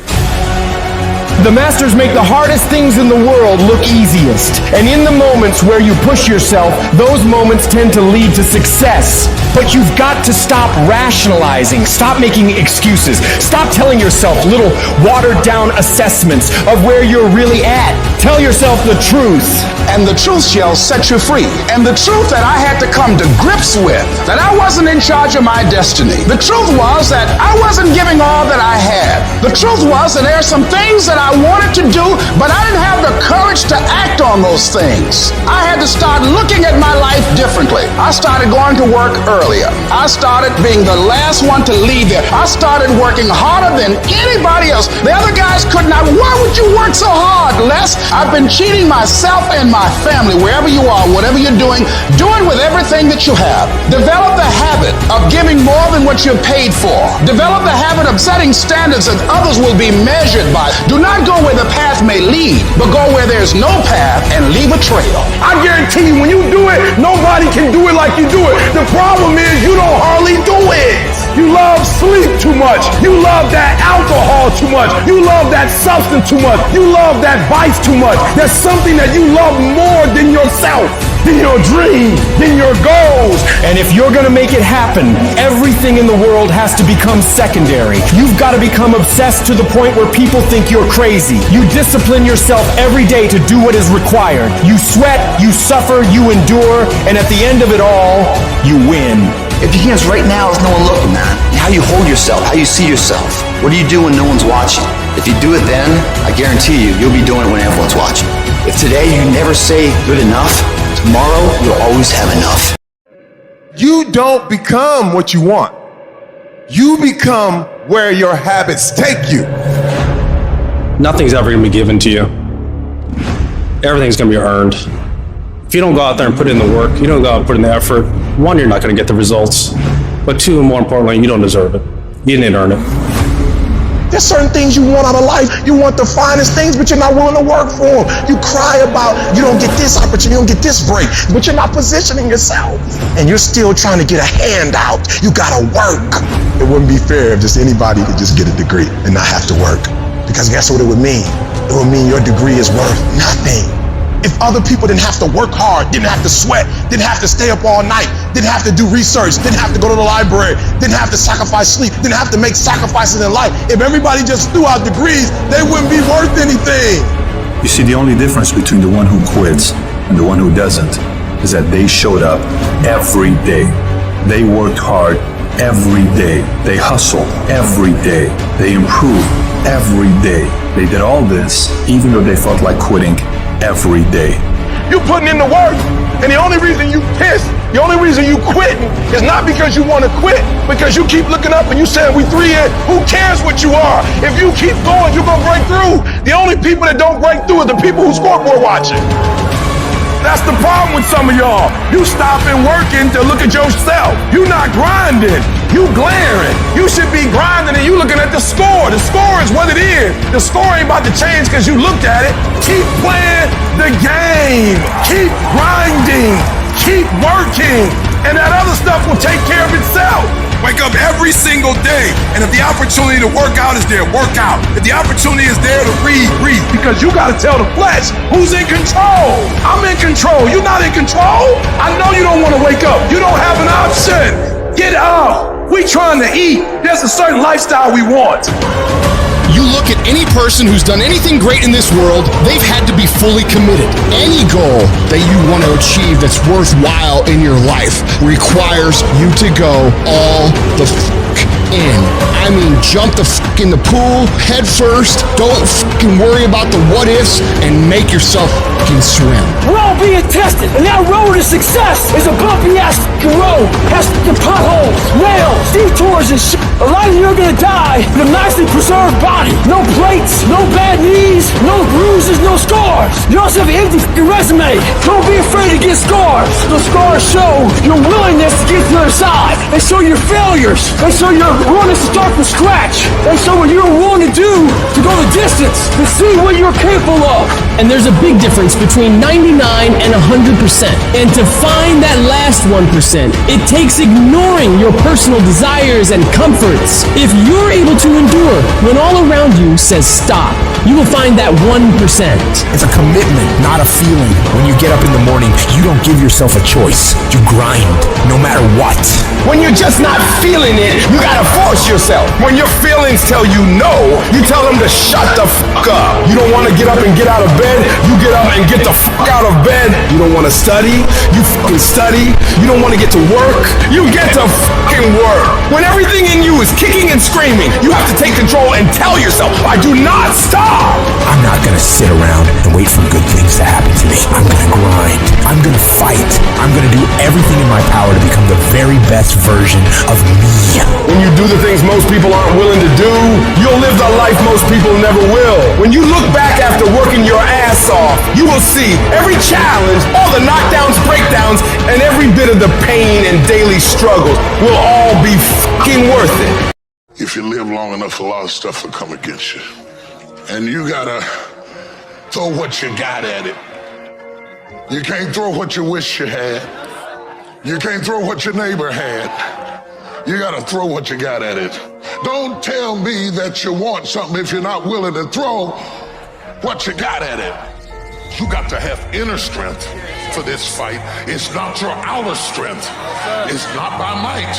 The masters make the hardest things in the world look easiest. And in the moments where you push yourself, those moments tend to lead to success. But you've got to stop rationalizing. Stop making excuses. Stop telling yourself little watered down assessments of where you're really at. Tell yourself the truth. And the truth shall set you free. And the truth that I had to come to grips with, that I wasn't in charge of my destiny. The truth was that I wasn't giving all that I had. The truth was that there are some things that I wanted to do, but I didn't have the courage to act on those things. I had to start looking at my life differently. I started going to work earlier. I started being the last one to leave there. I started working harder than anybody else. The other guys could not. Why would you work so hard, Les? I've been cheating myself and my family, wherever you are, whatever you're doing, do it with everything that you have. Develop the habit of giving more than what you're paid for. Develop the habit of setting standards that others will be measured by. Do not go where the path may lead, but go where there's no path and leave a trail. I guarantee you, when you do it, nobody can do it like you do it. The problem is you don't hardly do it. You love sleep too much. You love that alcohol too much. You love that substance too much. You love that vice too much. There's something that you love more than yourself, than your dreams, than your goals. And if you're gonna make it happen, everything in the world has to become secondary. You've got to become obsessed to the point where people think you're crazy. You discipline yourself every day to do what is required. You sweat, you suffer, you endure, and at the end of it all, you win. If your hands right now is no one looking, man, how you hold yourself, how you see yourself. What do you do when no one's watching? If you do it then, I guarantee you'll be doing it when everyone's watching. If today you never say good enough, tomorrow you'll always have enough. You don't become what you want. You become where your habits take you. Nothing's ever going to be given to you. Everything's going to be earned. If you don't go out there and put in the work, you don't go out and put in the effort, one, you're not going to get the results. But two, and more importantly, you don't deserve it. You didn't earn it. There's certain things you want out of life. You want the finest things, but you're not willing to work for them. You cry about you don't get this opportunity, you don't get this break, but you're not positioning yourself. And you're still trying to get a handout. You gotta work. It wouldn't be fair if just anybody could just get a degree and not have to work. Because guess what it would mean? It would mean your degree is worth nothing. If other people didn't have to work hard, didn't have to sweat, didn't have to stay up all night, didn't have to do research, didn't have to go to the library, didn't have to sacrifice sleep, didn't have to make sacrifices in life, if everybody just threw out degrees, they wouldn't be worth anything. You see, the only difference between the one who quits and the one who doesn't is that they showed up every day. They worked hard every day. They hustled every day. They improved every day. They did all this even though they felt like quitting every day. You putting in the work, and the only reason you pissed, the only reason you quitting is not because you want to quit, because you keep looking up and you saying we 3 in, who cares what you are? If you keep going, you're gonna break through. The only people that don't break through are the people who scoreboard watching. That's the problem with some of y'all. You stopping working to look at yourself. You not grinding. You glaring. You should be grinding and you looking at the score. The score is what it is. The score ain't about to change because you looked at it. Keep playing the game. Keep grinding. Keep working. And that other stuff will take care of itself. Wake up every single day, and if the opportunity to work out is there, work out. If the opportunity is there to read, read. Because you gotta tell the flesh who's in control. I'm in control. You're not in control. I know you don't want to wake up. You don't have an option. Get up. We trying to eat. There's a certain lifestyle we want. You look at any person who's done anything great in this world, they've had to be fully committed. Any goal that you want to achieve that's worthwhile in your life requires you to go all the in. I mean, jump the in the pool, head first, don't worry about the what ifs, and make yourself swim. We're all being tested, and that road to success is a bumpy ass road. Has potholes, nails, detours, and shit. A lot of you are gonna die with a nicely preserved body. No plates, no bad knees, no bruises, no scars. You also have an empty resume. Don't be afraid to get scars. The scars show your willingness to get to the other side. They show your failures. They show your willingness to start from scratch. They show what you're willing to do to go the distance, to see what you're capable of. And there's a big difference between 99 and 100%. And to find that last 1%, it takes ignoring your personal desires and comforts. If you're able to endure when all around you says stop, you will find that 1%. It's a commitment, not a feeling. When you get up in the morning, you don't give yourself a choice. You grind, no matter what. When you're just not feeling it, you gotta force yourself. When your feelings tell you no, you tell them to shut the fuck up. You don't wanna get up and get out of bed, you get up and get the fuck out of bed. You don't wanna study, you fucking study. You don't wanna get to work, you get to fucking work. When everything in you is kicking and screaming, you have to take control and tell yourself, I do not stop. I'm not gonna sit around and wait for good things to happen to me. I'm gonna grind. I'm gonna fight. I'm gonna do everything in my power to become the very best version of me. When you do the things most people aren't willing to do, you'll live the life most people never will. When you look back after working your ass off, you will see every challenge, all the knockdowns, breakdowns, and every bit of the pain and daily struggles will all be fucking worth it. If you live long enough, a lot of stuff will come against you. And you gotta throw what you got at it. You can't throw what you wish you had. You can't throw what your neighbor had. You gotta throw what you got at it. Don't tell me that you want something if you're not willing to throw what you got at it. You got to have inner strength for this fight. It's not your outer strength. It's not by might,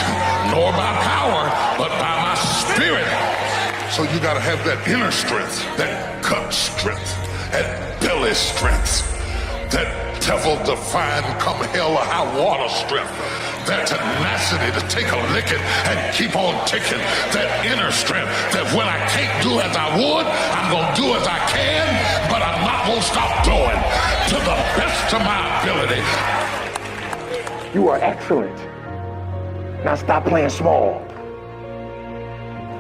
nor by power, but by my spirit. So you gotta have that inner strength, that gut strength, that belly strength, that devil-defying come hell or high water strength. that tenacity to take a licking and keep on ticking, that inner strength that when I can't do as I would, I'm going to do as I can, but I'm not going to stop doing to the best of my ability. You are excellent. Now stop playing small.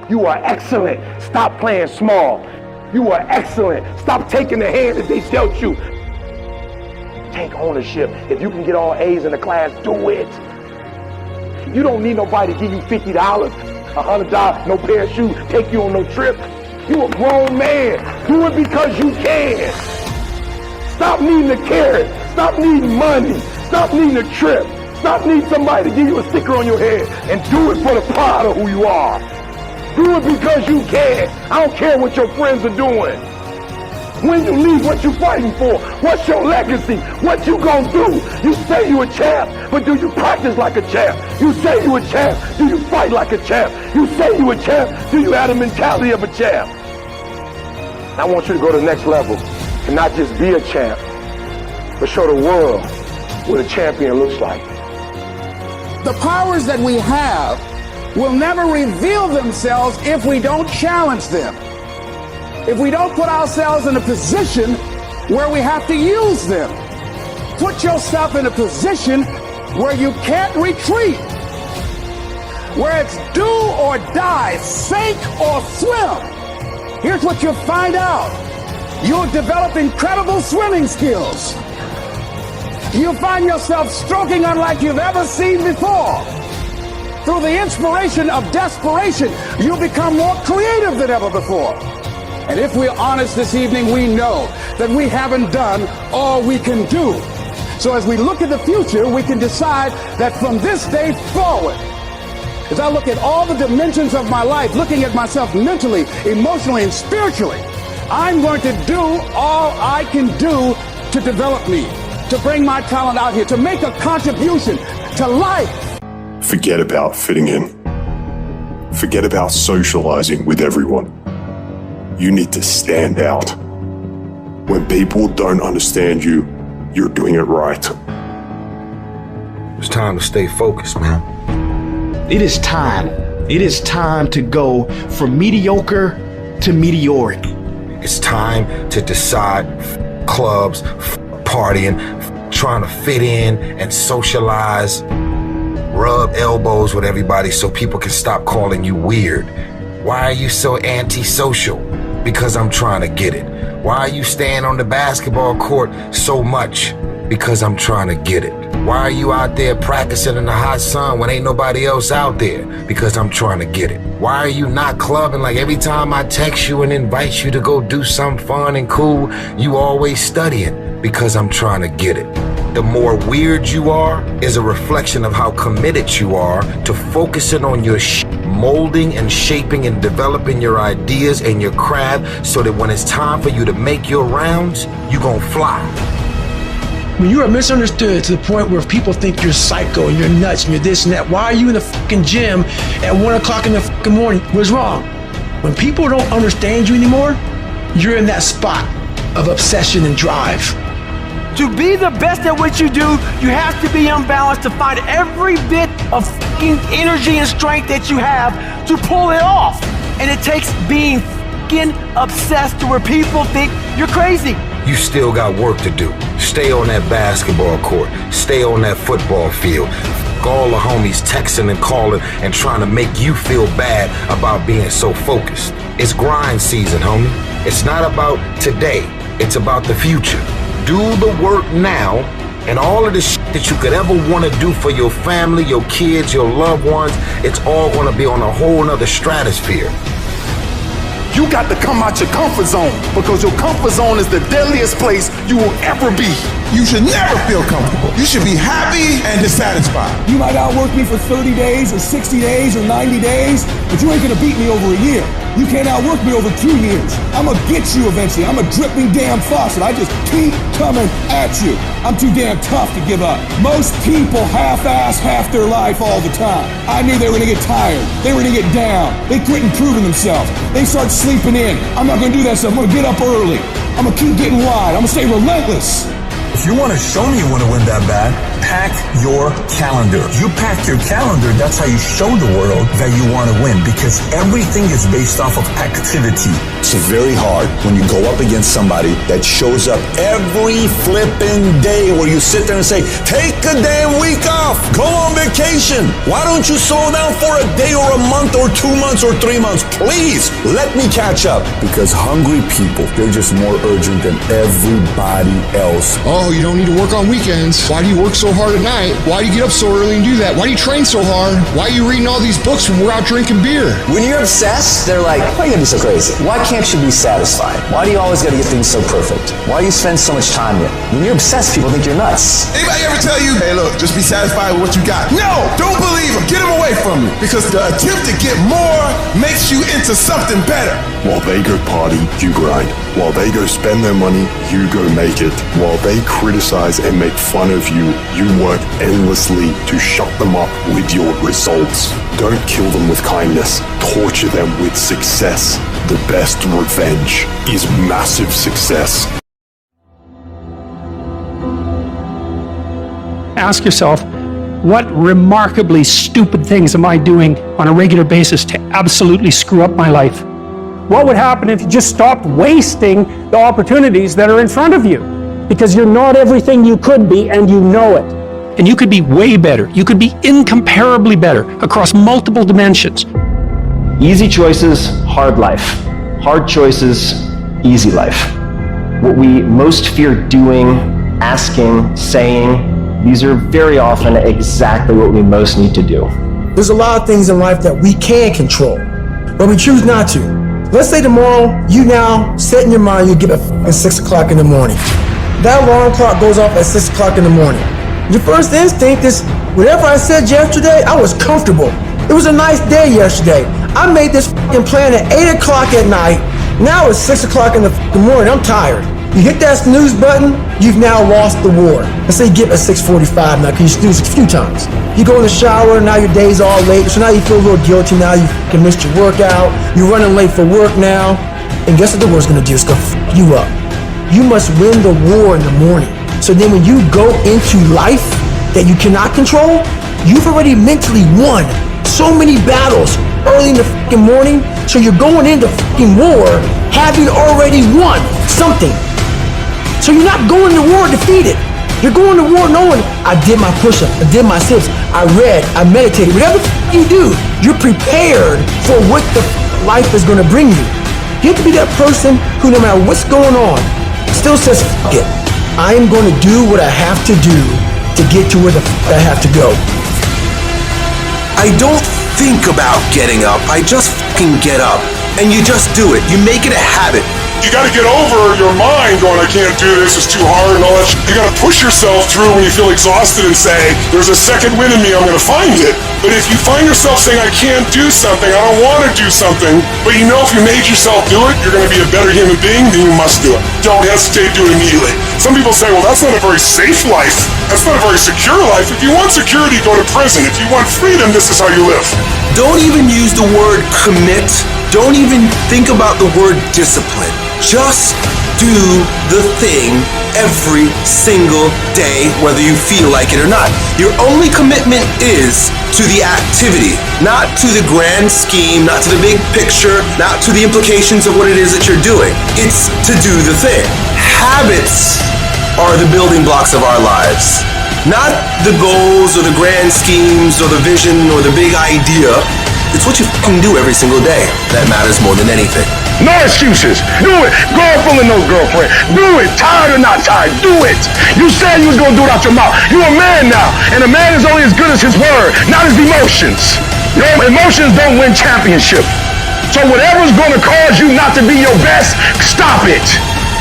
You are excellent. Stop playing small. You are excellent. Stop taking the hand that they dealt you. Take ownership. If you can get all A's in the class, do it. You don't need nobody to give you $50, $100, no pair of shoes, take you on no trip. You a grown man. Do it because you can. Stop needing a carrot. Stop needing money. Stop needing a trip. Stop needing somebody to give you a sticker on your head and do it for the pride of who you are. Do it because you can. I don't care what your friends are doing. When you leave, what you fighting for? What's your legacy? What you gonna do? You say you a champ, but do you practice like a champ? You say you a champ, do you fight like a champ? You say you a champ, do you have the mentality of a champ? I want you to go to the next level and not just be a champ, but show the world what a champion looks like. The powers that we have will never reveal themselves if we don't challenge them. If we don't put ourselves in a position where we have to use them. Put yourself in a position where you can't retreat, where it's do or die, sink or swim. Here's what you'll find out. You'll develop incredible swimming skills. You'll find yourself stroking unlike you've ever seen before. Through the inspiration of desperation, you'll become more creative than ever before. And if we're honest this evening, we know that we haven't done all we can do. So as we look at the future, we can decide that from this day forward, as I look at all the dimensions of my life, looking at myself mentally, emotionally, and spiritually, I'm going to do all I can do to develop me, to bring my talent out here, to make a contribution to life. Forget about fitting in. Forget about socializing with everyone. You need to stand out. When people don't understand you, you're doing it right. It's time to stay focused, man. It is time. It is time to go from mediocre to meteoric. It's time to decide clubs, partying, trying to fit in and socialize, rub elbows with everybody so people can stop calling you weird. Why are you so antisocial? Because I'm trying to get it. Why are you staying on the basketball court so much? Because I'm trying to get it. Why are you out there practicing in the hot sun when ain't nobody else out there? Because I'm trying to get it. Why are you not clubbing like every time I text you and invite you to go do something fun and cool, you always studying? Because I'm trying to get it. The more weird you are is a reflection of how committed you are to focusing on your molding and shaping and developing your ideas and your craft so that when it's time for you to make your rounds, you're gonna fly. When you are misunderstood to the point where people think you're psycho and you're nuts and you're this and that, why are you in the fucking gym at 1 o'clock in the fucking morning? What's wrong? When people don't understand you anymore, you're in that spot of obsession and drive. To be the best at what you do, you have to be unbalanced to find every bit of fucking energy and strength that you have to pull it off. And it takes being fucking obsessed to where people think you're crazy. You still got work to do. Stay on that basketball court. Stay on that football field. All the homies texting and calling and trying to make you feel bad about being so focused. It's grind season, homie. It's not about today. It's about the future. Do the work now, and all of the shit that you could ever want to do for your family, your kids, your loved ones, it's all going to be on a whole nother stratosphere. You got to come out your comfort zone, because your comfort zone is the deadliest place you will ever be. You should never feel comfortable. You should be happy and dissatisfied. You might outwork me for 30 days or 60 days or 90 days, but you ain't gonna beat me over a year. You can't outwork me over 2 years. I'm gonna get you eventually. I'm a dripping damn faucet. I just keep coming at you. I'm too damn tough to give up. Most people half-ass half their life all the time. I knew they were gonna get tired. They were gonna get down. They quit improving themselves. They start sleeping in. I'm not gonna do that stuff. I'm gonna get up early. I'm gonna keep getting wide. I'm gonna stay relentless. If you want to show me you want to win that bad, pack your calendar. You pack your calendar, that's how you show the world that you want to win, because everything is based off of activity. It's very hard when you go up against somebody that shows up every flipping day where you sit there and say, take a damn week off, go on vacation. Why don't you slow down for a day or a month or 2 months or 3 months? Please, let me catch up. Because hungry people, they're just more urgent than everybody else. Oh, you don't need to work on weekends. Why do you work so hard at night? Why do you get up so early and do that? Why do you train so hard? Why are you reading all these books when we're out drinking beer? When you're obsessed, they're like, why are you gonna be so crazy? Why can't you be satisfied? Why do you always gotta get things so perfect? Why do you spend so much time here? When you're obsessed, people think you're nuts. Anybody ever tell you, hey look, just be satisfied with what you got? No, don't believe him. Get him away from me. Because the attempt to get more makes you into something better. While they go party, you grind. While they go spend their money, you go make it. While they criticize and make fun of you, you work endlessly to shut them up with your results. Don't kill them with kindness. Torture them with success. The best revenge is massive success. Ask yourself, what remarkably stupid things am I doing on a regular basis to absolutely screw up my life? What would happen if you just stopped wasting the opportunities that are in front of you? Because you're not everything you could be, and you know it. And you could be way better. You could be incomparably better across multiple dimensions. Easy choices, hard life. Hard choices, easy life. What we most fear doing, asking, saying, these are very often exactly what we most need to do. There's a lot of things in life that we can control, but we choose not to. Let's say tomorrow, you now set in your mind you get up at 6 o'clock in the morning. That alarm clock goes off at 6 o'clock in the morning. Your first instinct is, whatever I said yesterday, I was comfortable. It was a nice day yesterday. I made this plan at 8 o'clock at night. Now it's 6 o'clock in the morning, I'm tired. You hit that snooze button, you've now lost the war. Let's say you get up at 6:45 now, because you snooze a few times. You go in the shower, now your day's all late, so now you feel a little guilty, now you missed your workout, you're running late for work now, and guess what the war's gonna do? It's gonna f you up. You must win the war in the morning. So then when you go into life that you cannot control, you've already mentally won so many battles early in the f***ing morning, so you're going into f***ing war having already won something. So you're not going to war defeated. You're going to war knowing, I did my push-up, I did my sit-ups, I read, I meditated. Whatever the f*** you do, you're prepared for what the life is going to bring you. You have to be that person who, no matter what's going on, still says, f*** it. I am going to do what I have to do to get to where the f*** I have to go. I don't think about getting up, I just f***ing get up. And you just do it. You make it a habit. You gotta get over your mind going, I can't do this, it's too hard and all that shit. You gotta push yourself through when you feel exhausted and say, there's a second wind in me, I'm gonna find it. But if you find yourself saying, I can't do something, I don't wanna do something, but you know if you made yourself do it, you're gonna be a better human being, then you must do it. Don't hesitate, do it immediately. Some people say, well, that's not a very safe life. That's not a very secure life. If you want security, go to prison. If you want freedom, this is how you live. Don't even use the word commit. Don't even think about the word discipline. Just do the thing every single day, whether you feel like it or not. Your only commitment is to the activity, not to the grand scheme, not to the big picture, not to the implications of what it is that you're doing. It's to do the thing. Habits are the building blocks of our lives. Not the goals or the grand schemes or the vision or the big idea. It's what you f***ing do every single day that matters more than anything. No excuses. Do it. Girlfriend or no girlfriend. Do it. Tired or not tired. Do it. You said you was going to do it out your mouth. You're a man now. And a man is only as good as his word, not his emotions. Your emotions don't win championship. So whatever's going to cause you not to be your best, stop it.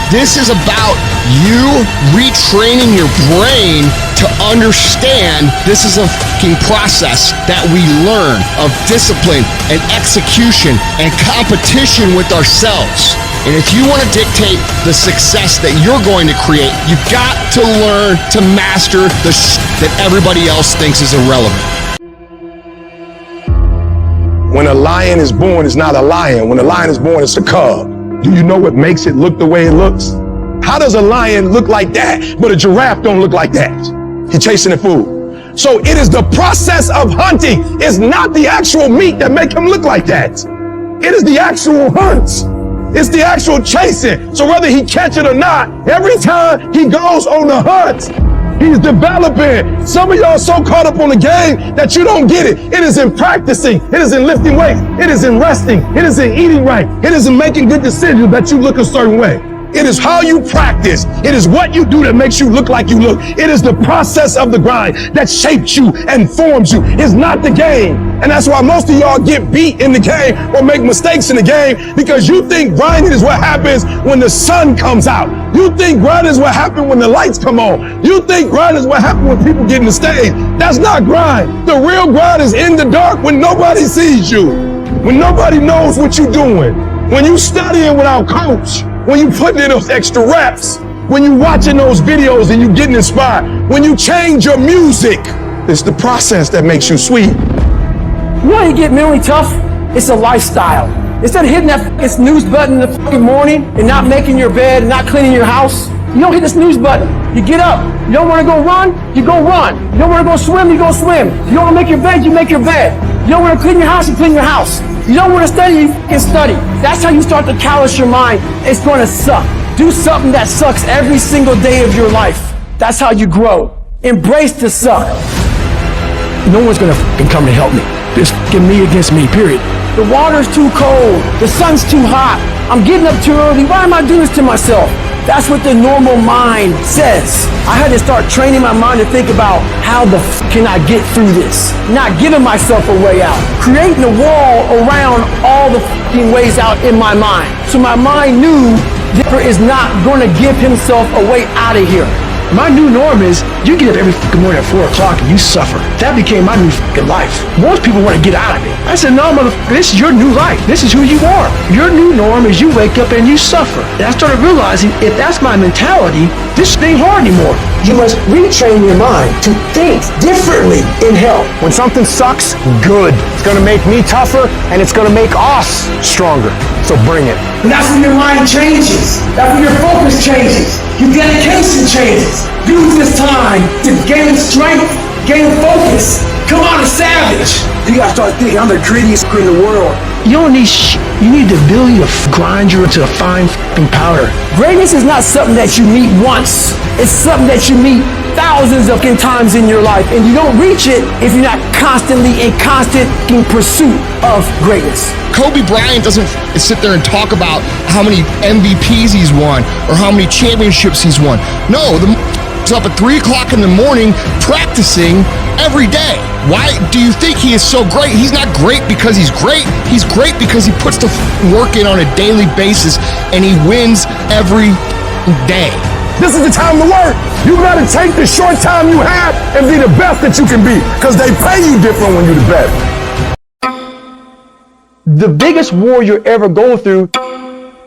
This is about you retraining your brain to understand this is a fucking process that we learn of discipline and execution and competition with ourselves. And if you want to dictate the success that you're going to create, you've got to learn to master the that everybody else thinks is irrelevant. When a lion is born, it's not a lion. When a lion is born, it's a cub. Do you know what makes it look the way it looks? How does a lion look like that, but a giraffe don't look like that? He's chasing the food. So it is the process of hunting. It's not the actual meat that make him look like that. It is the actual hunts. It's the actual chasing. So whether he catch it or not, every time he goes on the hunt, he's developing. Some of y'all so caught up on the game that you don't get it. It is in practicing. It is in lifting weights. It is in resting. It is in eating right. It is in making good decisions that you look a certain way. It is how you practice. It is what you do that makes you look like you look. It is the process of the grind that shapes you and forms you. It's not the game. And that's why most of y'all get beat in the game or make mistakes in the game, because you think grinding is what happens when the sun comes out. You think grinding is what happens when the lights come on. You think grinding is what happens when people get in the stage. That's not grind. The real grind is in the dark when nobody sees you, when nobody knows what you're doing, when you studying without coach, when you putting in those extra reps, when you watching those videos and you getting inspired, when you change your music. It's the process that makes you sweet. You know how you get mentally tough? It's a lifestyle. Instead of hitting that fucking snooze button in the fucking morning and not making your bed and not cleaning your house, you don't hit the snooze button. You get up. You don't want to go run, you go run. You don't want to go swim, you go swim. You don't want to make your bed, you make your bed. You don't want to clean your house, you clean your house. You don't want to study, you fucking study. That's how you start to callous your mind. It's going to suck. Do something that sucks every single day of your life. That's how you grow. Embrace the suck. No one's going to fucking come to help me. It's fucking me against me, period. The water's too cold. The sun's too hot. I'm getting up too early. Why am I doing this to myself? That's what the normal mind says. I had to start training my mind to think about how the f can I get through this? Not giving myself a way out. Creating a wall around all the f***ing ways out in my mind. So my mind knew Dipper is not going to give himself a way out of here. My new norm is you get up every fucking morning at 4 o'clock and you suffer. That became my new fucking life. Most people want to get out of it. I said, no, motherfucker, this is your new life. This is who you are. Your new norm is you wake up and you suffer. And I started realizing if that's my mentality, this ain't hard anymore. You must retrain your mind to think differently in health. When something sucks, good. It's going to make me tougher and it's going to make us stronger. So bring it. And that's when your mind changes. That's when your focus changes. Your dedication changes. Use this time to gain strength, gain focus. Come on, a savage. You gotta start thinking, I'm the greediest in the world. You don't need You need the ability to grind you into a fine f***ing powder. Greatness is not something that you meet once. It's something that you meet thousands of times in your life, and you don't reach it if you're not constantly in constant pursuit of greatness. Kobe Bryant doesn't sit there and talk about how many MVPs he's won or how many championships he's won. No, he's up at 3 o'clock in the morning practicing every day. Why do you think he is so great? He's not great because he's great. He's great because he puts the work in on a daily basis and he wins every day. This is the time to work. You gotta take the short time you have and be the best that you can be, because they pay you different when you're the best. The biggest war you're ever going through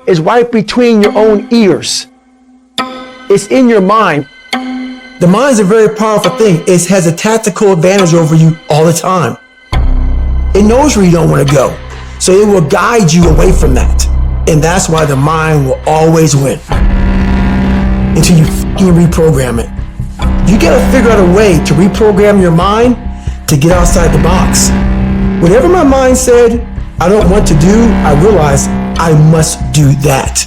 is right between your own ears. It's in your mind. The mind's a very powerful thing. It has a tactical advantage over you all the time. It knows where you don't want to go, so it will guide you away from that. And that's why the mind will always win. Until you fucking reprogram it. You gotta figure out a way to reprogram your mind to get outside the box. Whatever my mind said I don't want to do, I realized I must do that.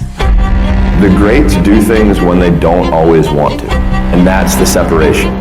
The greats do things when they don't always want to, and that's the separation.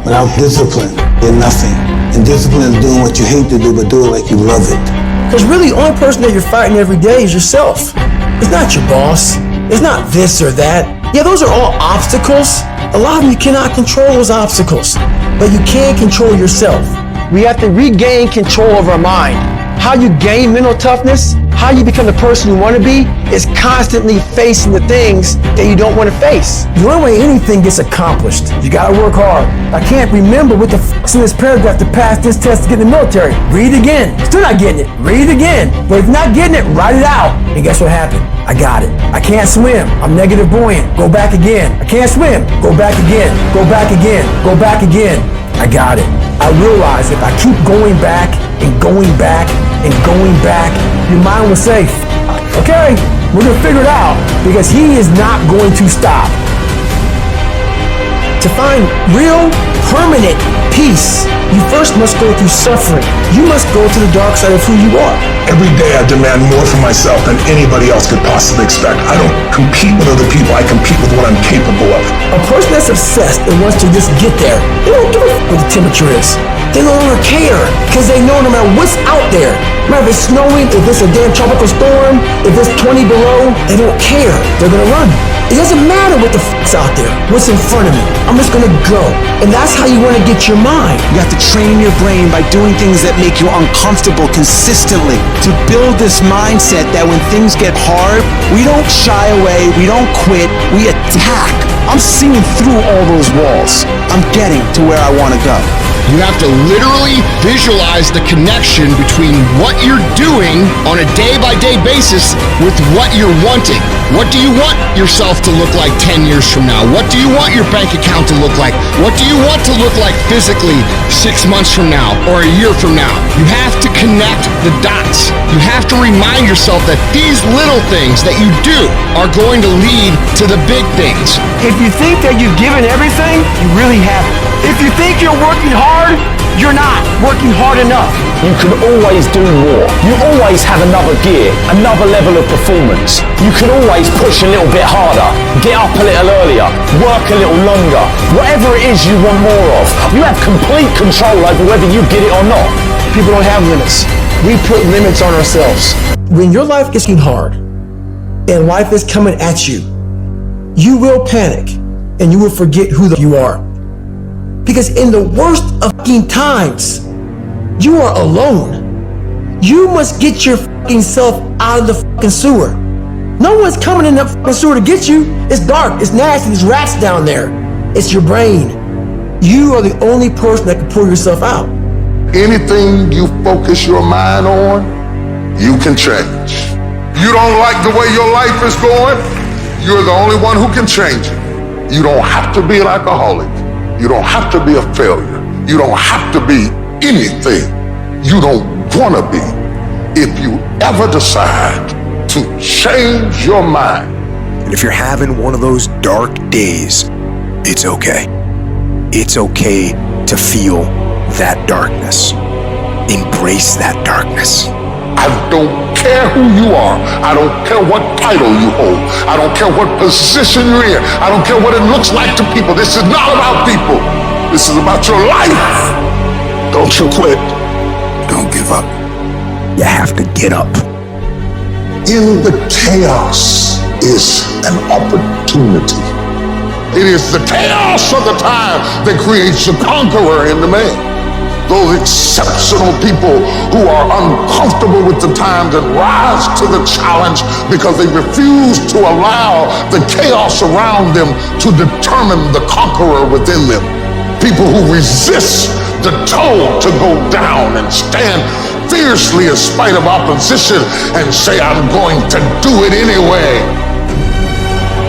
Without discipline, you're nothing. And discipline is doing what you hate to do, but do it like you love it. Because really, the only person that you're fighting every day is yourself. It's not your boss. It's not this or that. Yeah, those are all obstacles. A lot of them you cannot control those obstacles, but you can control yourself. We have to regain control of our mind. How you gain mental toughness, how you become the person you want to be, is constantly facing the things that you don't want to face. The only way anything gets accomplished, you gotta work hard. I can't remember what the f***'s in this paragraph to pass this test to get in the military. Read it again. Still not getting it. Read it again. But if you're not getting it, write it out. And guess what happened? I got it. I can't swim. I'm negative buoyant. Go back again. I can't swim. Go back again. Go back again. Go back again. I got it. I realize if I keep going back and going back and going back, your mind will say, okay, We're gonna figure it out because he is not going to stop. To find real, permanent peace, you first must go through suffering. You must go to the dark side of who you are. Every day I demand more for myself than anybody else could possibly expect. I don't compete with other people, I compete with what I'm capable of. A person that's obsessed and wants to just get there, they don't give a f what the temperature is. They no longer care, because they know no matter what's out there, no matter if it's snowing, if it's a damn tropical storm, if it's 20 below, they don't care. They're gonna run. It doesn't matter what the f***'s out there, what's in front of me. I'm just gonna go. And that's how you wanna get your mind. You have to train your brain by doing things that make you uncomfortable consistently. To build this mindset that when things get hard, we don't shy away, we don't quit, we attack. I'm seeing through all those walls. I'm getting to where I wanna go. You have to literally visualize the connection between what you're doing on a day-by-day basis with what you're wanting. What do you want yourself to look like 10 years from now? What do you want your bank account to look like? What do you want to look like physically 6 months from now or a year from now? You have to connect the dots. You have to remind yourself that these little things that you do are going to lead to the big things. If you think that you've given everything, you really haven't. If you think you're working hard, you're not working hard enough. You can always do more. You always have another gear, another level of performance. You can always push a little bit harder, get up a little earlier, work a little longer. Whatever it is you want more of, you have complete control over whether you get it or not. People don't have limits. We put limits on ourselves. When your life gets hard and life is coming at you, you will panic and you will forget who you are. Because in the worst of times, you are alone. You must get your fucking self out of the fucking sewer. No one's coming in that fucking sewer to get you. It's dark, it's nasty, there's rats down there. It's your brain. You are the only person that can pull yourself out. Anything you focus your mind on, you can change. You don't like the way your life is going, you're the only one who can change it. You don't have to be an alcoholic. You don't have to be a failure. You don't have to be anything you don't want to be. If you ever decide to change your mind. And if you're having one of those dark days, it's okay. It's okay to feel that darkness. Embrace that darkness. I don't care who you are. I don't care what title you hold. I don't care what position you're in. I don't care what it looks like to people. This is not about people. This is about your life. Don't you quit. Don't give up. You have to get up. In the chaos is an opportunity. It is the chaos of the time that creates the conqueror in the man. Those exceptional people who are uncomfortable with the times and rise to the challenge because they refuse to allow the chaos around them to determine the conqueror within them. People who resist the toll to go down and stand fiercely in spite of opposition and say, I'm going to do it anyway.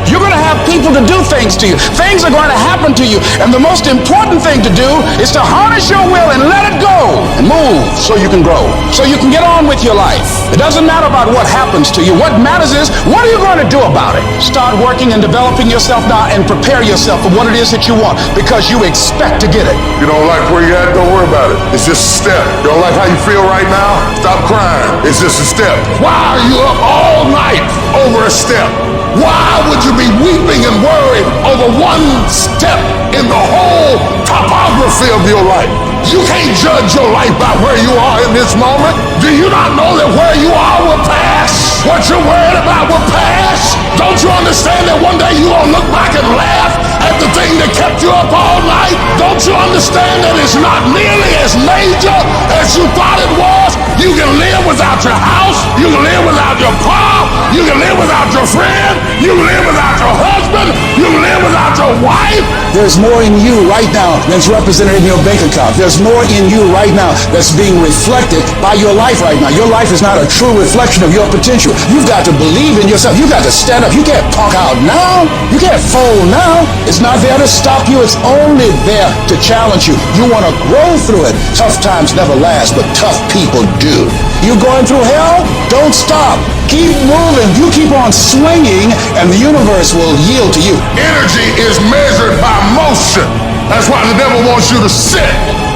You're going to have people to do things to you. Things are going to happen to you. And the most important thing to do is to harness your will and let it go and move so you can grow, so you can get on with your life. It doesn't matter about what happens to you. What matters is, what are you going to do about it? Start working and developing yourself now and prepare yourself for what it is that you want, because you expect to get it. You don't like where you're at, don't worry about it. It's just a step. You don't like how you feel right now? Stop crying. It's just a step. Why are you up all night over a step? Why would you be weeping and worried over one step in the whole topography of your life? You can't judge your life by where you are in this moment. Do you not know that where you are will pass? What you're worried about will pass? Don't you understand that one day you're going to look back and laugh at the thing that kept you up all night? Don't you understand that it's not nearly as major as you thought it was? You can live without your house. You can live without your car. You can live without your friend. You can live without your husband. You can live without your wife. There's more in you right now than's represented in your bank account. There's more in you right now that's being reflected by your life right now. Your life is not a true reflection of your potential. You've got to believe in yourself. You've got to stand up. You can't punk out now. You can't fold now. It's not there to stop you. It's only there to challenge you. You want to grow through it. Tough times never last, but tough people do. You going through hell? Don't stop. Keep moving. You keep on swinging, and the universe will yield to you. Energy is measured by motion. That's why the devil wants you to sit,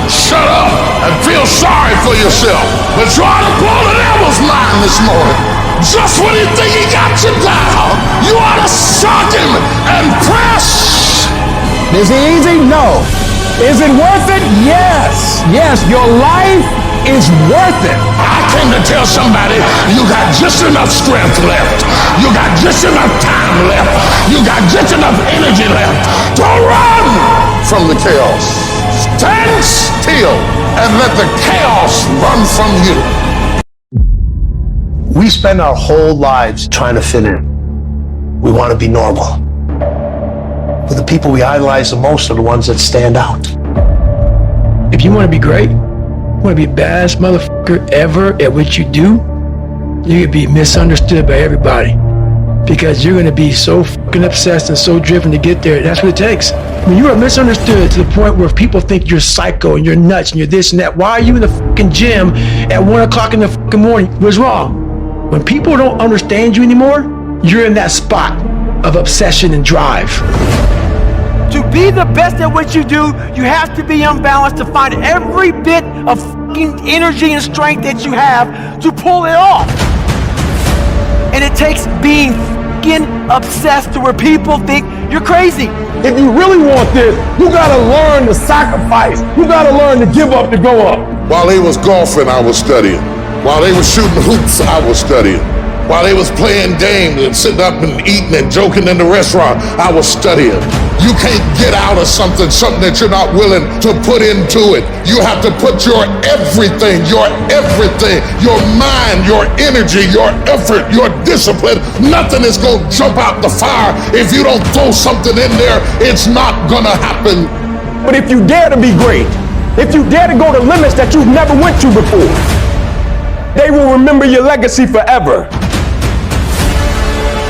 shut up, and feel sorry for yourself. But try to blow the devil's mind this morning. Just when you think he got you down, you ought to shock him and press. Is it easy? No. Is it worth it? Yes. Yes, your life is worth it. I came to tell somebody you got just enough strength left. You got just enough time left. You got just enough energy left to run from the chaos. Stand still and let the chaos run from you. We spend our whole lives trying to fit in. We want to be normal. But the people we idolize the most are the ones that stand out. If you want to be great, you want to be the baddest motherfucker ever at what you do, you're going to be misunderstood by everybody. Because you're going to be so fucking obsessed and so driven to get there. That's what it takes. When you are misunderstood to the point where people think you're psycho and you're nuts and you're this and that, why are you in the fucking gym at 1 o'clock in the fucking morning? What's wrong? When people don't understand you anymore, you're in that spot of obsession and drive. To be the best at what you do, you have to be unbalanced to find every bit of fucking energy and strength that you have to pull it off. And it takes being fucking obsessed to where people think you're crazy. If you really want this, you gotta learn to sacrifice. You gotta learn to give up to go up. While they was golfing, I was studying. While they was shooting hoops, I was studying. While they was playing games and sitting up and eating and joking in the restaurant, I was studying. You can't get out of something that you're not willing to put into it. You have to put your everything, your mind, your energy, your effort, your discipline. Nothing is going to jump out the fire. If you don't throw something in there, it's not going to happen. But if you dare to be great, if you dare to go to limits that you've never went to before, they will remember your legacy forever.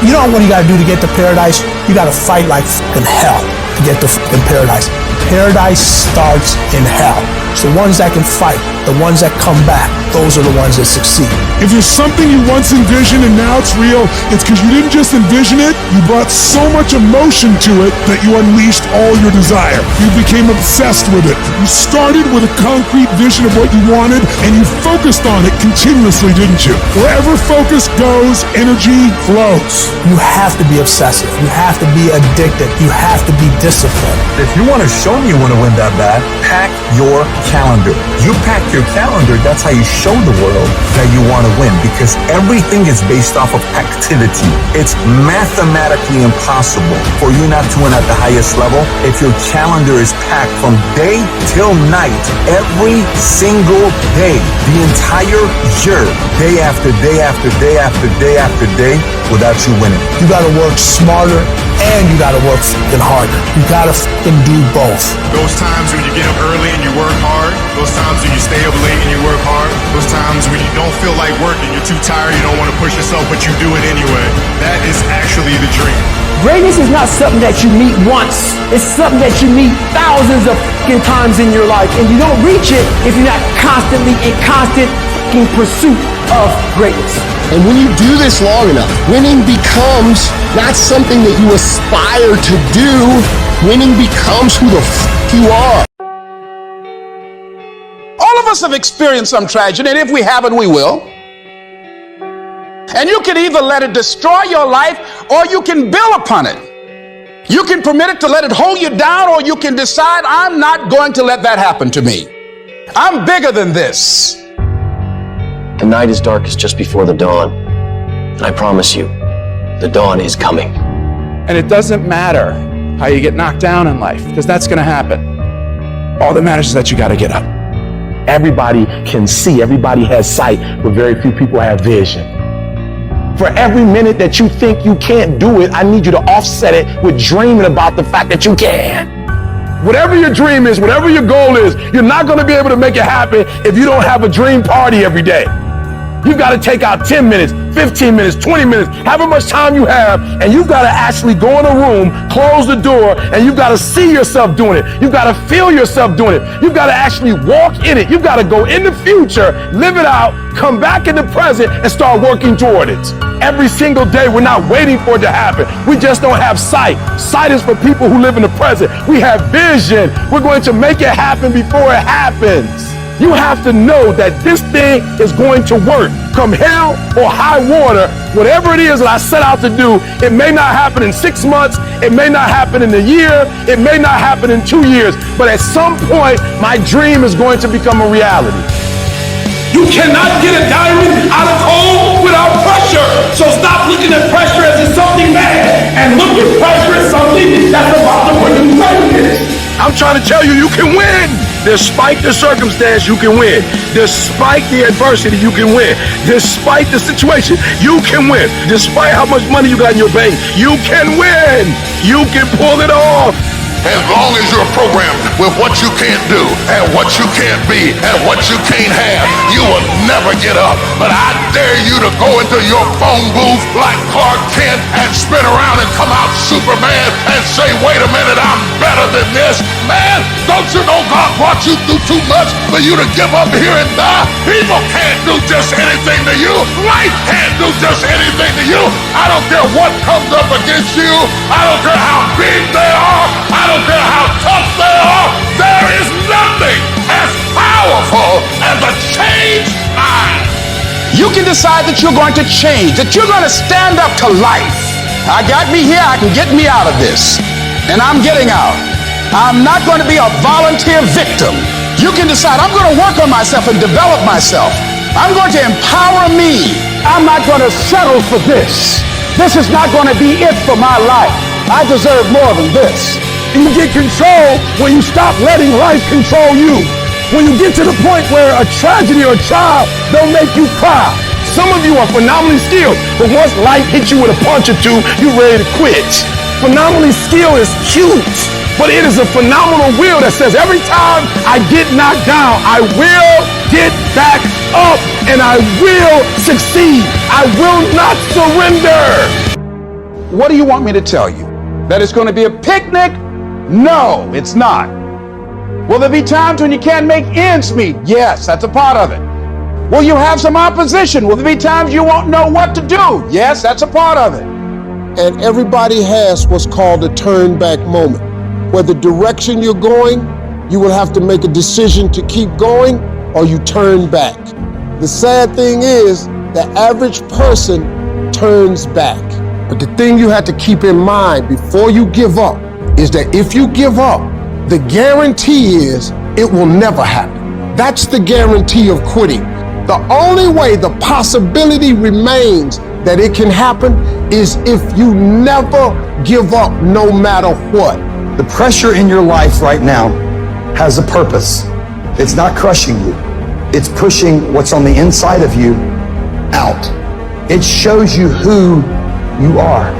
You know what you gotta do to get to paradise? You gotta fight like fucking hell to get to fucking paradise. Paradise starts in hell. It's the ones that can fight, the ones that come back, those are the ones that succeed. If there's something you once envisioned and now it's real, it's because you didn't just envision it, you brought so much emotion to it that you unleashed all your desire. You became obsessed with it. You started with a concrete vision of what you wanted and you focused on it continuously, didn't you? Wherever focus goes, energy flows. You have to be obsessive. You have to be addicted. You have to be disciplined. If you want to show me you want to win that bad, pack your calendar. You pack your calendar, that's how you show the world that you want to win, because everything is based off of activity. It's mathematically impossible for you not to win at the highest level if your calendar is packed from day till night, every single day, the entire year, day after day after day after day after day, without you winning. You gotta work smarter and you gotta work fucking harder. You gotta fucking do both. Those times when you get up early and you work hard, those times when you stay up late and you work hard, those times when you don't feel like working, you're too tired, you don't want to push yourself, but you do it anyway. That is actually the dream. Greatness is not something that you meet once. It's something that you meet thousands of fucking times in your life, and you don't reach it if you're not constantly in constant fucking pursuit of greatness. And when you do this long enough, winning becomes not something that you aspire to do. Winning becomes who the f*** you are. All of us have experienced some tragedy, and if we haven't, we will. And you can either let it destroy your life or you can build upon it. You can permit it to let it hold you down, or you can decide, I'm not going to let that happen to me. I'm bigger than this. The night is darkest just before the dawn. And I promise you, the dawn is coming. And it doesn't matter how you get knocked down in life, because that's going to happen. All that matters is that you got to get up. Everybody can see, everybody has sight, but very few people have vision. For every minute that you think you can't do it, I need you to offset it with dreaming about the fact that you can. Whatever your dream is, whatever your goal is, you're not going to be able to make it happen if you don't have a dream party every day. You've got to take out 10 minutes, 15 minutes, 20 minutes, however much time you have, and you've got to actually go in a room, close the door, and you've got to see yourself doing it. You've got to feel yourself doing it. You've got to actually walk in it. You've got to go in the future, live it out, come back in the present, and start working toward it. Every single day, we're not waiting for it to happen. We just don't have sight. Sight is for people who live in the present. We have vision. We're going to make it happen before it happens. You have to know that this thing is going to work. Come hell or high water, whatever it is that I set out to do, it may not happen in 6 months, it may not happen in a year, it may not happen in 2 years, but at some point, my dream is going to become a reality. You cannot get a diamond out of coal without pressure. So stop looking at pressure as something bad and look at pressure as something that's about to bring you greatness. I'm trying to tell you, you can win. Despite the circumstance, you can win. Despite the adversity, you can win. Despite the situation, you can win. Despite how much money you got in your bank, you can win. You can pull it off. As long as you're programmed with what you can't do and what you can't be and what you can't have, you will never get up. But I dare you to go into your phone booth like Clark Kent and spin around and come out Superman and say, wait a minute, I'm better than this. Man, don't you know God brought you through too much for you to give up here and die? People can't do just anything to you. Life can't do just anything to you. I don't care what comes up against you. I don't care how big they are. I don't care how tough they are. There is nothing as powerful as a changed mind. You can decide that you're going to change, that you're going to stand up to life. I got me here, I can get me out of this. And I'm getting out. I'm not going to be a volunteer victim. You can decide, I'm going to work on myself and develop myself. I'm going to empower me. I'm not going to settle for this. This is not going to be it for my life. I deserve more than this. You get control when you stop letting life control you. When you get to the point where a tragedy or a child don't make you cry. Some of you are phenomenally skilled, but once life hits you with a punch or two, you're ready to quit. Phenomenally skilled is cute, but it is a phenomenal will that says every time I get knocked down, I will get back up and I will succeed. I will not surrender. What do you want me to tell you? That it's going to be a picnic? No, it's not. Will there be times when you can't make ends meet? Yes, that's a part of it. Will you have some opposition? Will there be times you won't know what to do? Yes, that's a part of it. And everybody has what's called a turn back moment, where the direction you're going, you will have to make a decision to keep going or you turn back. The sad thing is, the average person turns back. But the thing you have to keep in mind before you give up is that if you give up, the guarantee is it will never happen. That's the guarantee of quitting. The only way the possibility remains that it can happen is if you never give up no matter what. The pressure in your life right now has a purpose. It's not crushing you. It's pushing what's on the inside of you out. It shows you who you are.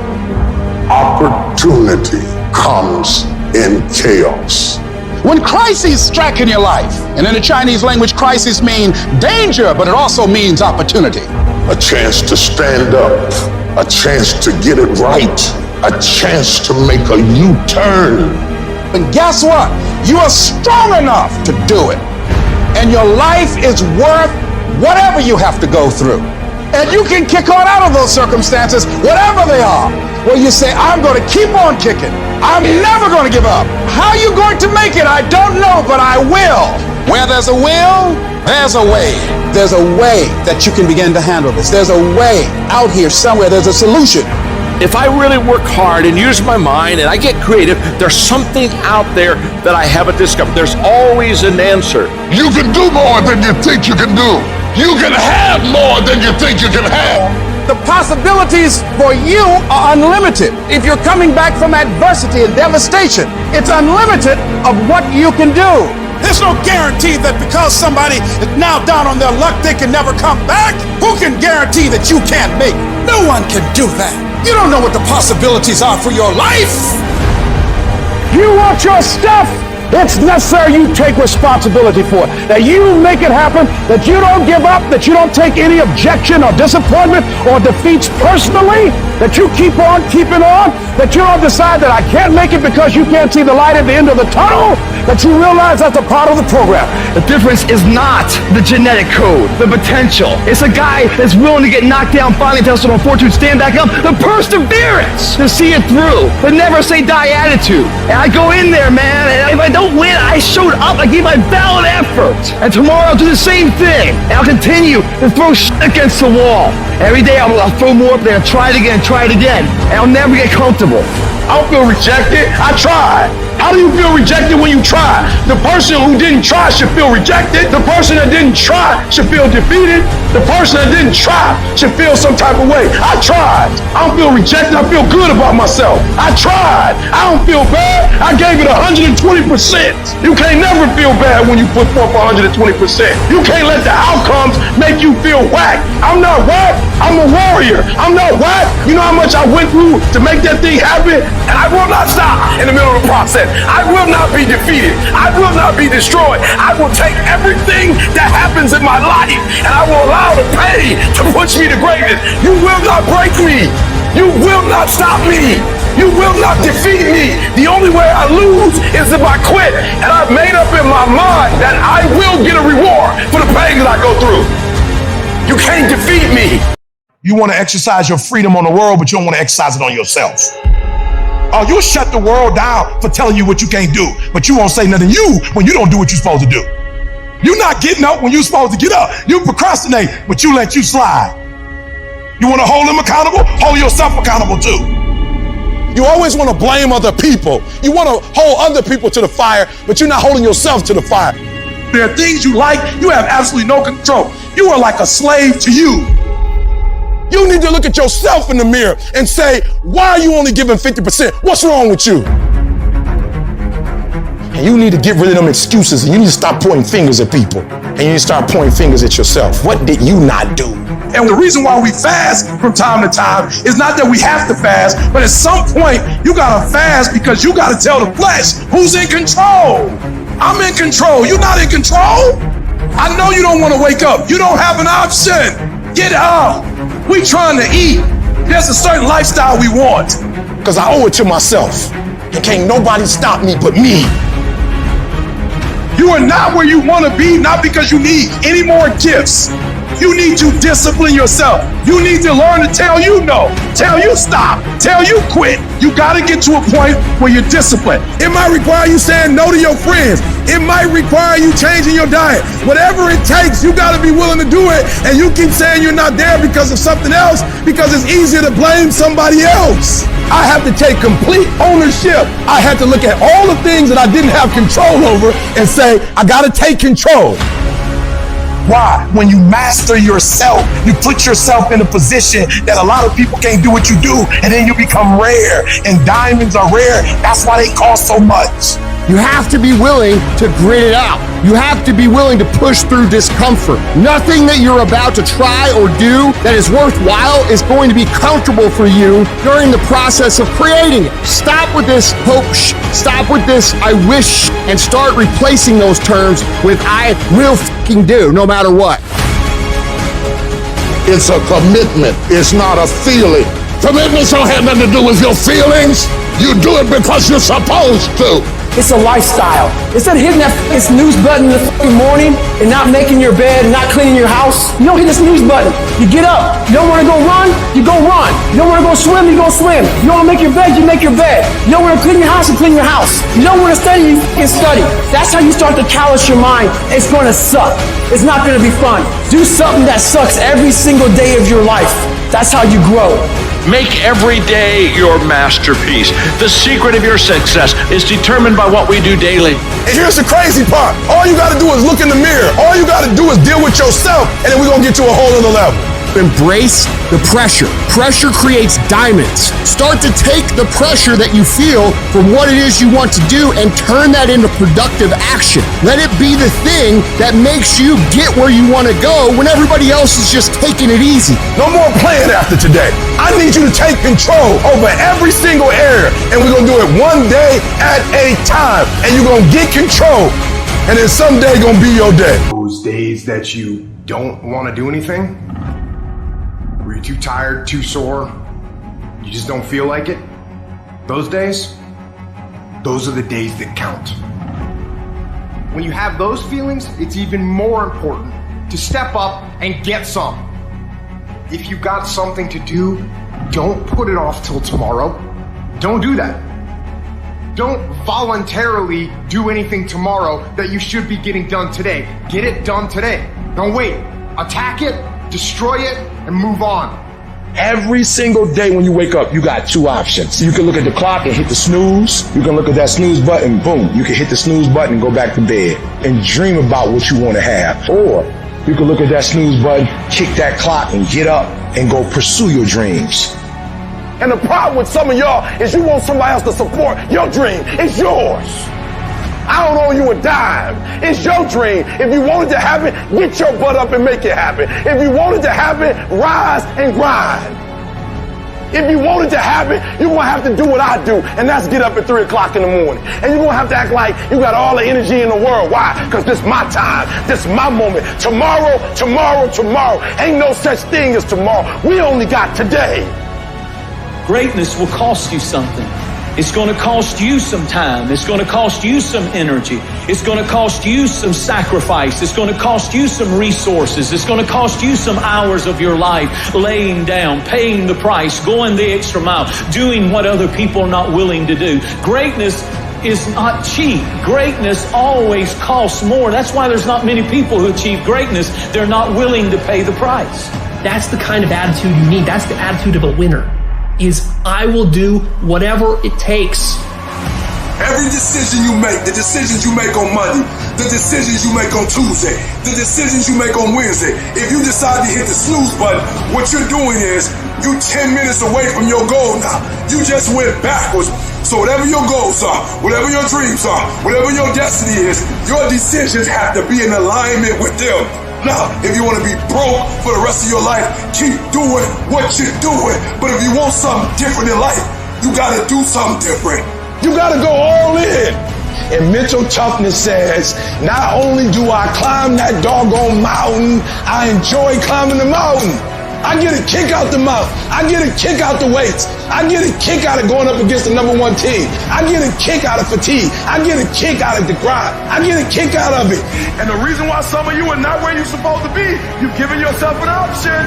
Opportunity comes in chaos. When crises strike in your life, and in the Chinese language, crisis means danger, but it also means opportunity. A chance to stand up, a chance to get it right, a chance to make a U-turn. And guess what? You are strong enough to do it. And your life is worth whatever you have to go through. And you can kick on out of those circumstances, whatever they are, where you say, I'm going to keep on kicking. I'm never going to give up. How are you going to make it? I don't know, but I will. Where there's a will, there's a way. There's a way that you can begin to handle this. There's a way out here somewhere. There's a solution. If I really work hard and use my mind and I get creative, there's something out there that I haven't discovered. There's always an answer. You can do more than you think you can do. You can have more than you think you can have. The possibilities for you are unlimited. If you're coming back from adversity and devastation, it's unlimited of what you can do. There's no guarantee that because somebody is now down on their luck, they can never come back. Who can guarantee that you can't make it? No one can do that. You don't know what the possibilities are for your life. You want your stuff? It's necessary you take responsibility for it, that you make it happen, that you don't give up, that you don't take any objection or disappointment or defeats personally, that you keep on keeping on, that you don't decide that I can't make it because you can't see the light at the end of the tunnel, that you realize that's a part of the program. The difference is not the genetic code, the potential. It's a guy that's willing to get knocked down, finally tested on fortune, stand back up, the perseverance to see it through, the never say die attitude. And I go in there, man, and if I don't win, I showed up, I gave my valid effort. And tomorrow I'll do the same thing. And I'll continue to throw shit against the wall. Every day I'll throw more up there, try it again, and I'll never get comfortable. I don't feel rejected. I tried. How do you feel rejected when you try? The person who didn't try should feel rejected. The person that didn't try should feel defeated. The person that didn't try should feel some type of way. I tried. I don't feel rejected. I feel good about myself. I tried. I don't feel bad. I gave it 120%. You can't never feel bad when you put forth 120%. You can't let the outcomes make you feel whack. I'm not whack. I'm a warrior. I'm not whack. You know how much I went through to make that thing happen? And I will not stop in the middle of the process. I will not be defeated. I will not be destroyed. I will take everything that happens in my life and I will allow the pain to push me to greatness. You will not break me. You will not stop me. You will not defeat me. The only way I lose is if I quit. And I've made up in my mind that I will get a reward for the pain that I go through. You can't defeat me. You want to exercise your freedom on the world, but you don't want to exercise it on yourself. Oh, you'll shut the world down for telling you what you can't do, but you won't say nothing to you when you don't do what you're supposed to do. You're not getting up when you're supposed to get up. You procrastinate, but you let you slide. You want to hold them accountable? Hold yourself accountable too. You always want to blame other people. You want to hold other people to the fire, but you're not holding yourself to the fire. There are things you like, you have absolutely no control. You are like a slave to you. You need to look at yourself in the mirror and say, why are you only giving 50%? What's wrong with you? And you need to get rid of them excuses and you need to stop pointing fingers at people. And you need to start pointing fingers at yourself. What did you not do? And the reason why we fast from time to time is not that we have to fast, but at some point you gotta fast because you gotta tell the flesh who's in control. I'm in control. You're not in control. I know you don't want to wake up. You don't have an option. Get up. We trying to eat. There's a certain lifestyle we want. Because I owe it to myself. And can't nobody stop me but me. You are not where you want to be, not because you need any more gifts. You need to discipline yourself. You need to learn to tell you no, tell you stop, tell you quit. You got to get to a point where you're disciplined. It might require you saying no to your friends. It might require you changing your diet. Whatever it takes, you got to be willing to do it. And you keep saying you're not there because of something else, because it's easier to blame somebody else. I have to take complete ownership. I had to look at all the things that I didn't have control over and say, I got to take control. Why? When you master yourself, you put yourself in a position that a lot of people can't do what you do, and then you become rare. And diamonds are rare. That's why they cost so much. You have to be willing to grit it out. You have to be willing to push through discomfort. Nothing that you're about to try or do that is worthwhile is going to be comfortable for you during the process of creating it. Stop with this hope, stop with this I wish, and start replacing those terms with I will fucking do, no matter what. It's a commitment. It's not a feeling. Commitments don't have nothing to do with your feelings. You do it because you're supposed to. It's a lifestyle. Instead of hitting that snooze button in the fucking morning and not making your bed and not cleaning your house, you don't hit the snooze button. You get up. You don't want to go run, you go run. You don't want to go swim, you go swim. You don't want to make your bed, you make your bed. You don't want to clean your house, you clean your house. You don't want to study, you fucking study. That's how you start to callous your mind. It's going to suck. It's not going to be fun. Do something that sucks every single day of your life. That's how you grow. Make every day your masterpiece. The secret of your success is determined by what we do daily. And here's the crazy part. All you got to do is look in the mirror. All you got to do is deal with yourself, and then we're going to get to a whole other level. Embrace the pressure. Pressure creates diamonds. Start to take the pressure that you feel from what it is you want to do and turn that into productive action. Let it be the thing that makes you get where you want to go when everybody else is just taking it easy. No more playing after today. I need you to take control over every single area, and we're going to do it one day at a time, and you're going to get control, and then someday going to be your day. Those days that you don't want to do anything, where you're too tired, too sore, you just don't feel like it, those days, those are the days that count. When you have those feelings, it's even more important to step up and get some. If you got something to do, don't put it off till tomorrow. Don't do that. Don't voluntarily do anything tomorrow that you should be getting done today. Get it done today. Don't wait. Attack it, destroy it, and move on. Every single day when you wake up, you got two options. You can look at the clock and hit the snooze. You can look at that snooze button, boom. You can hit the snooze button and go back to bed and dream about what you want to have. Or you can look at that snooze button, kick that clock, and get up and go pursue your dreams. And the problem with some of y'all is you want somebody else to support your dream. It's yours. I don't owe you a dime. It's your dream. If you want it to happen, get your butt up and make it happen. If you want it to happen, rise and grind. If you want it to happen, you're going to have to do what I do, and that's get up at 3 o'clock in the morning. And you're going to have to act like you got all the energy in the world. Why? Because this is my time. This is my moment. Tomorrow, tomorrow, tomorrow. Ain't no such thing as tomorrow. We only got today. Greatness will cost you something. It's going to cost you some time. It's going to cost you some energy. It's going to cost you some sacrifice. It's going to cost you some resources. It's going to cost you some hours of your life laying down, paying the price, going the extra mile, doing what other people are not willing to do. Greatness is not cheap. Greatness always costs more. That's why there's not many people who achieve greatness. They're not willing to pay the price. That's the kind of attitude you need. That's the attitude of a winner. Is I will do whatever it takes. Every decision you make, the decisions you make on Monday, the decisions you make on Tuesday, the decisions you make on Wednesday, if you decide to hit the snooze button, what you're doing is you 10 minutes away from your goal now. You just went backwards. So whatever your goals are, whatever your dreams are, whatever your destiny is, your decisions have to be in alignment with them. Now, if you want to be broke for the rest of your life, keep doing what you're doing. But if you want something different in life, you got to do something different. You got to go all in. And mental toughness says, not only do I climb that doggone mountain, I enjoy climbing the mountain. I get a kick out the mountain. I get a kick out the weights. I get a kick out of going up against the #1 team. I get a kick out of fatigue. I get a kick out of the grind. I get a kick out of it. And the reason why some of you are not where you're supposed to be, you've given yourself an option.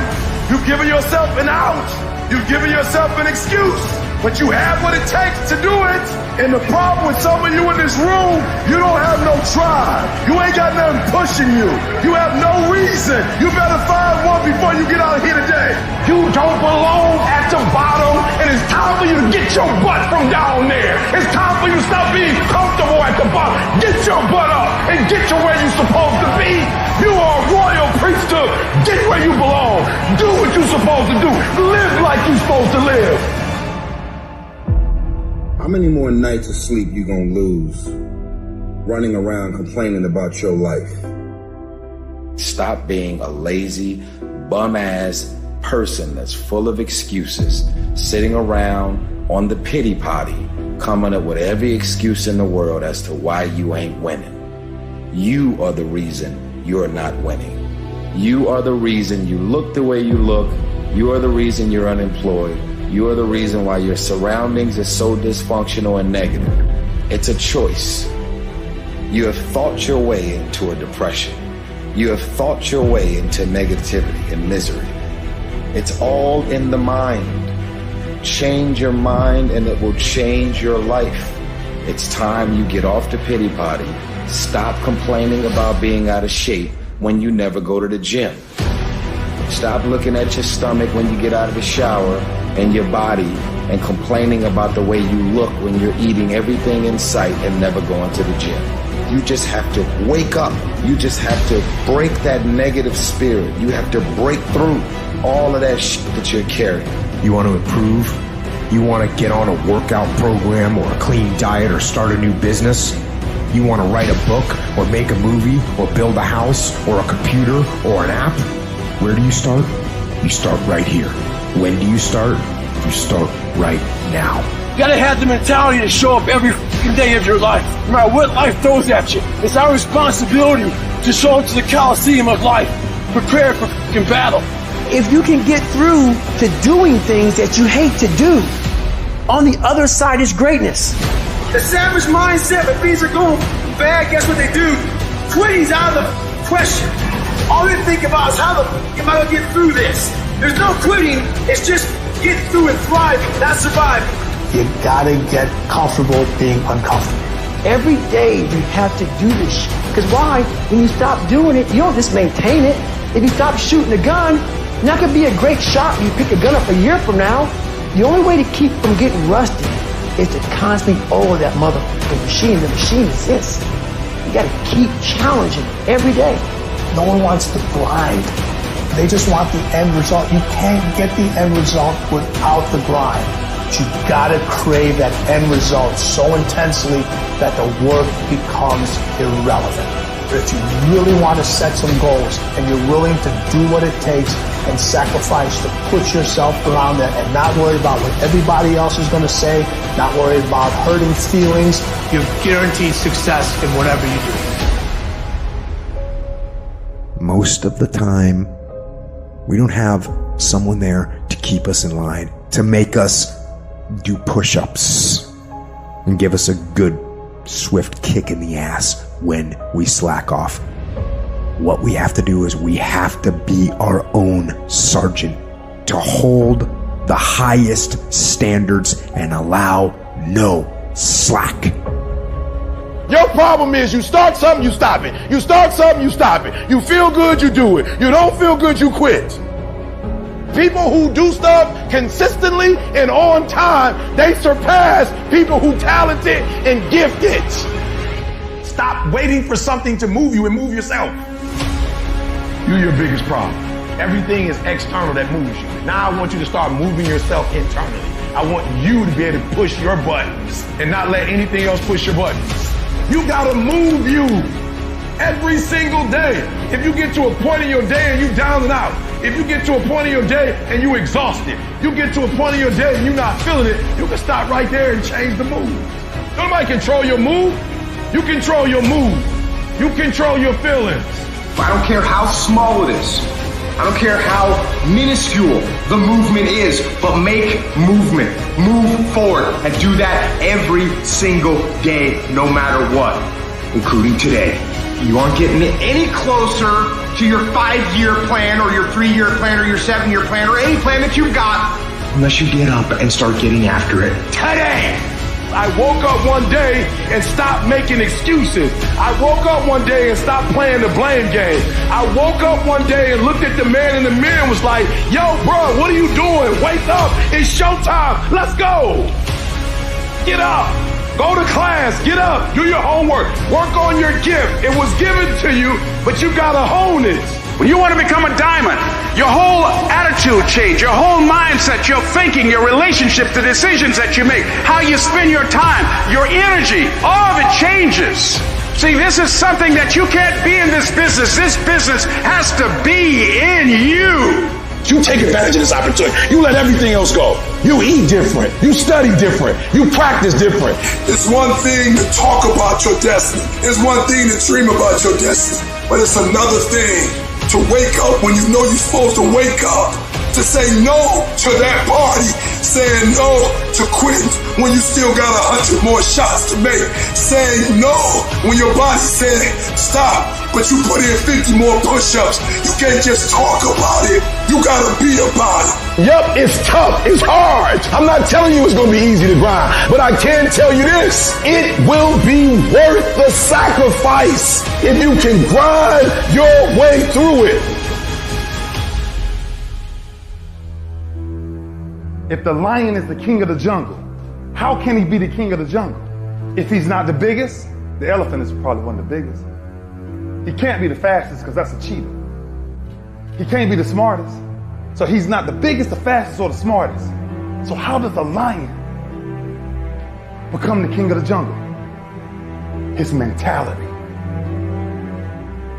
You've given yourself an out. You've given yourself an excuse. But you have what it takes to do it. And the problem with some of you in this room, you don't have no drive. You ain't got nothing pushing you. You have no reason. You better find one before you get out of here today. You don't belong at the bottom, and it's time for you to get your butt from down there. It's time for you to stop being comfortable at the bottom. Get your butt up and get to where you're supposed to be. You are a royal priesthood. Get where you belong. Do what you're supposed to do. Live like you're supposed to live. How many more nights of sleep you gonna lose running around complaining about your life? Stop being a lazy, bum-ass person that's full of excuses, sitting around on the pity potty, coming up with every excuse in the world as to why you ain't winning. You are the reason you're not winning. You are the reason you look the way you look. You are the reason you're unemployed. You are the reason why your surroundings are so dysfunctional and negative. It's a choice. You have thought your way into a depression. You have thought your way into negativity and misery. It's all in the mind. Change your mind and it will change your life. It's time you get off the pity potty. Stop complaining about being out of shape when you never go to the gym. Stop looking at your stomach when you get out of the shower and your body and complaining about the way you look when you're eating everything in sight and never going to the gym. You just have to wake up. You just have to break that negative spirit. You have to break through. all of that shit that you're carrying. You want to improve? You want to get on a workout program or a clean diet or start a new business? You want to write a book or make a movie or build a house or a computer or an app? Where do you start? You start right here. When do you start? You start right now. You gotta have the mentality to show up every day of your life, no matter what life throws at you. It's our responsibility to show up to the Coliseum of life, prepared for battle. If you can get through to doing things that you hate to do, on the other side is greatness. The savage mindset, when things are going bad, guess what they do? Quitting's out of the question. All they think about is how am I gonna get through this? There's no quitting, it's just get through and thrive, not survive. You gotta get comfortable being uncomfortable. Every day you have to do this shit. Because why? When you stop doing it, you don't just maintain it. If you stop shooting a gun, you're not gonna be a great shot when you pick a gun up a year from now. The only way to keep from getting rusty is to constantly oil that motherfucking machine. The machine exists. You gotta keep challenging every day. No one wants to grind. They just want the end result. You can't get the end result without the grind. But you gotta crave that end result so intensely that the work becomes irrelevant. But if you really want to set some goals and you're willing to do what it takes and sacrifice to put yourself around that and not worry about what everybody else is going to say, not worry about hurting feelings, you're guaranteed success in whatever you do. Most of the time, we don't have someone there to keep us in line, to make us do push-ups and give us a good, swift kick in the ass when we slack off. What we have to do is we have to be our own sergeant, to hold the highest standards and allow no slack. Your problem is you start something, you stop it. You start something, you stop it. You feel good, you do it. You don't feel good, you quit. People who do stuff consistently and on time, they surpass people who talented and gifted. Stop waiting for something to move you and move yourself. You're your biggest problem. Everything is external that moves you. Now I want you to start moving yourself internally. I want you to be able to push your buttons and not let anything else push your buttons. You gotta move you every single day. If you get to a point in your day and you down and out, if you get to a point in your day and you exhausted, you get to a point in your day and you're not feeling it, you can stop right there and change the mood. Nobody control your mood. You control your mood. You control your feelings. I don't care how small it is. I don't care how minuscule the movement is, but make movement. Move forward and do that every single day, no matter what, including today. You aren't getting any closer to your 5-year plan or your 3-year plan or your 7-year plan or any plan that you've got unless you get up and start getting after it today. I woke up one day and stopped making excuses. I woke up one day and stopped playing the blame game. I woke up one day and looked at the man in the mirror and was like, yo, bro, what are you doing? Wake up. It's showtime. Let's go. Get up. Go to class. Get up. Do your homework. Work on your gift. It was given to you, but you got to hone it. When you want to become a diamond, your whole attitude change, your whole mindset, your thinking, your relationship, the decisions that you make, how you spend your time, your energy, all of it changes. See, this is something that you can't be in this business. This business has to be in you. You take advantage of this opportunity. You let everything else go. You eat different. You study different. You practice different. It's one thing to talk about your destiny. It's one thing to dream about your destiny. But it's another thing to wake up when you know you're supposed to wake up, to say no to that party, saying no to quitting when you still got 100 more shots to make, saying no when your body's saying stop, but you put in 50 more push-ups. You can't just talk about it. You gotta be about it. Yup, it's tough. It's hard. I'm not telling you it's gonna be easy to grind, but I can tell you this. It will be worth the sacrifice if you can grind your way through it. If the lion is the king of the jungle, how can he be the king of the jungle? If he's not the biggest, the elephant is probably one of the biggest. He can't be the fastest because that's a cheetah. He can't be the smartest. So he's not the biggest, the fastest, or the smartest. So how does a lion become the king of the jungle? His mentality.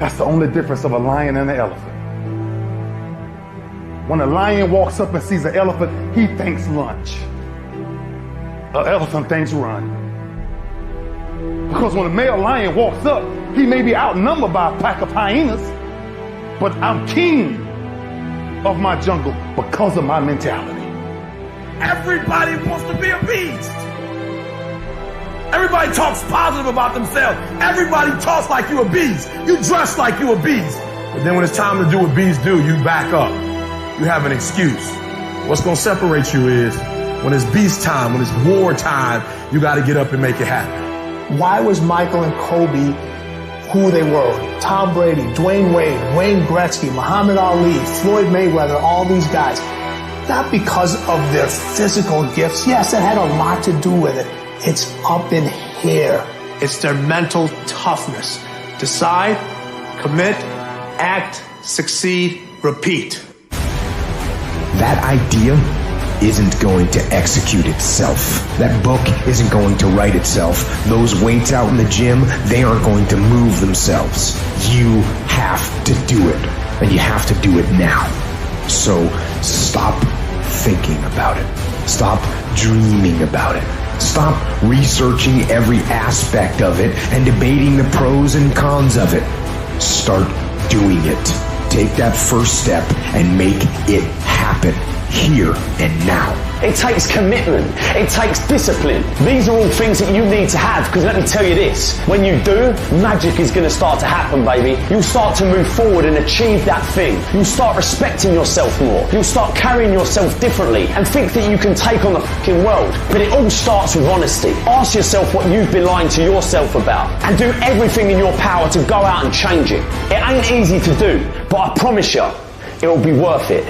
That's the only difference of a lion and an elephant. When a lion walks up and sees an elephant, he thinks lunch. An elephant thinks run. Because when a male lion walks up, he may be outnumbered by a pack of hyenas, but I'm king of my jungle because of my mentality. Everybody wants to be a beast. Everybody talks positive about themselves. Everybody talks like you a beast. You dress like you a beast. But then when it's time to do what beasts do, you back up. You have an excuse. What's going to separate you is when it's beast time, when it's war time, you got to get up and make it happen. Why was Michael and Kobe who they were? Tom Brady, Dwayne Wade, Wayne Gretzky, Muhammad Ali, Floyd Mayweather, all these guys. Not because of their physical gifts. Yes, it had a lot to do with it. It's up in here. It's their mental toughness. Decide, commit, act, succeed, repeat. That idea isn't going to execute itself. That book isn't going to write itself. Those weights out in the gym, they aren't going to move themselves. You have to do it, and you have to do it now. So stop thinking about it. Stop dreaming about it. Stop researching every aspect of it and debating the pros and cons of it. Start doing it. Take that first step and make it happen. Here and now. It takes commitment. It takes discipline. These are all things that you need to have, because let me tell you this, when you do, magic is going to start to happen, baby. You'll start to move forward and achieve that thing. You'll start respecting yourself more. You'll start carrying yourself differently and think that you can take on the fucking world. But it all starts with honesty. Ask yourself what you've been lying to yourself about and do everything in your power to go out and change it. It ain't easy to do, but I promise you, it'll be worth it.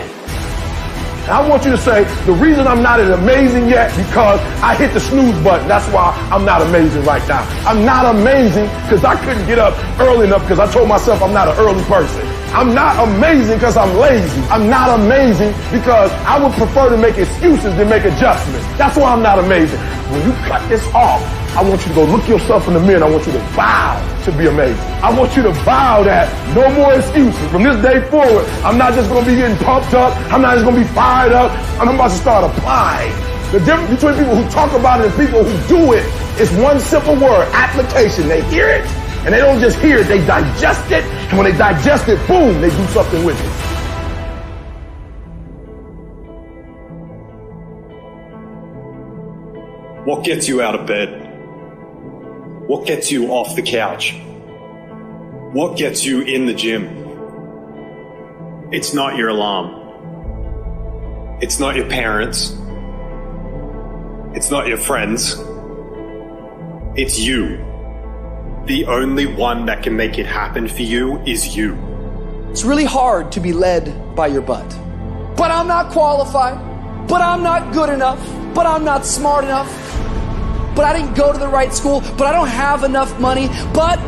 I want you to say, the reason I'm not as amazing yet because I hit the snooze button. That's why I'm not amazing right now. I'm not amazing because I couldn't get up early enough because I told myself I'm not an early person. I'm not amazing because I'm lazy. I'm not amazing because I would prefer to make excuses than make adjustments. That's why I'm not amazing. When you cut this off, I want you to go look yourself in the mirror and I want you to vow to be amazing. I want you to vow that no more excuses. From this day forward, I'm not just going to be getting pumped up. I'm not just going to be fired up. I'm about to start applying. The difference between people who talk about it and people who do it is one simple word, application. They hear it and they don't just hear it, they digest it. And when they digest it, boom, they do something with it. What gets you out of bed? What gets you off the couch? What gets you in the gym? It's not your alarm. It's not your parents. It's not your friends. It's you. The only one that can make it happen for you is you. It's really hard to be led by your butt. But I'm not qualified. But I'm not good enough. But I'm not smart enough. But I didn't go to the right school, but I don't have enough money, but,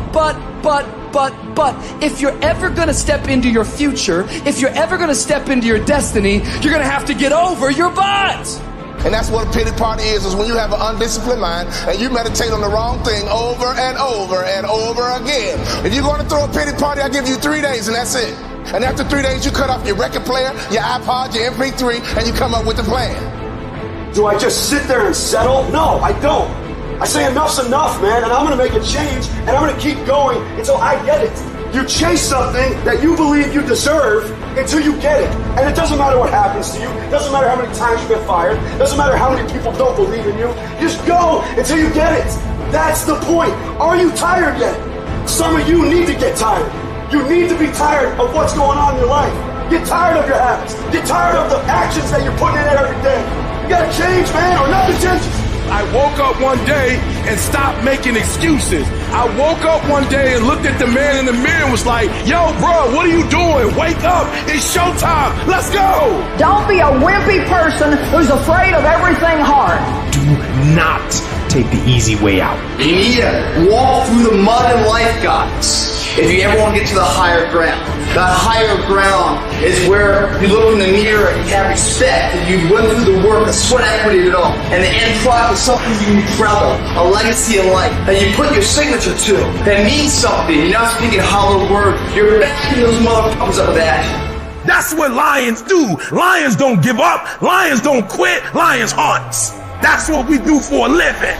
if you're ever gonna step into your future, if you're ever gonna step into your destiny, you're gonna have to get over your butt. And that's what a pity party is when you have an undisciplined mind and you meditate on the wrong thing over and over and over again. If you're gonna throw a pity party, I'll give you 3 days and that's it. And after 3 days, you cut off your record player, your iPod, your MP3, and you come up with a plan. Do I just sit there and settle? No, I don't. I say enough's enough, man, and I'm gonna make a change, and I'm gonna keep going until I get it. You chase something that you believe you deserve until you get it. And it doesn't matter what happens to you. It doesn't matter how many times you get fired. It doesn't matter how many people don't believe in you. Just go until you get it. That's the point. Are you tired yet? Some of you need to get tired. You need to be tired of what's going on in your life. Get tired of your habits. Get tired of the actions that you're putting in every day. You gotta change, man, or nothing changes. I woke up one day and stopped making excuses. I woke up one day and looked at the man in the mirror and was like, yo, bro, what are you doing? Wake up. It's showtime. Let's go. Don't be a wimpy person who's afraid of everything hard. Do not take the easy way out. You need to walk through the mud in life, guys. if you ever want to get to the higher ground. That higher ground is where you look in the mirror and you have respect, and you went through the work, the sweat equity of it all. And the end product is something you can be proud of, a legacy in life that you put your signature to, that means something. You're not speaking hollow words. You're backing those motherfuckers up with action. That's what lions do. Lions don't give up. Lions don't quit. Lions hunt. That's what we do for a living.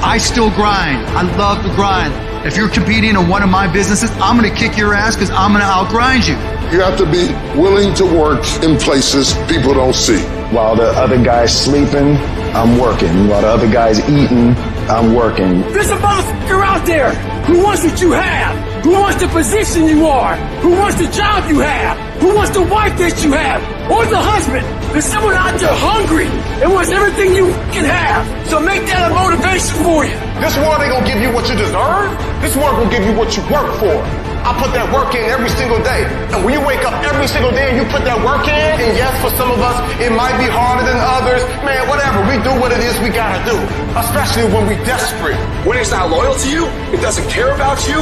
I still grind. I love to grind. If you're competing in one of my businesses, I'm going to kick your ass because I'm going to outgrind you. You have to be willing to work in places people don't see. While the other guy's sleeping, I'm working. While the other guy's eating, I'm working. There's a motherfucker out there who wants what you have, who wants the position you are, who wants the job you have, who wants the wife that you have, or the husband. There's someone out there hungry and wants everything you can have. So make that a motivation for you. This world ain't gonna give you what you deserve. This world will give you what you work for. I put that work in every single day. And when you wake up every single day and you put that work in, and yes, for some of us, it might be harder than others. Man, whatever, we do what it is we gotta do. Especially when we desperate. Winning's not loyal to you. It doesn't care about you.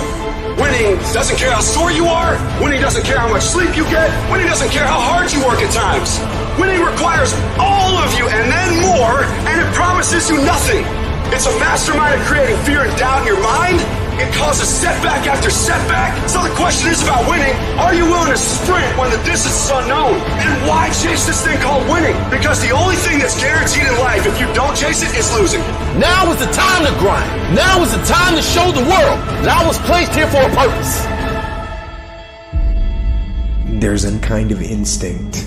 Winning doesn't care how sore you are. Winning doesn't care how much sleep you get. Winning doesn't care how hard you work at times. Winning requires all of you and then more, and it promises you nothing. It's a mastermind of creating fear and doubt in your mind. It causes setback after setback. So the question is about winning. Are you willing to sprint when the distance is unknown? And why chase this thing called winning? Because the only thing that's guaranteed in life, if you don't chase it, is losing. Now is the time to grind. Now is the time to show the world that I was placed here for a purpose. There's a kind of instinct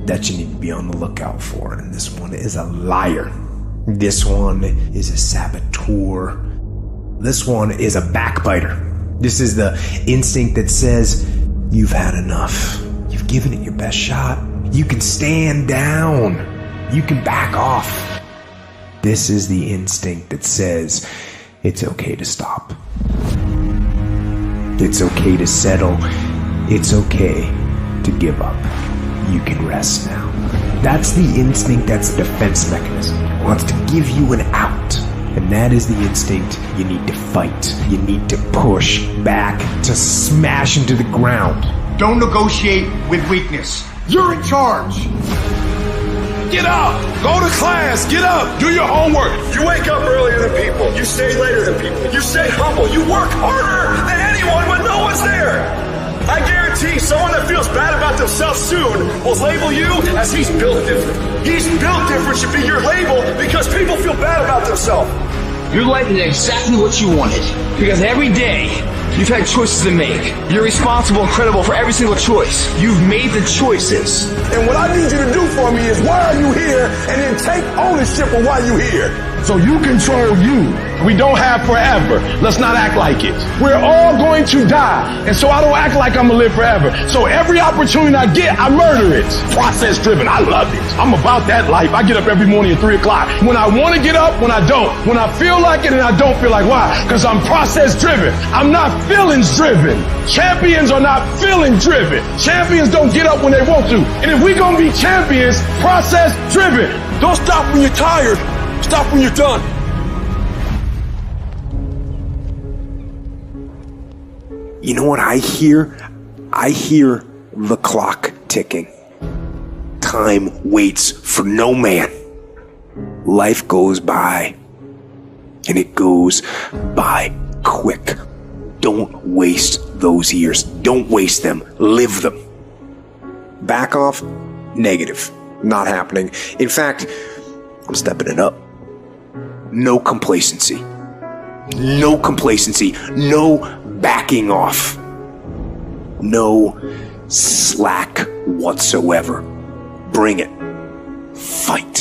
that you need to be on the lookout for, and this one is a liar. This one is a saboteur. This one is a backbiter. This is the instinct that says, you've had enough. You've given it your best shot. You can stand down. You can back off. This is the instinct that says, it's okay to stop. It's okay to settle. It's okay to give up. You can rest now. That's the instinct that's a defense mechanism. It wants to give you an out. And that is the instinct you need to fight. You need to push back, to smash into the ground. Don't negotiate with weakness. You're in charge. Get up! Go to class! Get up! Do your homework! You wake up earlier than people. You stay later than people. You stay humble. You work harder than anyone when no one's there. I guarantee someone that feels bad about themselves soon will label you as he's built different. He's built different should be your label because people feel bad about themselves. Your life is exactly what you wanted because every day you've had choices to make. You're responsible and credible for every single choice. You've made the choices. And what I need you to do for me is why are you here and then take ownership of why you're here. So you control you. We don't have forever. Let's not act like it. We're all going to die. And so I don't act like I'm going to live forever. So every opportunity I get, I murder it. Process driven. I love it. I'm about that life. I get up every morning at 3 o'clock. When I want to get up, when I don't. When I feel like it and I don't feel like why? Because I'm process driven. I'm not feelings driven. Champions are not feeling driven. Champions don't get up when they want to. And if we're going to be champions, process driven. Don't stop when you're tired. Stop when you're done. You know what I hear? I hear the clock ticking. Time waits for no man. Life goes by, and it goes by quick. Don't waste those years. Don't waste them. Live them. Back off? Negative. Not happening. In fact, I'm stepping it up. No complacency. No complacency. No backing off. No slack whatsoever. Bring it. Fight.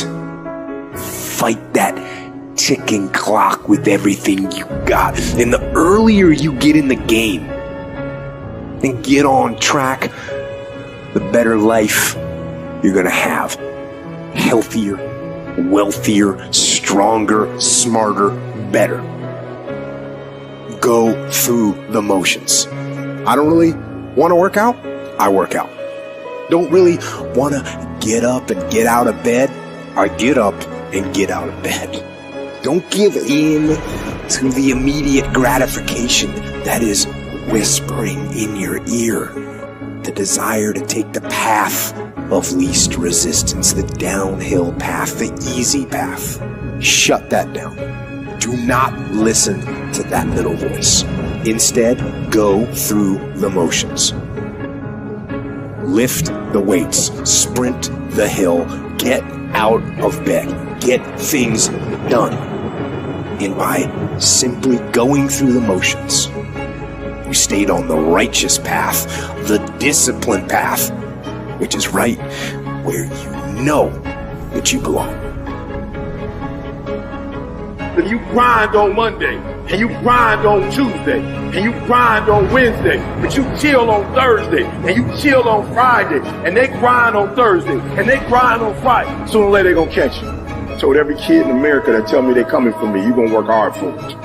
Fight that ticking clock with everything you got. And the earlier you get in the game and get on track, the better life you're gonna have. Healthier, wealthier, stronger, smarter, better. Go through the motions. I don't really want to work out. I work out. Don't really want to get up and get out of bed. I get up and get out of bed. Don't give in to the immediate gratification that is whispering in your ear the desire to take the path of least resistance, the downhill path, the easy path. Shut that down. Do not listen to that little voice. Instead, go through the motions. Lift the weights, sprint the hill, get out of bed, get things done. And by simply going through the motions, you stayed on the righteous path, the disciplined path, which is right where you know that you belong. If you grind on Monday, and you grind on Tuesday, and you grind on Wednesday, but you chill on Thursday, and you chill on Friday, and they grind on Thursday, and they grind on Friday, sooner or later they gonna catch you. I told every kid in America that tell me they coming for me, you gonna work hard for it.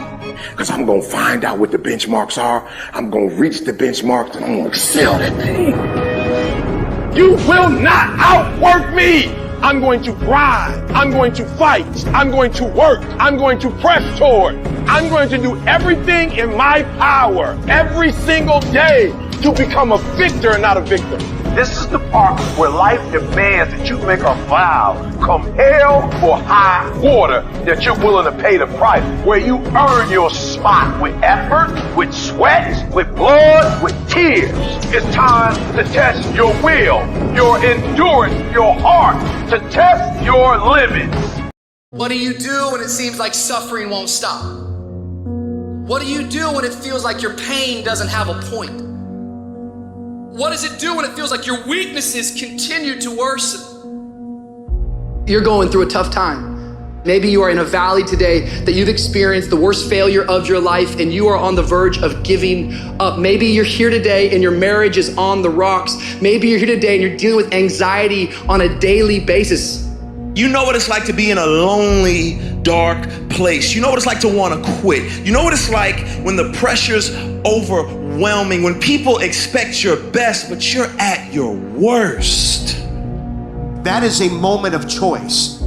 Because I'm gonna find out what the benchmarks are, I'm gonna reach the benchmarks, and I'm gonna excel that thing. You will not outwork me! I'm going to grind. I'm going to fight. I'm going to work. I'm going to press toward. I'm going to do everything in my power every single day to become a victor and not a victim. This is the part where life demands that you make a vow, come hell or high water, that you're willing to pay the price, where you earn your spot with effort, with sweat, with blood, with tears. It's time to test your will, your endurance, your heart, to test your limits. What do you do when it seems like suffering won't stop? What do you do when it feels like your pain doesn't have a point? What does it do when it feels like your weaknesses continue to worsen? You're going through a tough time. Maybe you are in a valley today that you've experienced the worst failure of your life and you are on the verge of giving up. Maybe you're here today and your marriage is on the rocks. Maybe you're here today and you're dealing with anxiety on a daily basis. You know what it's like to be in a lonely, dark place. You know what it's like to want to quit. You know what it's like when the pressure's overwhelming, when people expect your best, but you're at your worst. That is a moment of choice.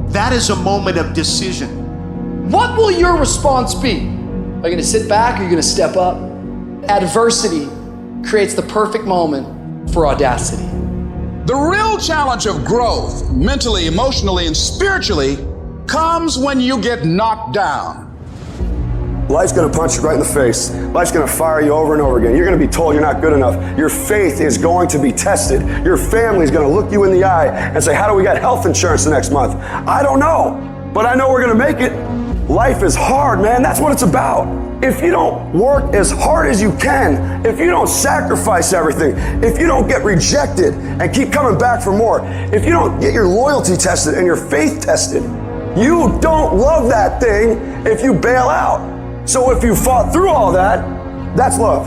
That is a moment of decision. What will your response be? Are you going to sit back or are you going to step up? Adversity creates the perfect moment for audacity. The real challenge of growth, mentally, emotionally, and spiritually, comes when you get knocked down. Life's gonna punch you right in the face. Life's gonna fire you over and over again. You're gonna be told you're not good enough. Your faith is going to be tested. Your family's gonna look you in the eye and say, how do we get health insurance the next month? I don't know, but I know we're gonna make it. Life is hard, man. That's what it's about. If you don't work as hard as you can, if you don't sacrifice everything, if you don't get rejected and keep coming back for more, if you don't get your loyalty tested and your faith tested, you don't love that thing if you bail out. So if you fought through all that, that's love.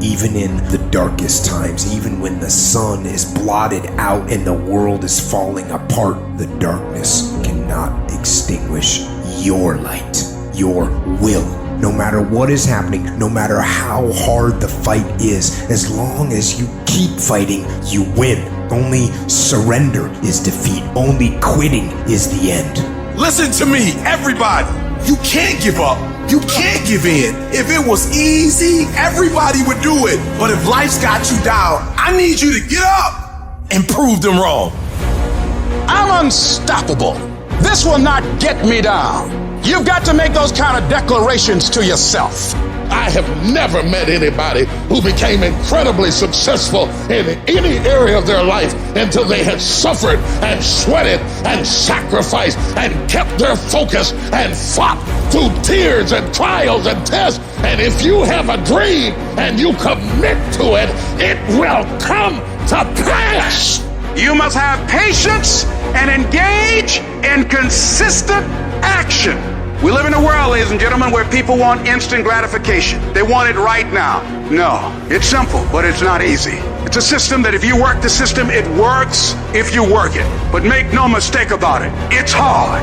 Even in the darkest times, even when the sun is blotted out and the world is falling apart, the darkness cannot extinguish your light, your will. No matter what is happening, no matter how hard the fight is, as long as you keep fighting, you win. Only surrender is defeat. Only quitting is the end. Listen to me, everybody. You can't give up. You can't give in. If it was easy, everybody would do it. But if life's got you down, I need you to get up and prove them wrong. I'm unstoppable. This will not get me down. You've got to make those kind of declarations to yourself. I have never met anybody who became incredibly successful in any area of their life until they had suffered and sweated and sacrificed and kept their focus and fought through tears and trials and tests. And if you have a dream and you commit to it, it will come to pass. You must have patience and engage in consistent action. We live in a world, ladies and gentlemen, where people want instant gratification. They want it right now. No, it's simple, but it's not easy. It's a system that if you work the system, it works if you work it. But make no mistake about it, it's hard.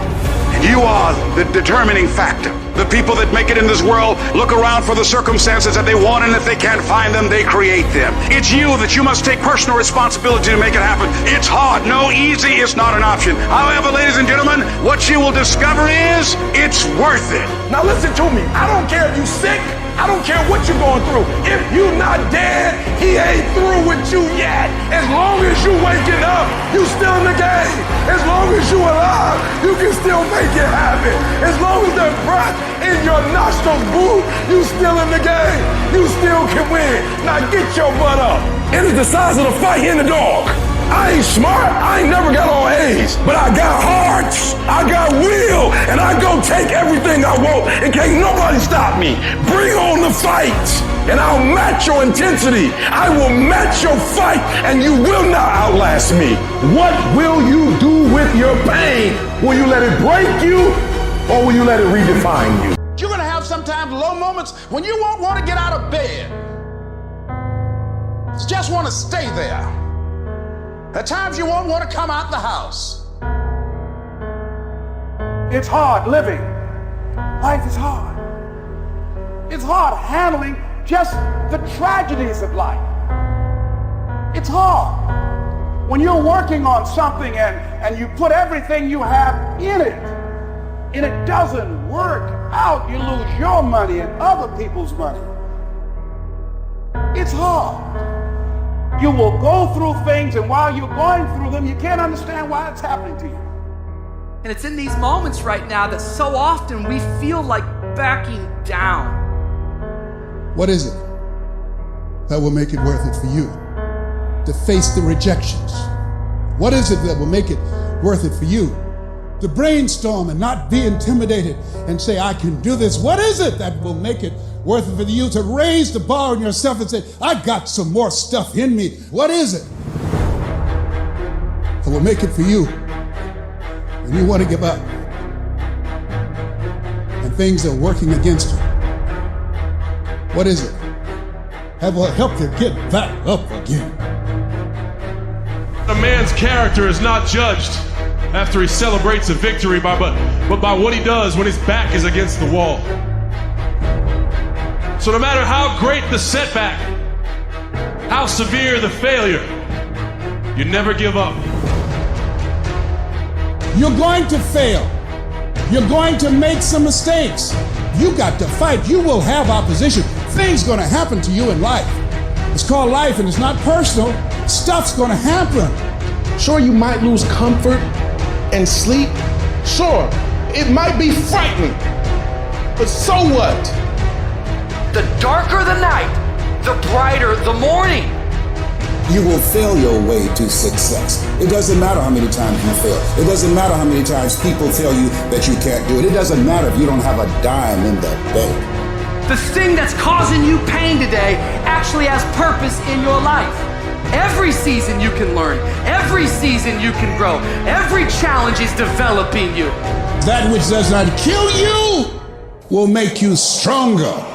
And you are the determining factor. The people that make it in this world look around for the circumstances that they want, and if they can't find them, they create them. It's you that you must take personal responsibility to make it happen. It's hard. No, easy is not an option. However, ladies and gentlemen, what you will discover is it's worth it. Now listen to me. I don't care if you're sick. I don't care what you're going through. If you're not dead, he ain't through with you yet. As long as you waking up, you still in the game. As long as you alive, you can still make it happen. As long as that breath in your nostrils move, you still in the game. You still can win. Now get your butt up. It is the size of the fight in the dog. I ain't smart, I ain't never got on A's, but I got heart, I got will, and I go take everything I want, and can't nobody stop me. Bring on the fight, and I'll match your intensity. I will match your fight, and you will not outlast me. What will you do with your pain? Will you let it break you, or will you let it redefine you? You're gonna have sometimes low moments when you won't want to get out of bed. You just want to stay there. At times you won't want to come out the house. It's hard living. Life is hard. It's hard handling just the tragedies of life. It's hard. When you're working on something and you put everything you have in it, and it doesn't work out, you lose your money and other people's money. It's hard. You will go through things, and while you're going through them, you can't understand why it's happening to you. And it's in these moments right now that so often we feel like backing down. What is it that will make it worth it for you to face the rejections? What is it that will make it worth it for you to brainstorm and not be intimidated and say, I can do this? What is it that will make it worth it for you to raise the bar on yourself and say, I got some more stuff in me? What is it that will make it for you when you want to give up and things are working against you? What is it that will help you get back up again? A man's character is not judged after he celebrates a victory but by what he does when his back is against the wall. So no matter how great the setback, how severe the failure, you never give up. You're going to fail. You're going to make some mistakes. You got to fight. You will have opposition. Things going to happen to you in life. It's called life, and it's not personal. Stuff's going to happen. Sure, you might lose comfort and sleep. Sure, it might be frightening. But so what? The darker the night, the brighter the morning. You will fail your way to success. It doesn't matter how many times you fail. It doesn't matter how many times people tell you that you can't do it. It doesn't matter if you don't have a dime in the bank. The thing that's causing you pain today actually has purpose in your life. Every season you can learn. Every season you can grow. Every challenge is developing you. That which does not kill you will make you stronger.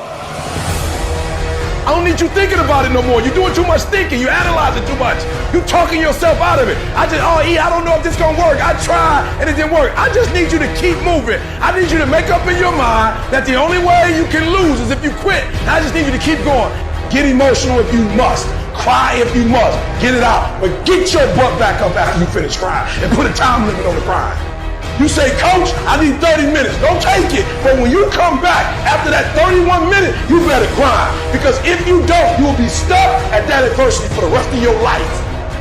I don't need you thinking about it no more. You're doing too much thinking. You're analyzing too much. You're talking yourself out of it. I don't know if this gonna work. I tried and it didn't work. I just need you to keep moving. I need you to make up in your mind that the only way you can lose is if you quit. I just need you to keep going. Get emotional if you must. Cry if you must. Get it out. But get your butt back up after you finish crying and put a time limit on the crying. You say, Coach, I need 30 minutes. Don't take it. But when you come back after that 31 minutes, you better grind. Because if you don't, you will be stuck at that adversity for the rest of your life.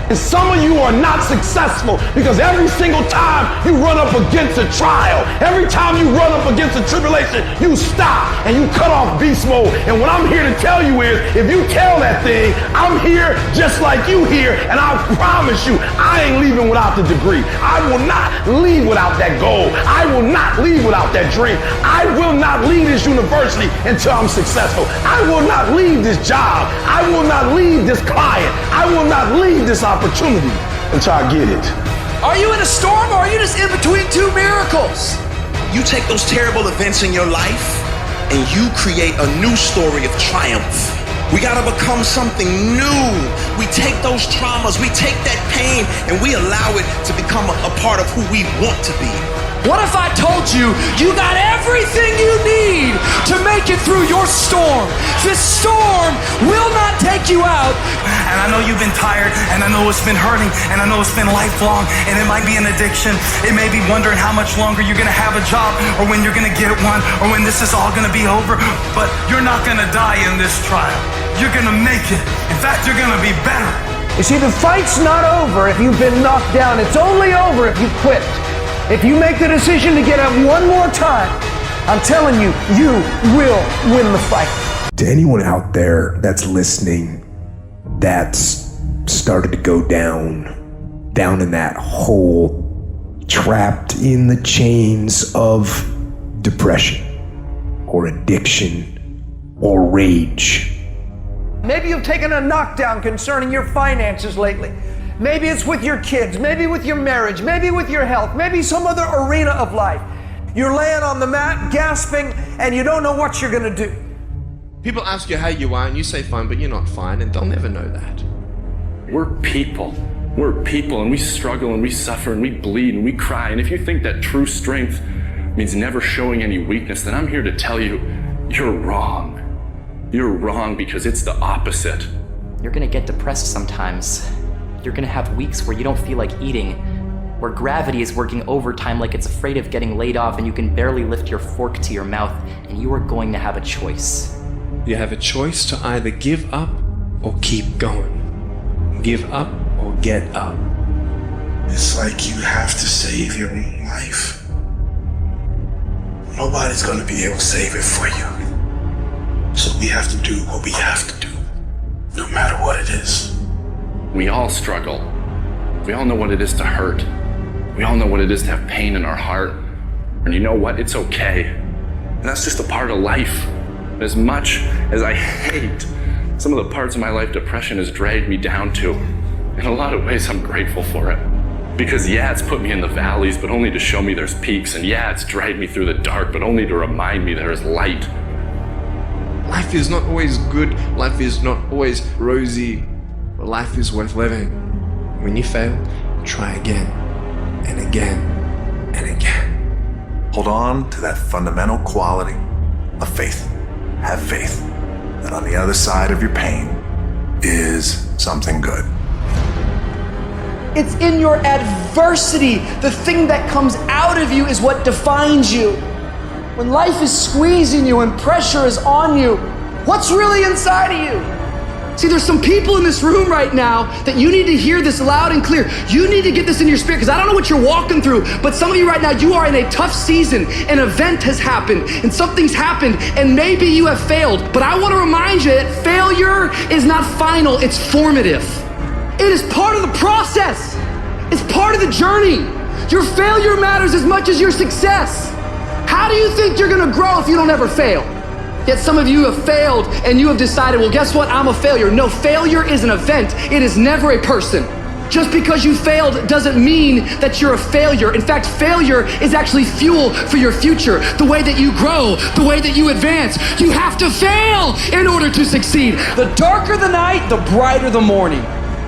And some of you are not successful because every single time you run up against a trial, every time you run up against a tribulation, you stop and you cut off beast mode. And what I'm here to tell you is, if you tell that thing, I'm here just like you here, and I promise you, I ain't leaving without the degree. I will not leave without that goal. I will not leave without that dream. I will not leave this university until I'm successful. I will not leave this job. I will not leave this client. I will not leave this opportunity until I get it. Are you in a storm, or are you just in between two miracles? You take those terrible events in your life and you create a new story of triumph. We gotta become something new. We take those traumas, we take that pain, and we allow it to become a part of who we want to be. What if I told you you got everything you need to make it through your storm? This storm will not take you out. And I know you've been tired, and I know it's been hurting, and I know it's been lifelong, and it might be an addiction. It may be wondering how much longer you're gonna have a job, or when you're gonna get one, or when this is all gonna be over. But you're not gonna die in this trial. You're gonna make it. In fact, you're gonna be better. You see, the fight's not over if you've been knocked down. It's only over if you quit. If you make the decision to get up one more time, I'm telling you, you will win the fight. To anyone out there that's listening, that's started to go down in that hole, trapped in the chains of depression or addiction or rage. Maybe you've taken a knockdown concerning your finances lately. Maybe it's with your kids, maybe with your marriage, maybe with your health, maybe some other arena of life. You're laying on the mat, gasping, and you don't know what you're gonna do. People ask you how you are, and you say fine, but you're not fine, and they'll never know that. We're people, and we struggle, and we suffer, and we bleed, and we cry, and if you think that true strength means never showing any weakness, then I'm here to tell you, you're wrong. You're wrong because it's the opposite. You're gonna get depressed sometimes. You're gonna have weeks where you don't feel like eating, where gravity is working overtime like it's afraid of getting laid off and you can barely lift your fork to your mouth, and you are going to have a choice. You have a choice to either give up or keep going. Give up or get up. It's like you have to save your own life. Nobody's gonna be able to save it for you. So we have to do what we have to do, no matter what it is. We all struggle. We all know what it is to hurt. We all know what it is to have pain in our heart. And you know what? It's okay. And that's just a part of life. As much as I hate some of the parts of my life depression has dragged me down to, in a lot of ways I'm grateful for it. Because yeah, it's put me in the valleys, but only to show me there's peaks. And yeah, it's dragged me through the dark, but only to remind me there is light. Life is not always good. Life is not always rosy. But life is worth living. When you fail, try again and again and again. Hold on to that fundamental quality of faith. Have faith that on the other side of your pain is something good. It's in your adversity. The thing that comes out of you is what defines you. When life is squeezing you and pressure is on you, what's really inside of you? See, there's some people in this room right now that you need to hear this loud and clear. You need to get this in your spirit, because I don't know what you're walking through, but some of you right now, you are in a tough season. An event has happened and something's happened, and maybe you have failed. But I want to remind you that failure is not final, it's formative. It is part of the process. It's part of the journey. Your failure matters as much as your success. How do you think you're gonna grow if you don't ever fail? Yet some of you have failed and you have decided, well, guess what? I'm a failure. No, failure is an event. It is never a person. Just because you failed doesn't mean that you're a failure. In fact, failure is actually fuel for your future. The way that you grow, the way that you advance. You have to fail in order to succeed. The darker the night, the brighter the morning.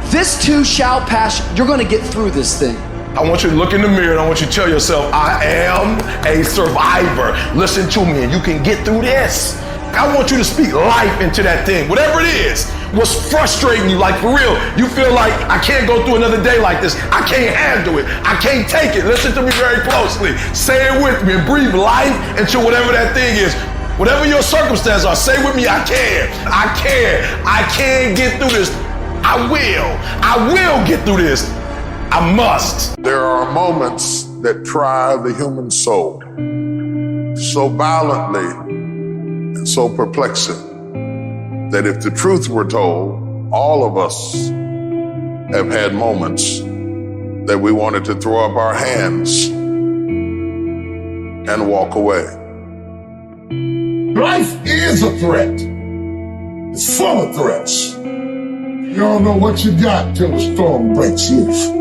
This too shall pass. You're gonna get through this thing. I want you to look in the mirror and I want you to tell yourself, I am a survivor. Listen to me and you can get through this. I want you to speak life into that thing, whatever it is. What's frustrating you, like for real, you feel like I can't go through another day like this. I can't handle it. I can't take it. Listen to me very closely. Say it with me and breathe life into whatever that thing is. Whatever your circumstances are, say with me, I can. I can. I can get through this. I will get through this. I must. There are moments that try the human soul so violently and so perplexing that if the truth were told, all of us have had moments that we wanted to throw up our hands and walk away. Life is a threat. It's full of threats. You don't know what you got till the storm breaks loose.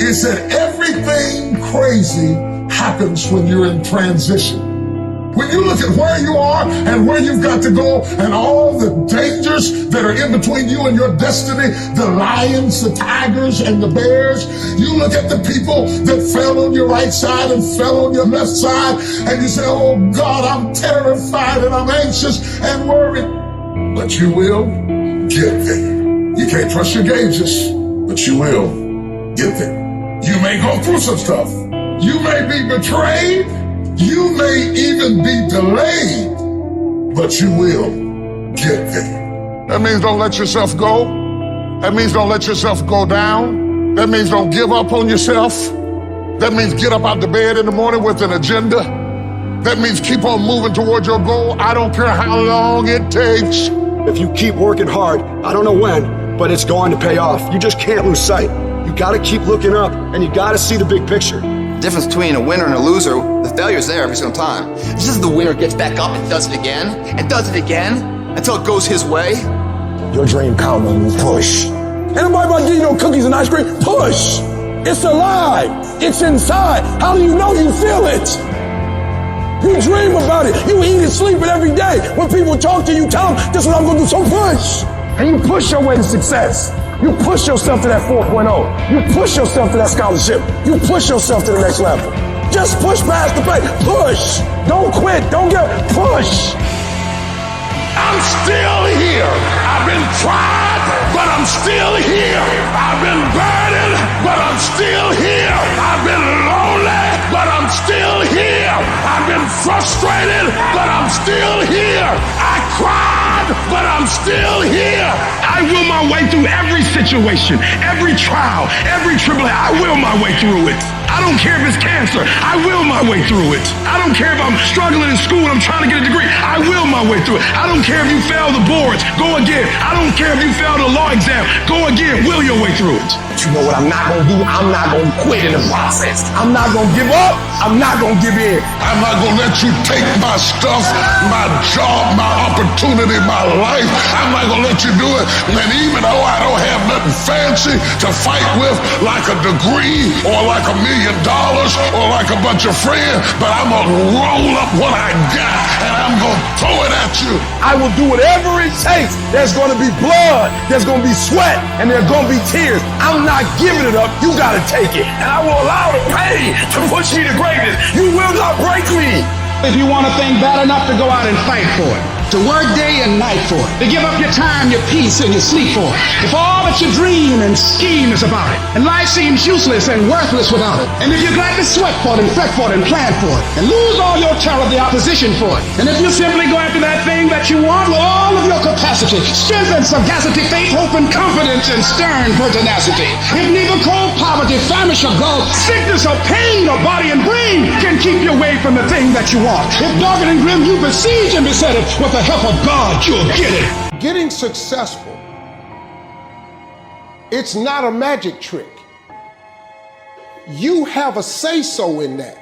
It said everything crazy happens when you're in transition. When you look at where you are and where you've got to go and all the dangers that are in between you and your destiny, the lions, the tigers, and the bears, you look at the people that fell on your right side and fell on your left side, and you say, oh God, I'm terrified and I'm anxious and worried. but you will get there. You can't trust your gauges, but you will get there. You may go through some stuff. You may be betrayed. You may even be delayed, but you will get there. That means don't let yourself go. That means don't let yourself go down. That means don't give up on yourself. That means get up out the bed in the morning with an agenda. That means keep on moving toward your goal. I don't care how long it takes. If you keep working hard, I don't know when, but it's going to pay off. You just can't lose sight. You gotta keep looking up, and you gotta see the big picture. The difference between a winner and a loser, the failure's there every single time. This is the winner gets back up and does it again, and does it again, until it goes his way. Your dream count on you. Push. Ain't nobody about to give you no cookies and ice cream. Push. It's alive. It's inside. How do you know you feel it? You dream about it. You eat and sleep it every day. When people talk to you, tell them, this is what I'm going to do. So push. And you push your way to success. You push yourself to that 4.0. You push yourself to that scholarship. You push yourself to the next level. Just push past the pain. Push. Don't quit. Don't get push. I'm still here. I've been tried, but I'm still here. I've been burdened, but I'm still here. I've been lonely, but I'm still here. I've been frustrated, but I'm still here. I cried, but I'm still here. I will my way through every situation, every trial, every tribulation. I will my way through it. I don't care if it's cancer. I will my way through it. I don't care if I'm struggling in school and I'm trying to get a degree. I will my way through it. I don't care if you fail the boards. Go again. I don't care if you fail the law exam. Go again. Will your way through it. But you know what I'm not going to do? I'm not going to quit in the process. I'm not going to give up. I'm not going to give in. I'm not going to let you take my stuff, my job, my opportunity, my life. I'm not going to let you do it. And even though I don't have nothing fancy to fight with, like a degree or like $1 million or like a bunch of friends, but I'm going to roll up what I got and I'm going to throw it at you. I will do whatever it takes. There's going to be blood. There's going to be sweat. And there's going to be tears. I'm not giving it up. You got to take it. And I will allow the pain to push me to greatness. You will not break me. If you want a thing bad enough to go out and fight for it, to work day and night for it, to give up your time, your peace, and your sleep for it, if all that you dream and scheme is about it, and life seems useless and worthless without it, and if you're glad to sweat for it and fret for it and plan for it, and lose all your terror of the opposition for it, and if you simply go after that thing that you want with all of your capacity, strength and sagacity, faith, hope, and confidence, and stern pertinacity, if neither cold poverty, famish, or gulf, sickness or pain or body and brain can keep you away from the thing that you want, if dogged and grim you besiege and beset it with the help of God, you'll get it. Getting successful, it's not a magic trick. You have a say-so in that.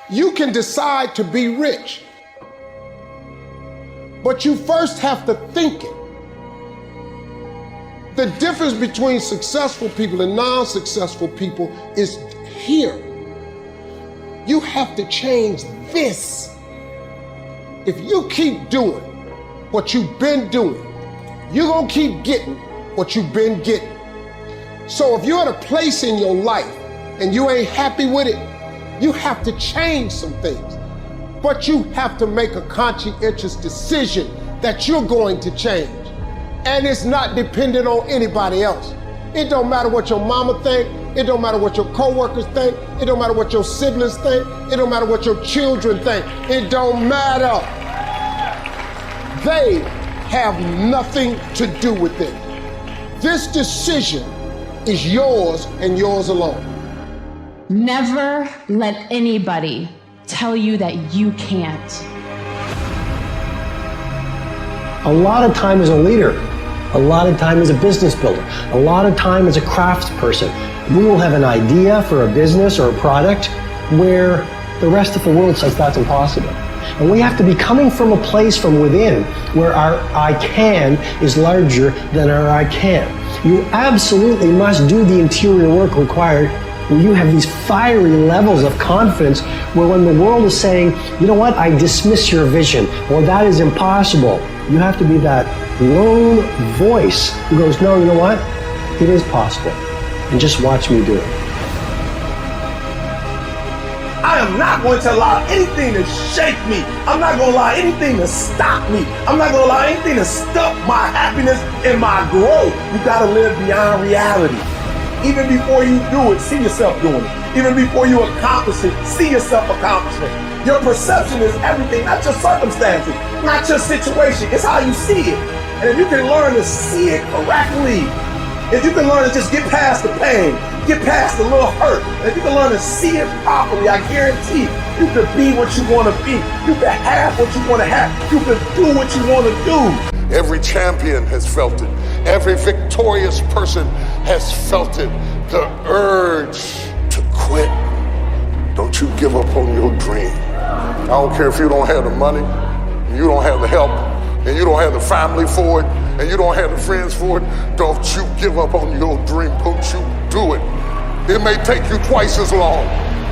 You can decide to be rich, but you first have to think it. The difference between successful people and non-successful people is here. You have to change this. If you keep doing what you've been doing, you're gonna keep getting what you've been getting. So if you're at a place in your life and you ain't happy with it, you have to change some things. But you have to make a conscientious decision that you're going to change. And it's not dependent on anybody else. It don't matter what your mama think. It don't matter what your coworkers think. It don't matter what your siblings think. It don't matter what your children think. It don't matter. They have nothing to do with it. This decision is yours and yours alone. Never let anybody tell you that you can't. A lot of time as a leader, a lot of time as a business builder, a lot of time as a craftsperson, we will have an idea for a business or a product where the rest of the world says that's impossible. And we have to be coming from a place from within where our I can is larger than our I can. You absolutely must do the interior work required where you have these fiery levels of confidence where when the world is saying, you know what, I dismiss your vision, or that is impossible, you have to be that lone voice who goes, no, you know what, it is possible, and just watch me do it. I am I'm not going to allow anything to shake me. I'm not going to allow anything to stop me. I'm not going to allow anything to stop my happiness and my growth. You got to live beyond reality. Even before you do it, see yourself doing it. Even before you accomplish it, see yourself accomplishing it. Your perception is everything, not your circumstances, not your situation. It's how you see it. And if you can learn to see it correctly, if you can learn to just get past the pain, get past the little hurt, and if you can learn to see it properly, I guarantee you can be what you want to be. You can have what you want to have. You can do what you want to do. Every champion has felt it. Every victorious person has felt it. The urge to quit. Don't you give up on your dream. I don't care if you don't have the money, you don't have the help, and you don't have the family for it, and you don't have the friends for it. Don't you give up on your dream. Don't you do it. It may take you twice as long.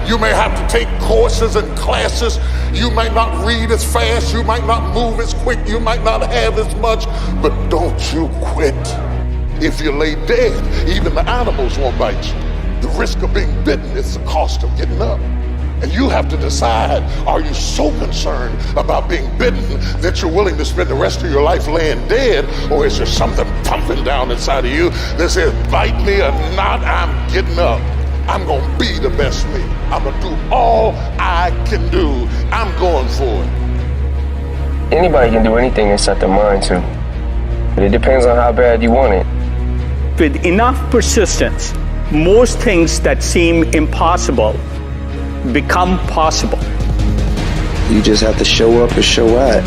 You may have to take courses and classes. You might not read as fast. You might not move as quick. You might not have as much, but don't you quit. If you lay dead, even the animals won't bite you. The risk of being bitten is the cost of getting up. And you have to decide, are you so concerned about being bitten that you're willing to spend the rest of your life laying dead, or is there something pumping down inside of you that says, bite me or not, I'm getting up. I'm gonna be the best me. I'm gonna do all I can do. I'm going for it. Anybody can do anything they set their mind to, but it depends on how bad you want it. With enough persistence, most things that seem impossible become possible. You just have to show up and show out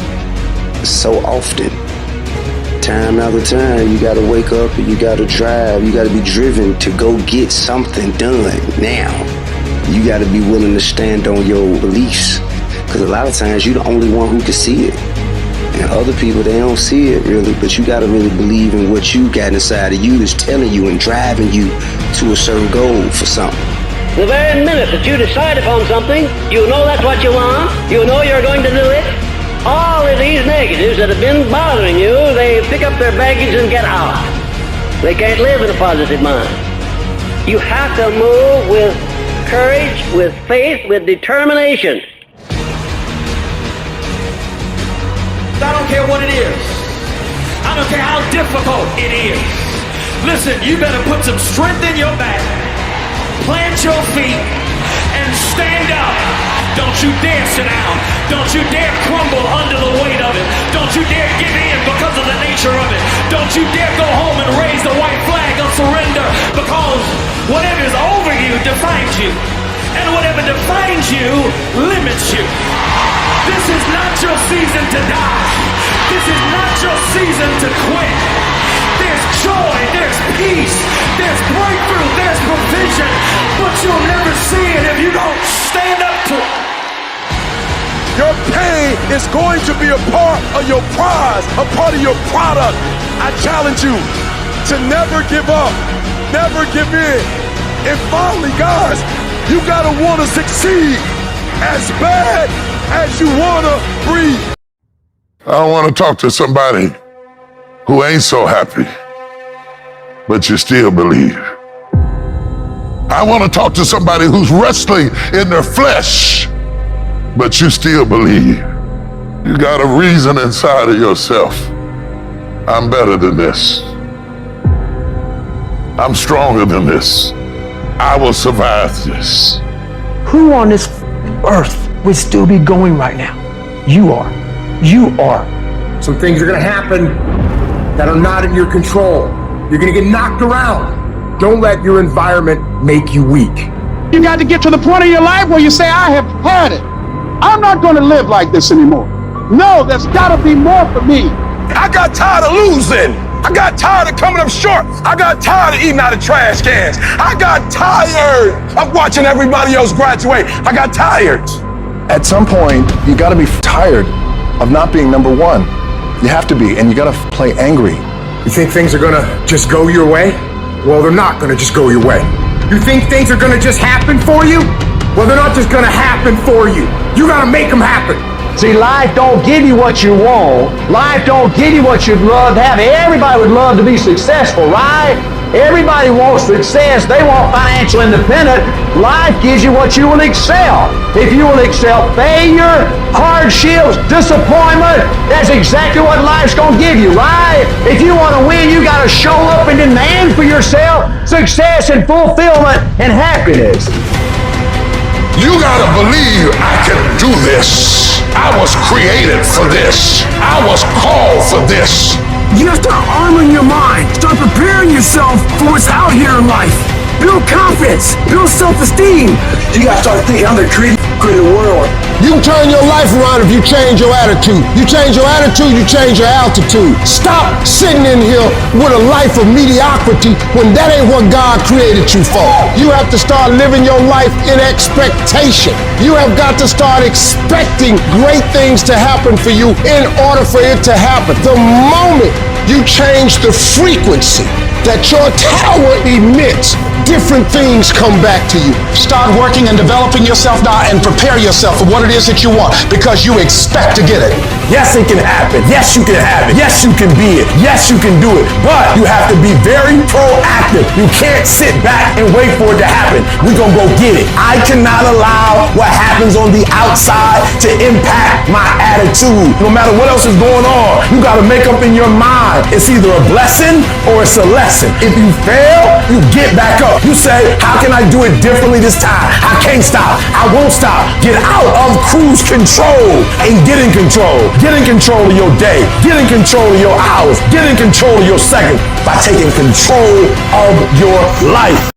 so often. Time after time, you gotta wake up and you gotta drive. You gotta be driven to go get something done now. You gotta be willing to stand on your beliefs, because a lot of times you're the only one who can see it. And other people, they don't see it really, but you gotta really believe in what you got inside of you that's telling you and driving you to a certain goal for something. The very minute that you decide upon something, you know that's what you want, you know you're going to do it. All of these negatives that have been bothering you, they pick up their baggage and get out. They can't live in a positive mind. You have to move with courage, with faith, with determination. I don't care what it is. I don't care how difficult it is. Listen, you better put some strength in your back. Plant your feet and stand up. Don't you dare sit down. Don't you dare crumble under the weight of it. Don't you dare give in because of the nature of it. Don't you dare go home and raise the white flag of surrender, because whatever is over you defines you. And whatever defines you limits you. This is not your season to die. This is not your season to quit. There's joy, there's peace, there's breakthrough, there's provision, but you'll never see it if you don't stand up to it. Your pain is going to be a part of your prize, a part of your product. I challenge you to never give up, never give in. And finally, guys, you gotta wanna succeed as bad as you wanna breathe. I want to talk to somebody who ain't so happy, but you still believe. I want to talk to somebody who's wrestling in their flesh, but you still believe. You got a reason inside of yourself. I'm better than this. I'm stronger than this. I will survive this. Who on this earth would still be going right now? You are. You are. Some things are gonna happen that are not in your control. You're gonna get knocked around. Don't let your environment make you weak. You got to get to the point of your life where you say, I have had it. I'm not going to live like this anymore. No, there's got to be more for me. I got tired of losing. I got tired of coming up short. I got tired of eating out of trash cans. I got tired of watching everybody else graduate. I got tired. At some point, you gotta be tired of not being number one. You have to be, and you gotta play angry. You think things are gonna just go your way? Well, they're not gonna just go your way. You think things are gonna just happen for you? Well, they're not just gonna happen for you. You gotta make them happen. See, life don't give you what you want. Life don't give you what you'd love to have. Everybody would love to be successful, right? Everybody wants success. They want financial independence. Life gives you what you will excel. If you will excel failure, hardships, disappointment, that's exactly what life's going to give you, right? If you want to win, you got to show up and demand for yourself success and fulfillment and happiness. You gotta believe I can do this. I was created for this. I was called for this. You have to armor your mind. Start preparing yourself for what's out here in life. Build confidence. Build self-esteem. You gotta start thinking, I'm the greatest in the world. You can turn your life around if you change your attitude. You change your attitude, you change your altitude. Stop sitting in here with a life of mediocrity when that ain't what God created you for. You have to start living your life in expectation. You have got to start expecting great things to happen for you in order for it to happen. The moment you change the frequency that your tower emits, different things come back to you. Start working and developing yourself now and prepare yourself for what it is that you want, because you expect to get it. Yes, it can happen. Yes, you can have it. Yes, you can be it. Yes, you can do it. But you have to be very proactive. You can't sit back and wait for it to happen. We're going to go get it. I cannot allow what happens on the outside to impact my attitude. No matter what else is going on, you got to make up in your mind. It's either a blessing or it's a lesson. If you fail, you get back up. You say, how can I do it differently this time? I can't stop. I won't stop. Get out of cruise control and get in control. Get in control of your day. Get in control of your hours. Get in control of your seconds by taking control of your life.